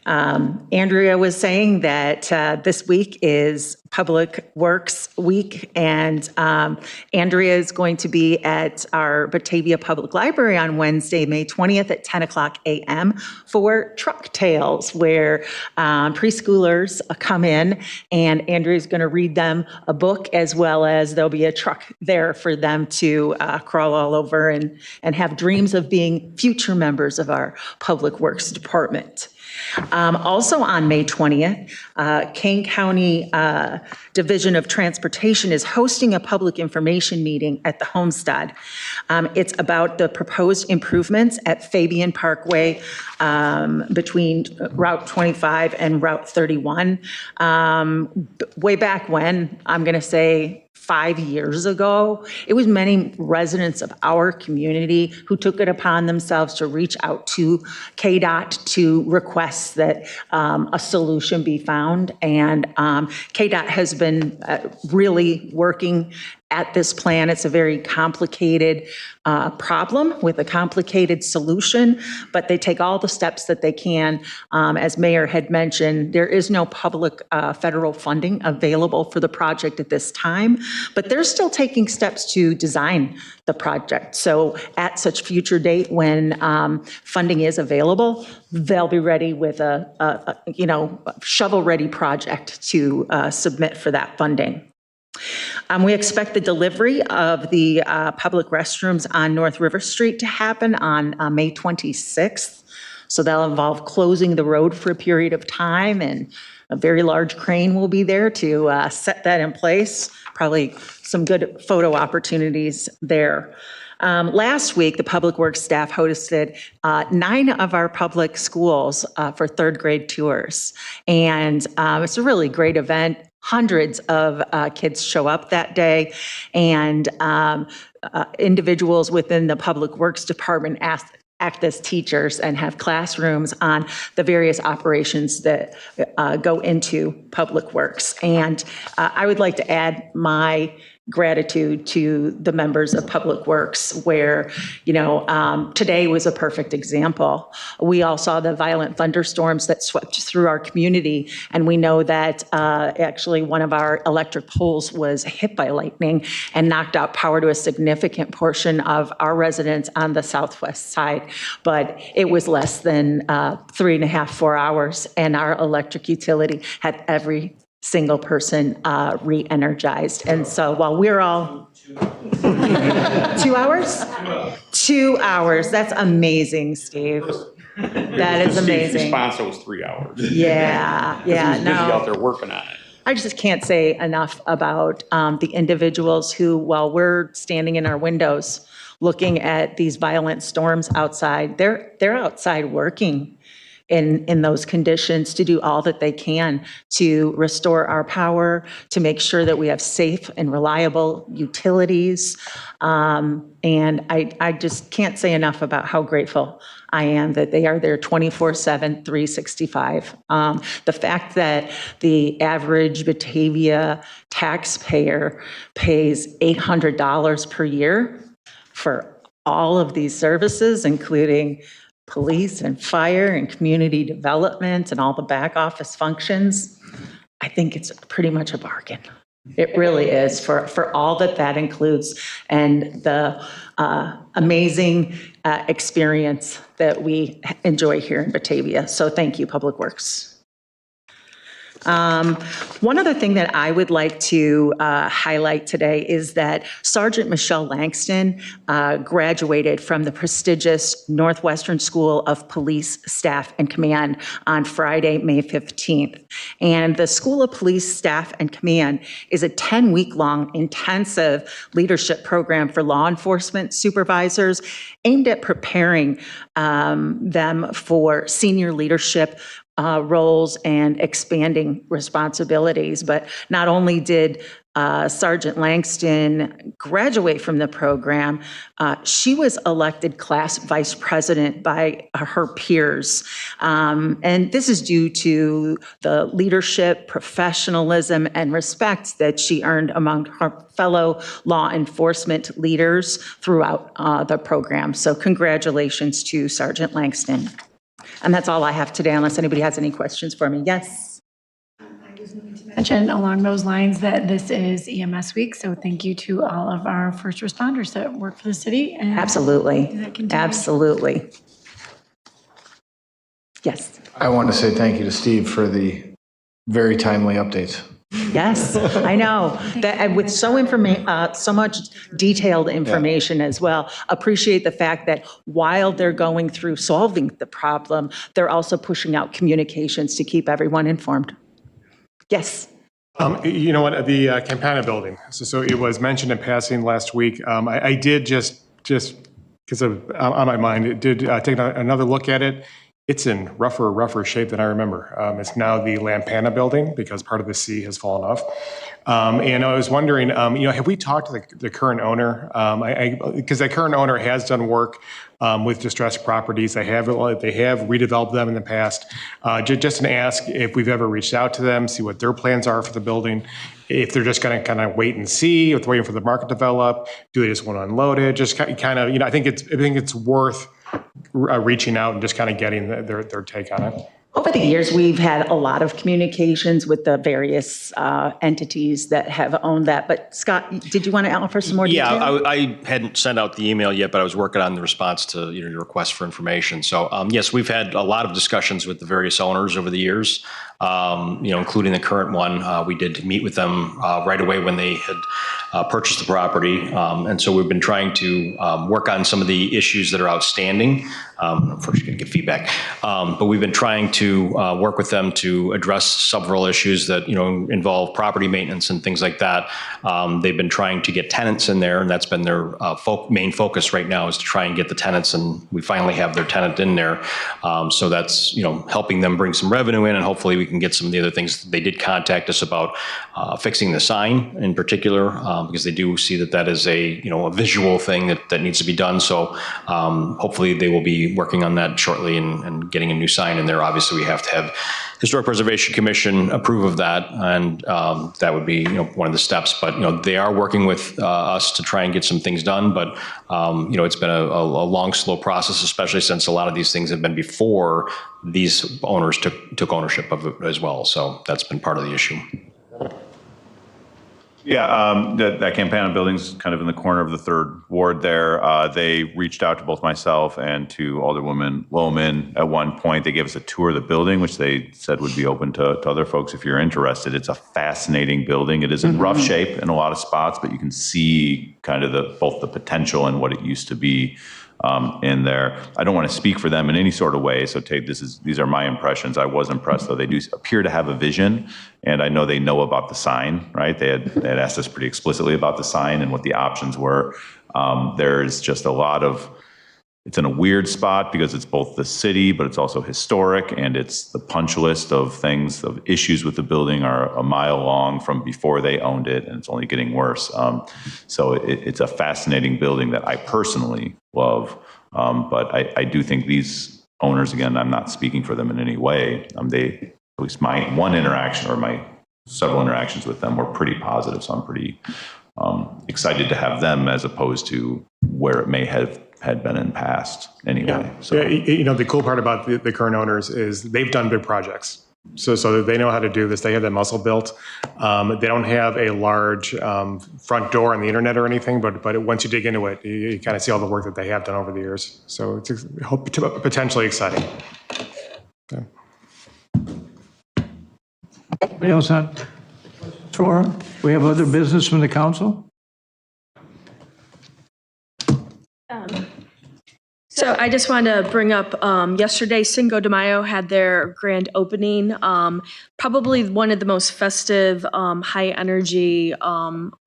Andrea was saying that this week is Public Works Week, and Andrea is going to be at our Batavia Public Library on Wednesday, May 20th at 10 o'clock a.m. for Truck Tales, where preschoolers come in, and Andrea's going to read them a book, as well as there'll be a truck there for them to crawl all over and have dreams of being future members of our Public Works Department. Also on May 20th, Kane County Division of Transportation is hosting a public information meeting at the Homestead. It's about the proposed improvements at Fabian Parkway between Route 25 and Route 31. Way back when, I'm going to say 5 years ago, it was many residents of our community who took it upon themselves to reach out to KDOT to request that a solution be found. And KDOT has been really working at this plan. It's a very complicated problem with a complicated solution, but they take all the steps that they can. As Mayor had mentioned, there is no public federal funding available for the project at this time, but they're still taking steps to design the project. So at such future date when funding is available, they'll be ready with a shovel-ready project to submit for that funding. We expect the delivery of the public restrooms on North River Street to happen on May 26th. So that'll involve closing the road for a period of time, and a very large crane will be there to set that in place. Probably some good photo opportunities there. Last week, the Public Works staff hosted 9 of our public schools for third grade tours. And it's a really great event. Hundreds of kids show up that day, and individuals within the Public Works Department act as teachers and have classrooms on the various operations that go into Public Works. And I would like to add my gratitude to the members of Public Works, where, today was a perfect example. We all saw the violent thunderstorms that swept through our community, and we know that actually one of our electric poles was hit by lightning and knocked out power to a significant portion of our residents on the southwest side. But it was less than 3.5, 4 hours, and our electric utility had every single person re-energized. And so while we're all 2 hours? 2 hours. That's amazing, Steve. That is amazing. Steve's response was 3 hours. Yeah, He was busy no. out there working on it. I just can't say enough about the individuals who, while we're standing in our windows looking at these violent storms outside, they're outside working in those conditions to do all that they can to restore our power, to make sure that we have safe and reliable utilities. And I just can't say enough about how grateful I am that they are there 24/7, 365. The fact that the average Batavia taxpayer pays $800 per year for all of these services, including police and fire and community development and all the back office functions, I think it's pretty much a bargain. It really is for all that includes, and the amazing experience that we enjoy here in Batavia. So thank you, Public Works. One other thing that I would like to highlight today is that Sergeant Michelle Langston graduated from the prestigious Northwestern School of Police Staff and Command on Friday, May 15th. And the School of Police Staff and Command is a 10-week-long intensive leadership program for law enforcement supervisors aimed at preparing them for senior leadership roles and expanding responsibilities. But not only did Sergeant Langston graduate from the program, she was elected class vice president by her peers. And this is due to the leadership, professionalism, and respect that she earned among her fellow law enforcement leaders throughout the program. So congratulations to Sergeant Langston. And that's all I have today, unless anybody has any questions for me. Yes? Mention along those lines that this is EMS week, so thank you to all of our first responders that work for the city. And Absolutely. that continue. Absolutely. Yes. I want to say thank you to Steve for the very timely updates. Yes, I know. That with so much detailed information as well. Appreciate the fact that while they're going through solving the problem, they're also pushing out communications to keep everyone informed. Yes. You know what, the Campana building. So it was mentioned in passing last week. I did just because of on my mind, did take another look at it. It's in rougher shape than I remember. It's now the Lampana building because part of the C has fallen off. And I was wondering, have we talked to the current owner? Because the current owner has done work with distressed properties. They have redeveloped them in the past. Just to ask if we've ever reached out to them, see what their plans are for the building. If they're just going to kind of wait and see, if they're waiting for the market to develop, do they just want to unload it? Just kind of, I think it's worth reaching out and just kind of getting their take on it. Over the years, we've had a lot of communications with the various entities that have owned that. But Scott, did you want to offer some more detail? Yeah, I hadn't sent out the email yet, but I was working on the response to your request for information. So yes, we've had a lot of discussions with the various owners over the years, including the current one. We did meet with them right away when they had purchased the property. And so we've been trying to work on some of the issues that are outstanding. First, going to get feedback. But we've been trying to work with them to address several issues that, involve property maintenance and things like that. They've been trying to get tenants in there, and that's been their main focus right now is to try and get the tenants, and we finally have their tenant in there. So that's, helping them bring some revenue in, and hopefully we can get some of the other things. They did contact us about fixing the sign in particular, because they do see that is a visual thing that needs to be done. So hopefully they will be working on that shortly and getting a new sign in there. Obviously, we have to have Historic Preservation Commission approve of that, and that would be one of the steps. But they are working with us to try and get some things done. But it's been a long, slow process, especially since a lot of these things have been before these owners took ownership of it as well. So that's been part of the issue. Yeah, that Campana building's kind of in the corner of the 3rd Ward there. They reached out to both myself and to Alderwoman Lohman at one point. They gave us a tour of the building, which they said would be open to other folks if you're interested. It's a fascinating building. It is in rough shape in a lot of spots, but you can see kind of both the potential and what it used to be in there. I don't want to speak for them in any sort of way, so these are my impressions. I was impressed, though. They do appear to have a vision, and I know they know about the sign, right? They had asked us pretty explicitly about the sign and what the options were. There's just a lot of, it's in a weird spot because it's both the city, but it's also historic, and it's the punch list of issues with the building are a mile long from before they owned it, and it's only getting worse. So it's a fascinating building that I personally love, but I do think these owners, again, I'm not speaking for them in any way. They, at least my one interaction or my several interactions with them were pretty positive, so I'm pretty excited to have them as opposed to where it may have had been in past anyway. Yeah. So the cool part about the current owners is they've done big projects. So they know how to do this. They have that muscle built. They don't have a large front door on the internet or anything, but once you dig into it, you kind of see all the work that they have done over the years. So it's potentially exciting. Okay. Anybody else on floor? We have other business from the council? So I just wanted to bring up, yesterday Cinco de Mayo had their grand opening. Probably one of the most festive, high energy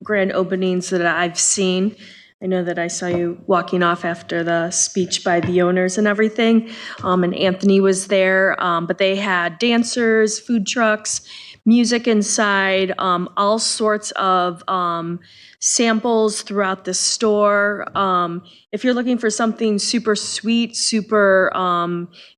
grand openings that I've seen. I know that I saw you walking off after the speech by the owners and everything, and Anthony was there, but they had dancers, food trucks, music inside, all sorts of samples throughout the store. If you're looking for something super sweet, super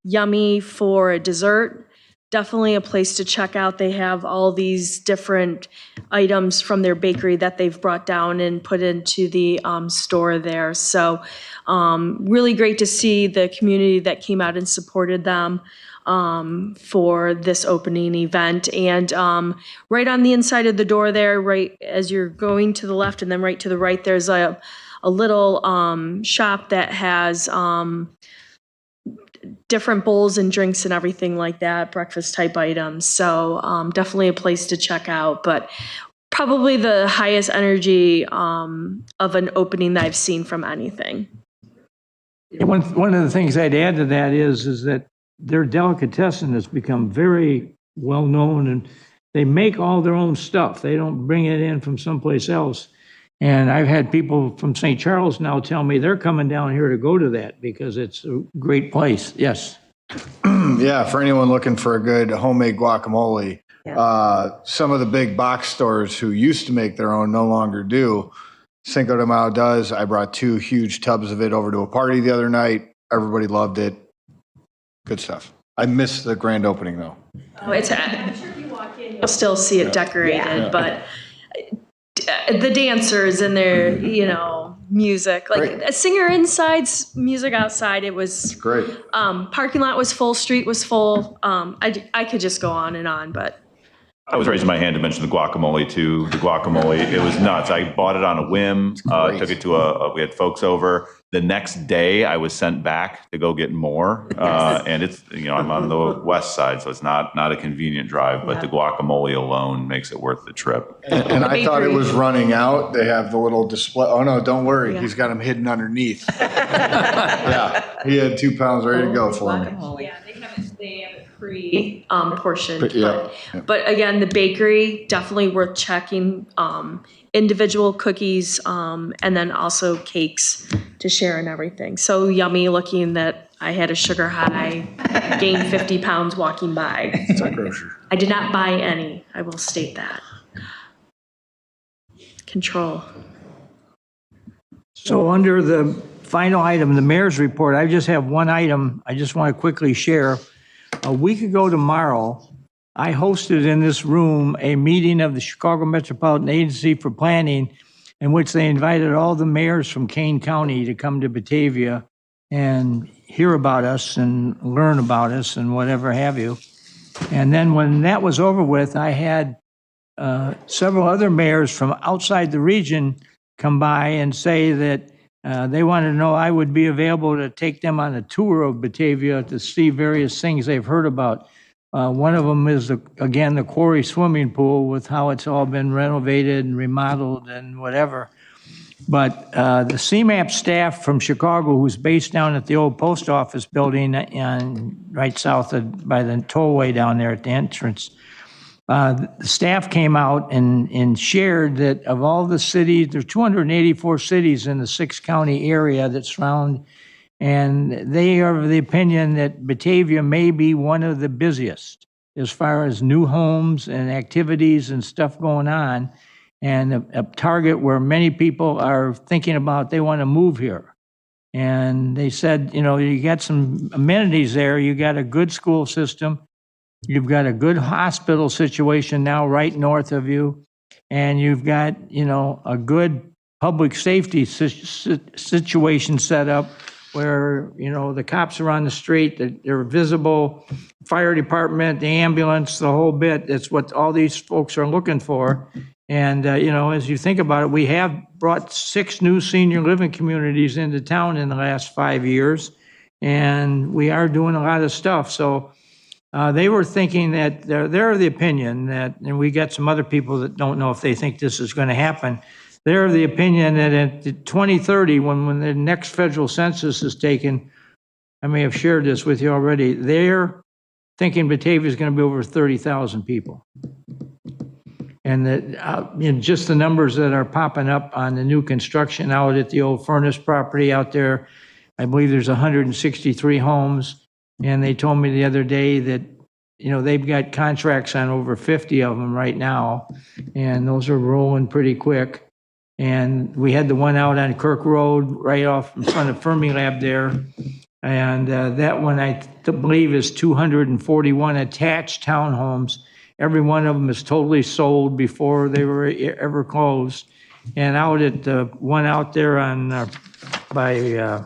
yummy for a dessert, definitely a place to check out. They have all these different items from their bakery that they've brought down and put into the store there. So really great to see the community that came out and supported them for this opening event. And right on the inside of the door there, right as you're going to the left and then right to the right, there's a little shop that has different bowls and drinks and everything like that, breakfast type items. So definitely a place to check out, but probably the highest energy of an opening that I've seen from anything. One of the things I'd add to that is that their delicatessen has become very well known, and they make all their own stuff. They don't bring it in from someplace else. And I've had people from St. Charles now tell me they're coming down here to go to that because it's a great place. Yes. Yeah, for anyone looking for a good homemade guacamole, some of the big box stores who used to make their own no longer do. Cinco de Mayo does. I brought 2 huge tubs of it over to a party the other night. Everybody loved it. Good stuff. I missed the grand opening though. Oh, I'm sure if you walk in, you'll still see it decorated, but the dancers and their, music, like a singer inside, music outside, it was great. Parking lot was full, street was full. I could just go on, but. I was raising my hand to mention the guacamole too. The guacamole, it was nuts. I bought it on a whim, took it to we had folks over. The next day I was sent back to go get more. And it's, I'm on the west side, so it's not a convenient drive, but the guacamole alone makes it worth the trip. And I thought it was running out. They have the little display. Oh no, don't worry. He's got them hidden underneath. Yeah, he had 2 pounds ready to go for me. Yeah, they have it pre-portioned. But again, the bakery, definitely worth checking. Individual cookies, and then also cakes to share and everything. So yummy looking that I had a sugar high, gained 50 pounds walking by. It's a grocer. I did not buy any, I will state that. Control. So under the final item, the mayor's report, I just have one item I just want to quickly share. A week ago tomorrow, I hosted in this room a meeting of the Chicago Metropolitan Agency for Planning in which they invited all the mayors from Kane County to come to Batavia and hear about us and learn about us and whatever have you. And then when that was over with, I had several other mayors from outside the region come by and say that they wanted to know I would be available to take them on a tour of Batavia to see various things they've heard about. One of them is, again, the Quarry swimming pool with how it's all been renovated and remodeled and whatever. But the CMAP staff from Chicago, who's based down at the old post office building and right south by the tollway down there at the entrance, the staff came out and shared that of all the cities, there are 284 cities in the 6-county area that surround. And they are of the opinion that Batavia may be one of the busiest as far as new homes and activities and stuff going on, and a target where many people are thinking about they want to move here. And they said, you got some amenities there. You got a good school system. You've got a good hospital situation now right north of you. And you've got, a good public safety situation set up where, the cops are on the street, they're visible, fire department, the ambulance, the whole bit. That's what all these folks are looking for. And, as you think about it, we have brought 6 new senior living communities into town in the last 5 years, and we are doing a lot of stuff. So they were thinking that they're of the opinion that, and we got some other people that don't know if they think this is going to happen. They're of the opinion that at 2030, when the next federal census is taken, I may have shared this with you already, they're thinking Batavia is going to be over 30,000 people. And that just the numbers that are popping up on the new construction out at the old furnace property out there, I believe there's 163 homes. And they told me the other day that, they've got contracts on over 50 of them right now, and those are rolling pretty quick. And we had the one out on Kirk Road, right off in front of Fermilab there. And that one, I believe, is 241 attached townhomes. every one of them is totally sold before they were ever closed. And out at the one out there on, by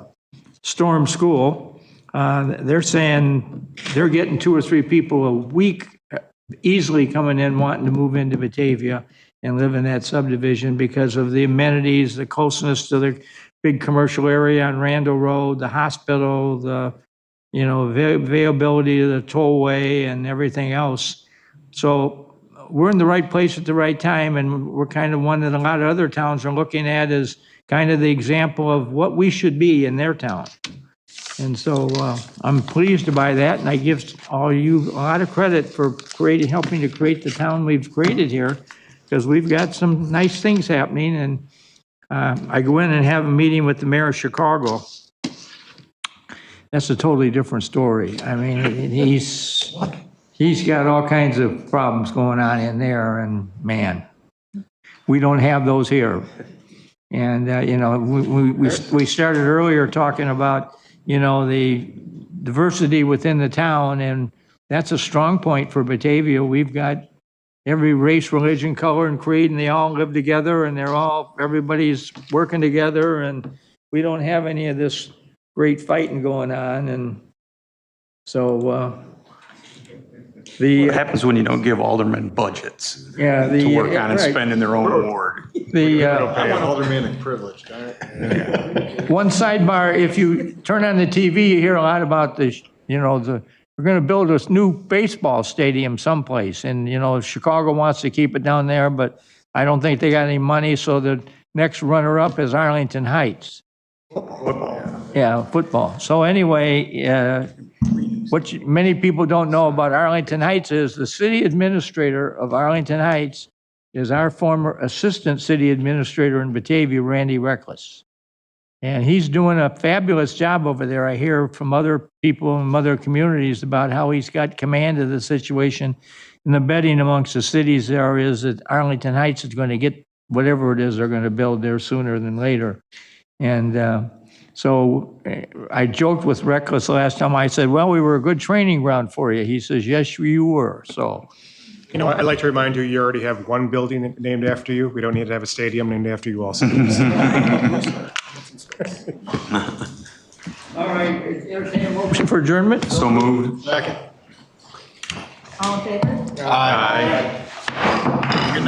Storm School, they're saying they're getting 2 or 3 people a week easily coming in wanting to move into Batavia and live in that subdivision because of the amenities, the closeness to the big commercial area on Randall Road, the hospital, the, you know, availability of the tollway and everything else. So we're in the right place at the right time, and we're kind of one that a lot of other towns are looking at as kind of the example of what we should be in their town. And so I'm pleased by that, and I give all you a lot of credit for helping to create the town we've created here, because we've got some nice things happening. And I go in and have a meeting with the mayor of Chicago. That's a totally different story. I mean, he's got all kinds of problems going on in there, and man, we don't have those here. And you know, we started earlier talking about, you know, the diversity within the town, and that's a strong point for Batavia. We've got every race, religion, color, and creed, and they all live together, and everybody's working together, and we don't have any of this great fighting going on. And so What happens when you don't give aldermen budgets to work on and spend in their own ward? Aldermanic privilege, darn it. One sidebar, if you turn on the TV, you hear a lot about this, you know, we're going to build this new baseball stadium someplace. And, you know, Chicago wants to keep it down there, but I don't think they got any money. So the next runner-up is Arlington Heights. Football. Yeah, football. So anyway, what many people don't know about Arlington Heights is the city administrator of Arlington Heights is our former assistant city administrator in Batavia, Randy Reckless. And he's doing a fabulous job over there. I hear from other people in other communities about how he's got command of the situation. And the betting amongst the cities there is that Arlington Heights is going to get whatever it is they're going to build there sooner than later. And so I joked with Reckless last time. I said, well, we were a good training ground for you. He says, yes, you were. So, you know, I'd like to remind you, you already have one building named after you. We don't need to have a stadium named after you also. all right, entertain a motion for adjournment. So moved. Second. All in favor? Aye.